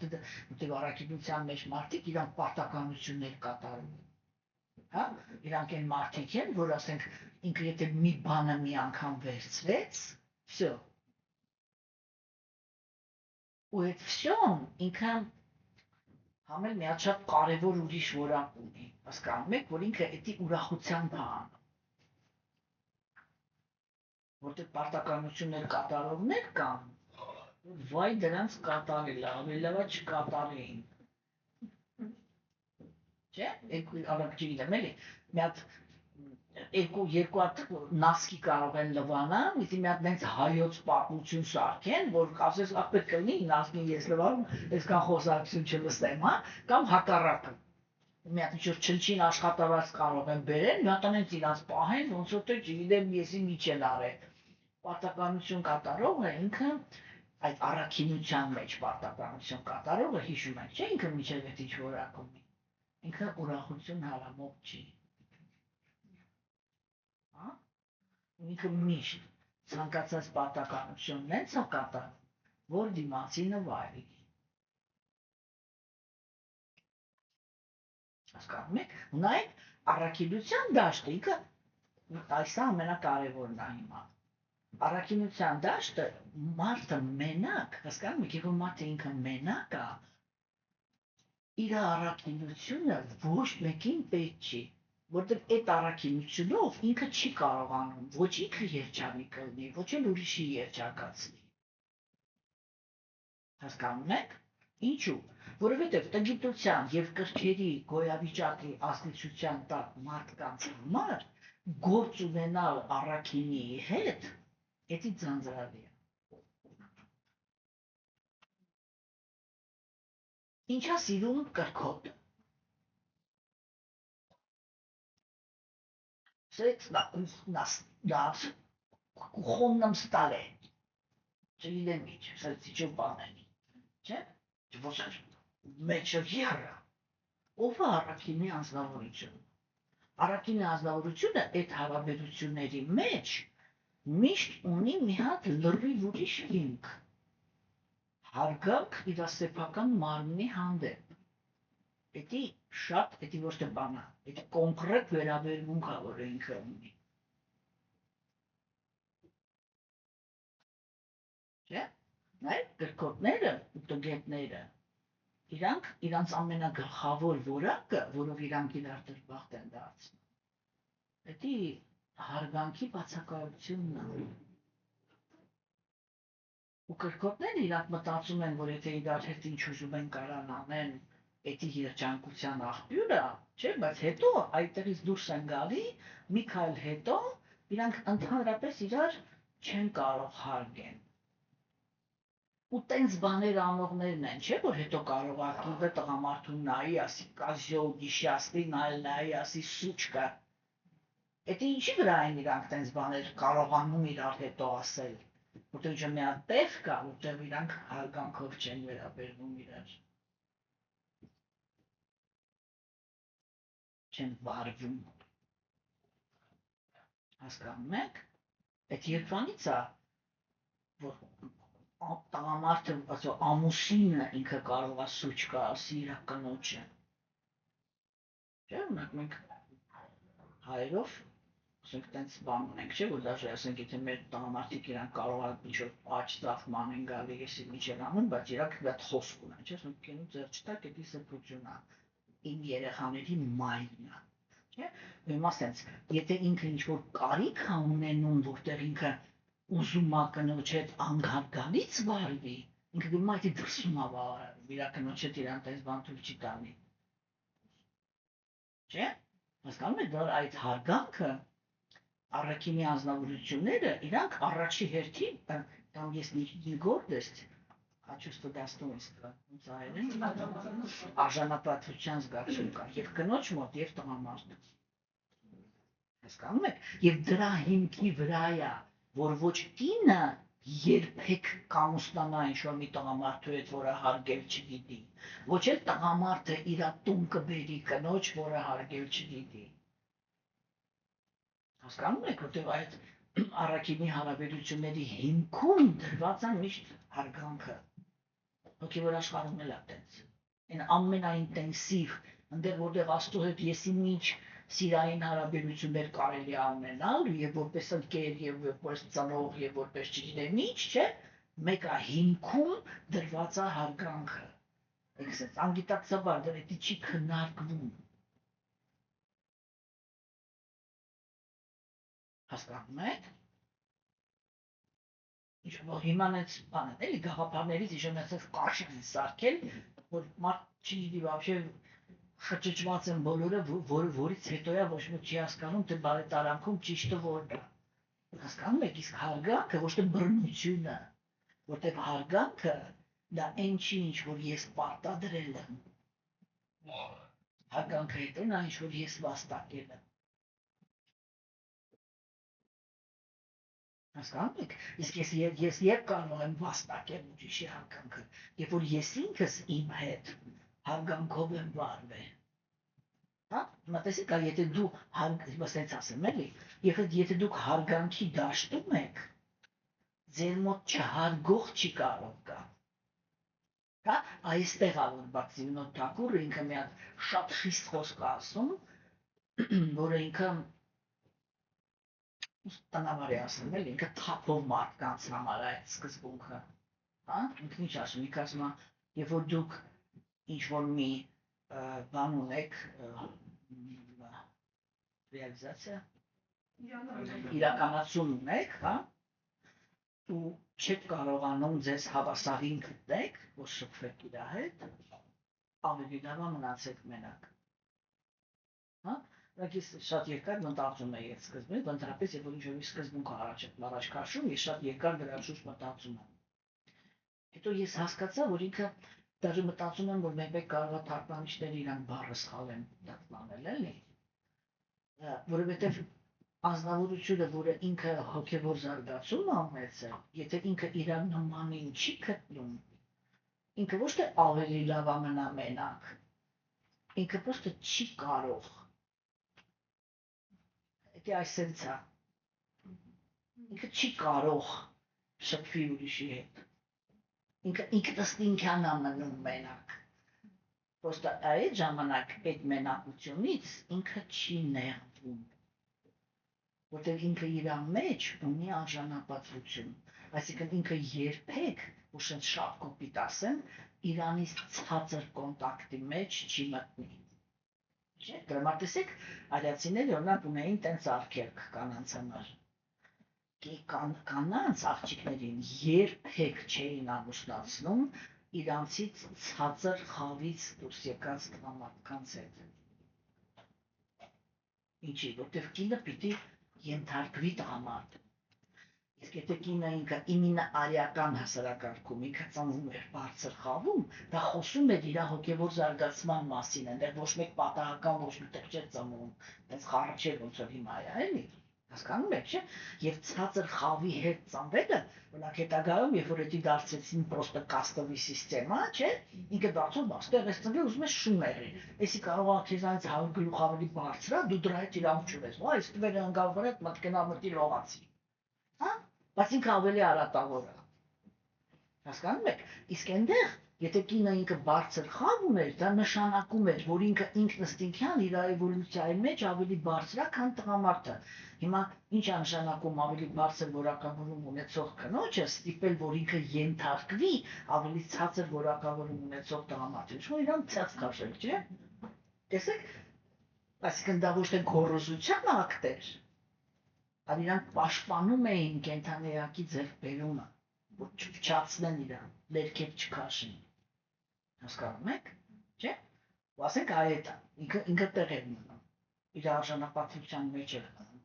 որտեղ առաքելության մեջ մարդիկ իրանք պարտականություններ կատարում են։ Հա, իրանք այն մարդիկ են, որ ասենք ինքը եթե մի բանը մի անգամ վերցրեց, всё։ Ու այդ всё-ն ինքը համել մի հատ շատ կարևոր ուրիշ որակ ունի, հասկանում եք, որ ինքը էդի ուրախությամբ է անում։ Որտեղ պարտականություններ կատարողներ կան, վայ դրանց կատարել, ավելի լավ է չկատարեին։ Չէ՞, չգիտեմ էլի, մի հատ երկու հատ նասկի կարող են լվանալ, մի հատ նենց հայոց պատմություն սարքեն, որ ասես պետք է լինի նասկին ես լվանում, այսքան խոսակցություն չլսեմ, հա, կամ հակառակը։ Մի հատ ինչ-որ չնչին աշխատավարձ կարող են բերեն, մի հատ անենց իրանց պահեն, ոնց որ թե չգիտեմ եսի միջ էլ արել։ Պարտականություն կատարողը ինքը այդ առաքինության մեջ պարտականություն կատարողը հիշում եք, չէ՞, ինքը միջև այդ ինչ որակ ունի։ Ինքը ուրախություն հարամով չի։ Հա? Ինքը միշտ ցանկացած պարտականությունն է կատարում, որ դիմացինը վայրի։ Հասկանում եք։ Նայեք, առաքելության դաշտը ինքը այս ամենակարևորն է հիմա։ Առաքինության դաշտը մարդը մենակ, հասկանում եք, երբ մարդը ինքը մենակ է, իր առաքինությունը ոչ մեկին պետք չի։ որտեղ այդ առաքինությունով ինքը չի կարողանում ոչ ինքը երջանիկ լինի, ոչ էլ ուրիշի երջանկացնի։ Հասկանում եք։ Ինչու՞։ Որովհետև տգիտության եւ կրքերի գոյավիճակի ազդեցության տակ մարդկանց համար գործ ունենալ առաքինի հետ էդի ձանձրալի է։ Ինչա սիրուն կրքոտը։ Нас кухонном столе. Չգիտեմ ինչ, սրտի ճոպանել։ Չէ՞։ Ոչ մեջը եռը։ Ով է առաքինի անձնավորությունը։ Առաքինի անձնավորությունը այդ հարաբերությունների մեջ միշտ ունի մի հատ լրիվ ուրիշ հիմք։ Հարգանք իր սեփական մարմնի հանդեպ։ Էդի շատ, էդի ոչ թե բանա, էդի կոնկրետ վերաբերմունք է, որ ինքը ունի։ Չէ՞։ Նայեք կրքոտները ու տգետները, իրանց ամենագլխավոր որակը, որով իրանք իրար դրբախտ են դարձնում, էդի հարգանքի բացակայությունն է։ Ու կրքոտները իրանք մտածում են, որ եթե իրար հետ ինչ ուզում են կարան անեն, էդի երջանկության աղբյուրը, չէ, բայց հետո այդտեղից դուրս են գալի, մի քայլ հետո իրանք ընդհանրապես իրար չեն կարող հարգեն։ Ու տենց բաներ անողներն են, չէ, որ հետո կարող ակիվը տղամարդուն նայի, ասի կազյոլ նիշյասնի, նայի, ասի սուչկա։ Էդի ինչի վրա են իրանք տենց բաներ կարողանում իրար հետո ասել, որտեղ ինչ մի հատ տեղ կա, որտեղ իրանք հարգանքով չեն վերաբերվում իրար։ Չեն վարվում։ Հասկանում եք։ Այդ երբանից է, որ տղամարդը, ասո ամուսինը ինքը կարող է սուչ կա ասի իր կնոջը։ Չէ՞, ունենք մենք հայերով, ասենք տենց բան ունենք, չէ, որ դաժե ասենք եթե մեր տղամարդիկ իրանք կարող է ինչ-որ աջ ծախման են գալի, եսի միջել անում, բայց իրանք դա խոսք ունեն, չէ, ասենք կենու ձեր չտակ, էդի սրբությունն է, իմ երեխաների մայրն է։ Չէ՞, հիմա ասենց, եթե ինքը ինչ-որ կարիք է ունենում, որտեղ ինքը ուզում է կնոջ հետ անգարգալից վարվի, ինքը գնում է այդի դրսում է վարվում, իր կնոջ հետ իրան տես բան թույլ չի տանի։ Չէ՞, հասկանում եք, որ այդ հարգանքը առաքինի անձնավորությունները, իրանք առաջի հերթին, там есть не гордость, а чувство достоинства, արժանապատվության զգացում կա եւ կնոջ մոտ եւ տղամարդու։ Հասկանում եք, եւ դրա հիմքի վրա է, որ ոչ կինը երբեք կամուսնանա ինչ-որ մի տղամարդու հետ, որը հարգել չգիտի, ոչ էլ տղամարդը իր տուն կբերի կնոջ, որը հարգել չգիտի։ Հասկանում եք, որտեղ այդ առաքինի հարաբերությունների հիմքում դրված է միշտ հարգանքը։ Հոգևոր աշխարհում էլ է տենց։ Այն ամենաինտենսիվ, այնտեղ որտեղ Աստծո հետ եսիմինչ սիրային հարաբերություններ կարելի է ունենալ, եւ որպես ընկեր, եւ որպես ծնող, եւ որպես չգիտեմ ինչ, չէ, մեկը հիմքում դրված է հարգանքը։ Էքսես անգիտակցաբար դրա դի չի քննարկվում։ Հասկանում եք։ Ինչ-որ հիմանից բանը, էլի գաղափարներից իշխանացած կարճ են սարքել, որ մարդ չի вообще խճճված են բոլորը, որից հետո է ոչ ոք չի հասկանում, թե բարետարանքում ճիշտը որն է։ Հասկանում եք, իսկ հարգանքը ոչ թե բռնությունը, որտեղ հարգանքը դա այն չի, ինչ որ ես պարտադրել եմ։ Հարգանքը հետո նա ինչ որ ես վաստակել եմ։ Հասկանում եք, իսկ ես երբ կարող եմ վաստակել ուրիշի հարգանքը, երբ որ ես ինքս իմ հետ հարգանքով եմ վարվել։ Հա, հիմա տեսեք, եթե դու ասենց ասեմ էլի, եթե դուք հարգանքի դաշտում եք, ձեր մոտ չհարգող չի կարող գա։ Հա, այստեղ է որ Բաքսիմնոտ Թակուրը ինքը մի հատ շատ խիստ խոսք ասում, որը ինքը տնավար է ասում էլ, ինքը թափով մարդկանց համար այդ սկզբունքը, հա, ինքը ինչ ասում, ինքը ասում է, երբ որ դուք ինչ-որ մի բան ունեք, ռեալիզացիա իրականացում ունեք, հա, ու չեք կարողանում ձեզ հավասարին գտնեք, որ շփվեք իր հետ, ավելի լավ է մնացեք մենակ։ Հա, բայց ես շատ երկար մտածում եմ այդ սկզբից, ընդհանրապես երբ որ ինչ-որ սկզբունք առաջ քաշում, ես շատ երկար դրա շուրջ մտածում եմ։ Հետո ես հասկացա, որ ինքը դաժե մտածում եմ, որ մեկ կարող է թարգմանիչները իրանք բառը սխալ են տպանել, էլի։ Որովհետև անձնավորությունը, որը ինքը հոգևոր զարգացում է ունեցել, եթե ինքը իր նմանին չի գտնում, ինքը ոչ թե ավելի լավ է մնա մենակ, ինքը պրոստը չի կարող։ Դա այսպես է։ Ինքը չի կարող շփվի ուրիշի հետ։ Ինքը ինքնըստինքյան է մնում մենակ։ Պրոստը այդ ժամանակ այդ մենակությունից ինքը չի նեղվում։ Որտեղ ինքը իր մեջ ունի արժանապատվություն, այսինքն ինքը երբեք, որ շատ կոպիտ ասեմ, իրանից ցածր կոնտակտի մեջ չի մտնի։ Չէ՞, դրա տեսեք, արիացիները օրինակ ունեին տենց արգելք կանանց համար։ Կանանց աղջիկներին երբեք չէին ամուսնացնում իրանցից ցածր խավից դուրս եկած տղամարդկանց հետ։ Ինչի, որտեղ կինը պիտի ենթարկվի տղամարդ։ Իսկ եթե կինը ինքը արիական հասարակարգում ինքը ծնվում էր բարձր խավում, դա խոսում էր իր հոգևոր զարգացման մասին, այնտեղ ոչ մեկ պատահական ոչ միտեղ չէր ծնվում, այնպես խառը չէր ոնց որ հիմա է, էլի։ Հասկանում եք, չէ՞։ Եվ ցածր խավի հետ ծնվելը, օրինակ հետագայում, երբ որ դա դարձեցին պրոստը կաստովի սիստեմա, չէ՞, ինքը դարձավ բաստեղ էս ծնվել ուզում է շումերի։ Էսի կարող է քեզանից 100 գլուխ ավելի բարձր է, դու դրա հետ իրավունք չունես։ Վայ, այս տվերը ընկավ վրա, մտքենա մտի լողացի։ Հա? Բայց ինքը ավելի արատավոր է։ Հասկանում եք։ Իսկ այնտեղ, եթե կինը ինքը բարձր խավ ուներ, դա նշանակում էր, որ ինքը ինքնըստինքյան իր էվոլյուցիայի մեջ ավելի բարձր է, քան տղամարդը։ Հիմա ինչ է նշանակում ավելի բարձր որակավորում ունեցող կնոջը ստիպել, որ ինքը ենթարկվի ավելի ցածր որակավորում ունեցող տղամարդին։ Ինչ որ իրան ցած քաշել, չէ՞։ Տեսեք, այսինքն դա ոչ թե գոռոզության ակտ էր, այլ իրանք պաշտպանում էին կենդանիակի ձեռքբերումը, որ չփչացնեն իրան, ներքև չքաշեն։ Հասկանում եք, չէ՞։ Ու ասենք այդ ինքը տեղ էր մնում, իր արժանապատվության մեջ էր մնում,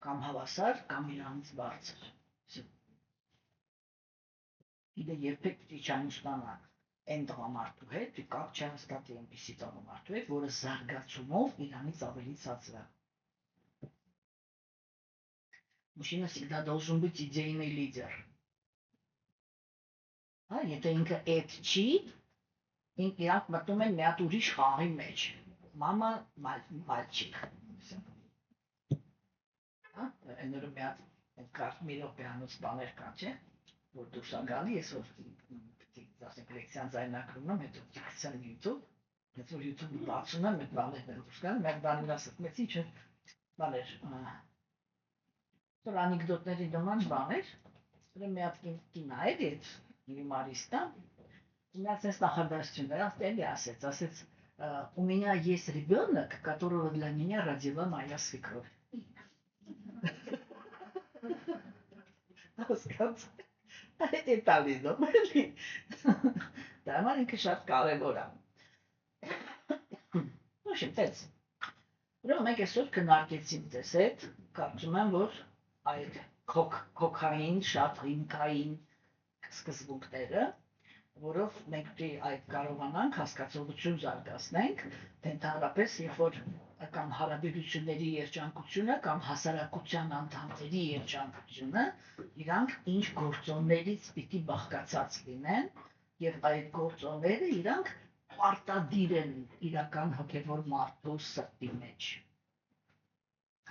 կամ հավասար, կամ իրանից բարձր։ Իդե երբեք պիտի չամուսնանա այն տղամարդու հետ, պիտի կապ չհաստատի այնպիսի տղամարդու հետ, որը զարգացումով իրանից ավելի ցածր է։ Мужчина всегда должен быть идейный лидер. Հա, եթե ինքը այդ չի, իրանք մտնում են մի հատ ուրիշ խաղի մեջ։ Մամա, մальчик։ Հա, այնօր մի հատ կարդ մի րոպեանոց բաներ կան, չէ՞, որ դուրս է գալի, ես որ ասենք լեկցիան ձայնակրում եմ, հետո դիքցիան YouTube, ես որ YouTube-ը բացում եմ, այդ բաներն են դուրս գալի, մեկ բան իրա սրտմեցի, չէ, բաներ, որ անեկդոտների նման բաներ, որ մի հատ կին այր էդ, юмориста, у меня есть нахождение, он асец, у меня есть ребенок, которого для меня родила моя свекровь. Это лидо, да, маленький շատ կարևոր է։ В общем, տես։ Ուրեմն մենք այսօր քննարկեցինք դες հետ, կարծում եմ, որ այդ քոքային, շատ հիմքային սկզբունքները, որով մենք այդ կարողանանք հասկացողություն զարգացնենք, թե ընդհանրապես երբ որ կամ հարաբերությունների երջանկությունը կամ հասարակության անդամների երջանկությունը, իրանք ինչ գործոններից պիտի բաղկացած լինեն, եւ այդ գործոնները իրանք պարտադիր են իրական հոգևոր մարդու սրտի մեջ։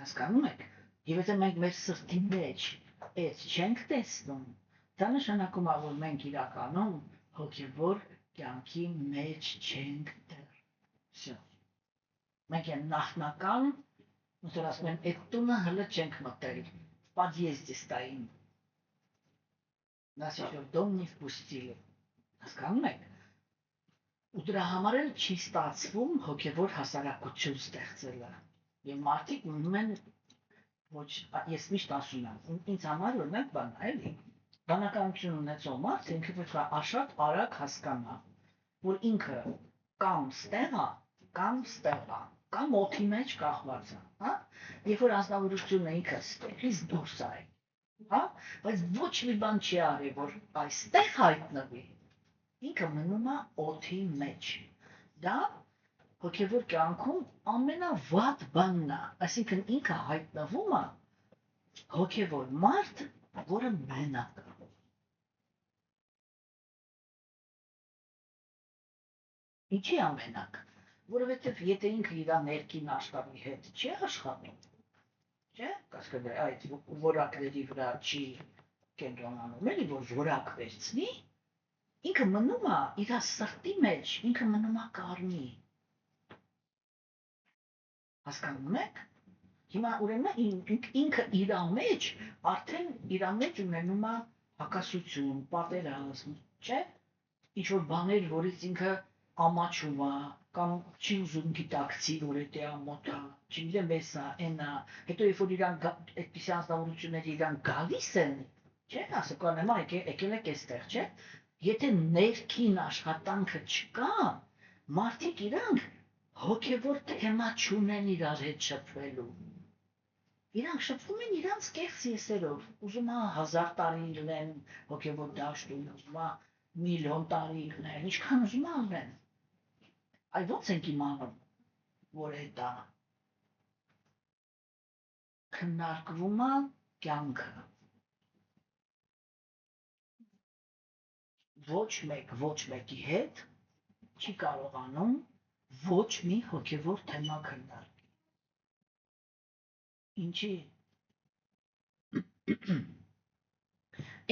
Հասկանում եք։ Եվ եթե մենք մեր սրտի մեջ այդ չենք տեսնում, դա նշանակում է, որ մենք իրականում հոգևոր կյանքի մեջ չենք դեռ։ Всё։ Մենք այն նախնական, ոնց որ ասում են, այդ տունը հələ չենք մտել, в подъезде стоим։ Нас еще в дом не впустили։ Հասկանում եք։ Ու դրա համար էլ չի ստացվում հոգևոր հասարակություն ստեղծելը։ Եվ մարդիկ ունում են ոչ, ես միշտ ասում եմ, ինձ համար օրինակ բան է, էլի, բանականություն ունեցող մարդ ինքը պետք է շատ արագ հասկանա, որ ինքը կամ ստեղ է, կամ օդի մեջ կախված է, հա? Երբ որ անձնավորությունը ինքը ստեղից դուրս է, հա? Բայց ոչ մի բան չի արի, որ այստեղ հայտնվի, ինքը մնում է օդի մեջ։ Դա հոգևոր կյանքում ամենավատ բանն է, այսինքն ինքը հայտնվում է հոգևոր մարդ, որը մենակ է։ Ինչի է մենակ, որովհետև եթե ինքը իր ներքին աշխարհի հետ չի աշխատում, չէ՞, կասկադը այդ որակների վրա չի կենտրոնանում, էլի որ որակ վերցնի, ինքը մնում է իր սրտի մեջ, ինքը մնում է կառնի։ Հասկանում եք։ Հիմա ուրեմն ինքը իր մեջ արդեն իր մեջ ունենում է հակասություն, պատերազմ, չէ՞։ Ինչ որ բաներ, որից ինքը ամաչում է, կամ չի ուզում գիտակցի, որ դա ամոթ է, չգիտեմ, էսա, այնա, հետո երբ որ իրան այդպիսի անձնավորությունները իրան գալիս են, չէ՞, ասում կանեմ, եկել եք այստեղ, չէ՞։ Եթե ներքին աշխատանքը չկա, մարդիկ իրանք հոգևոր թեմա չունեն իրար հետ շփվելու։ Իրանք շփվում են իրանց կեղծ եսերով, ուզում է 1000 տարի լինեն հոգևոր դաշտում, ուզում է միլիոն տարի լինեն, ինչքան ուզում է անեն։ Այ ո՞նց ենք իմանում, որ դա քննարկվում է կյանքը։ Ոչ մեկի հետ չի կարողանում ոչ մի հոգևոր թեմա քննարկել։ Ինչի։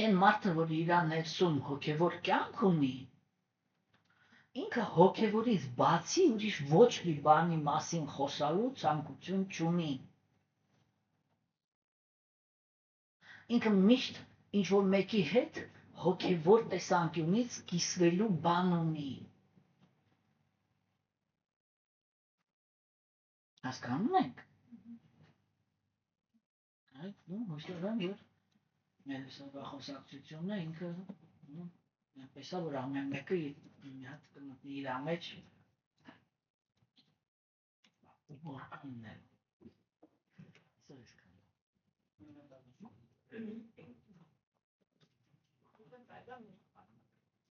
Այն մարդը, որ իր ներսում հոգևոր կյանք ունի, ինքը հոգևորից բացի ուրիշ ոչ մի բանի մասին խոսալու ցանկություն չունի։ Ինքը միշտ ինչ որ մեկի հետ հոգևոր տեսանկյունից կիսվելու բան ունի։ Հասկանում եք։ Այդ հույսով եմ, որ մեր սովորական խոսակցությունն է ինքը այնպես է, որ ամեն մեկը մի հատ կմտնի իր մեջ որքանն է։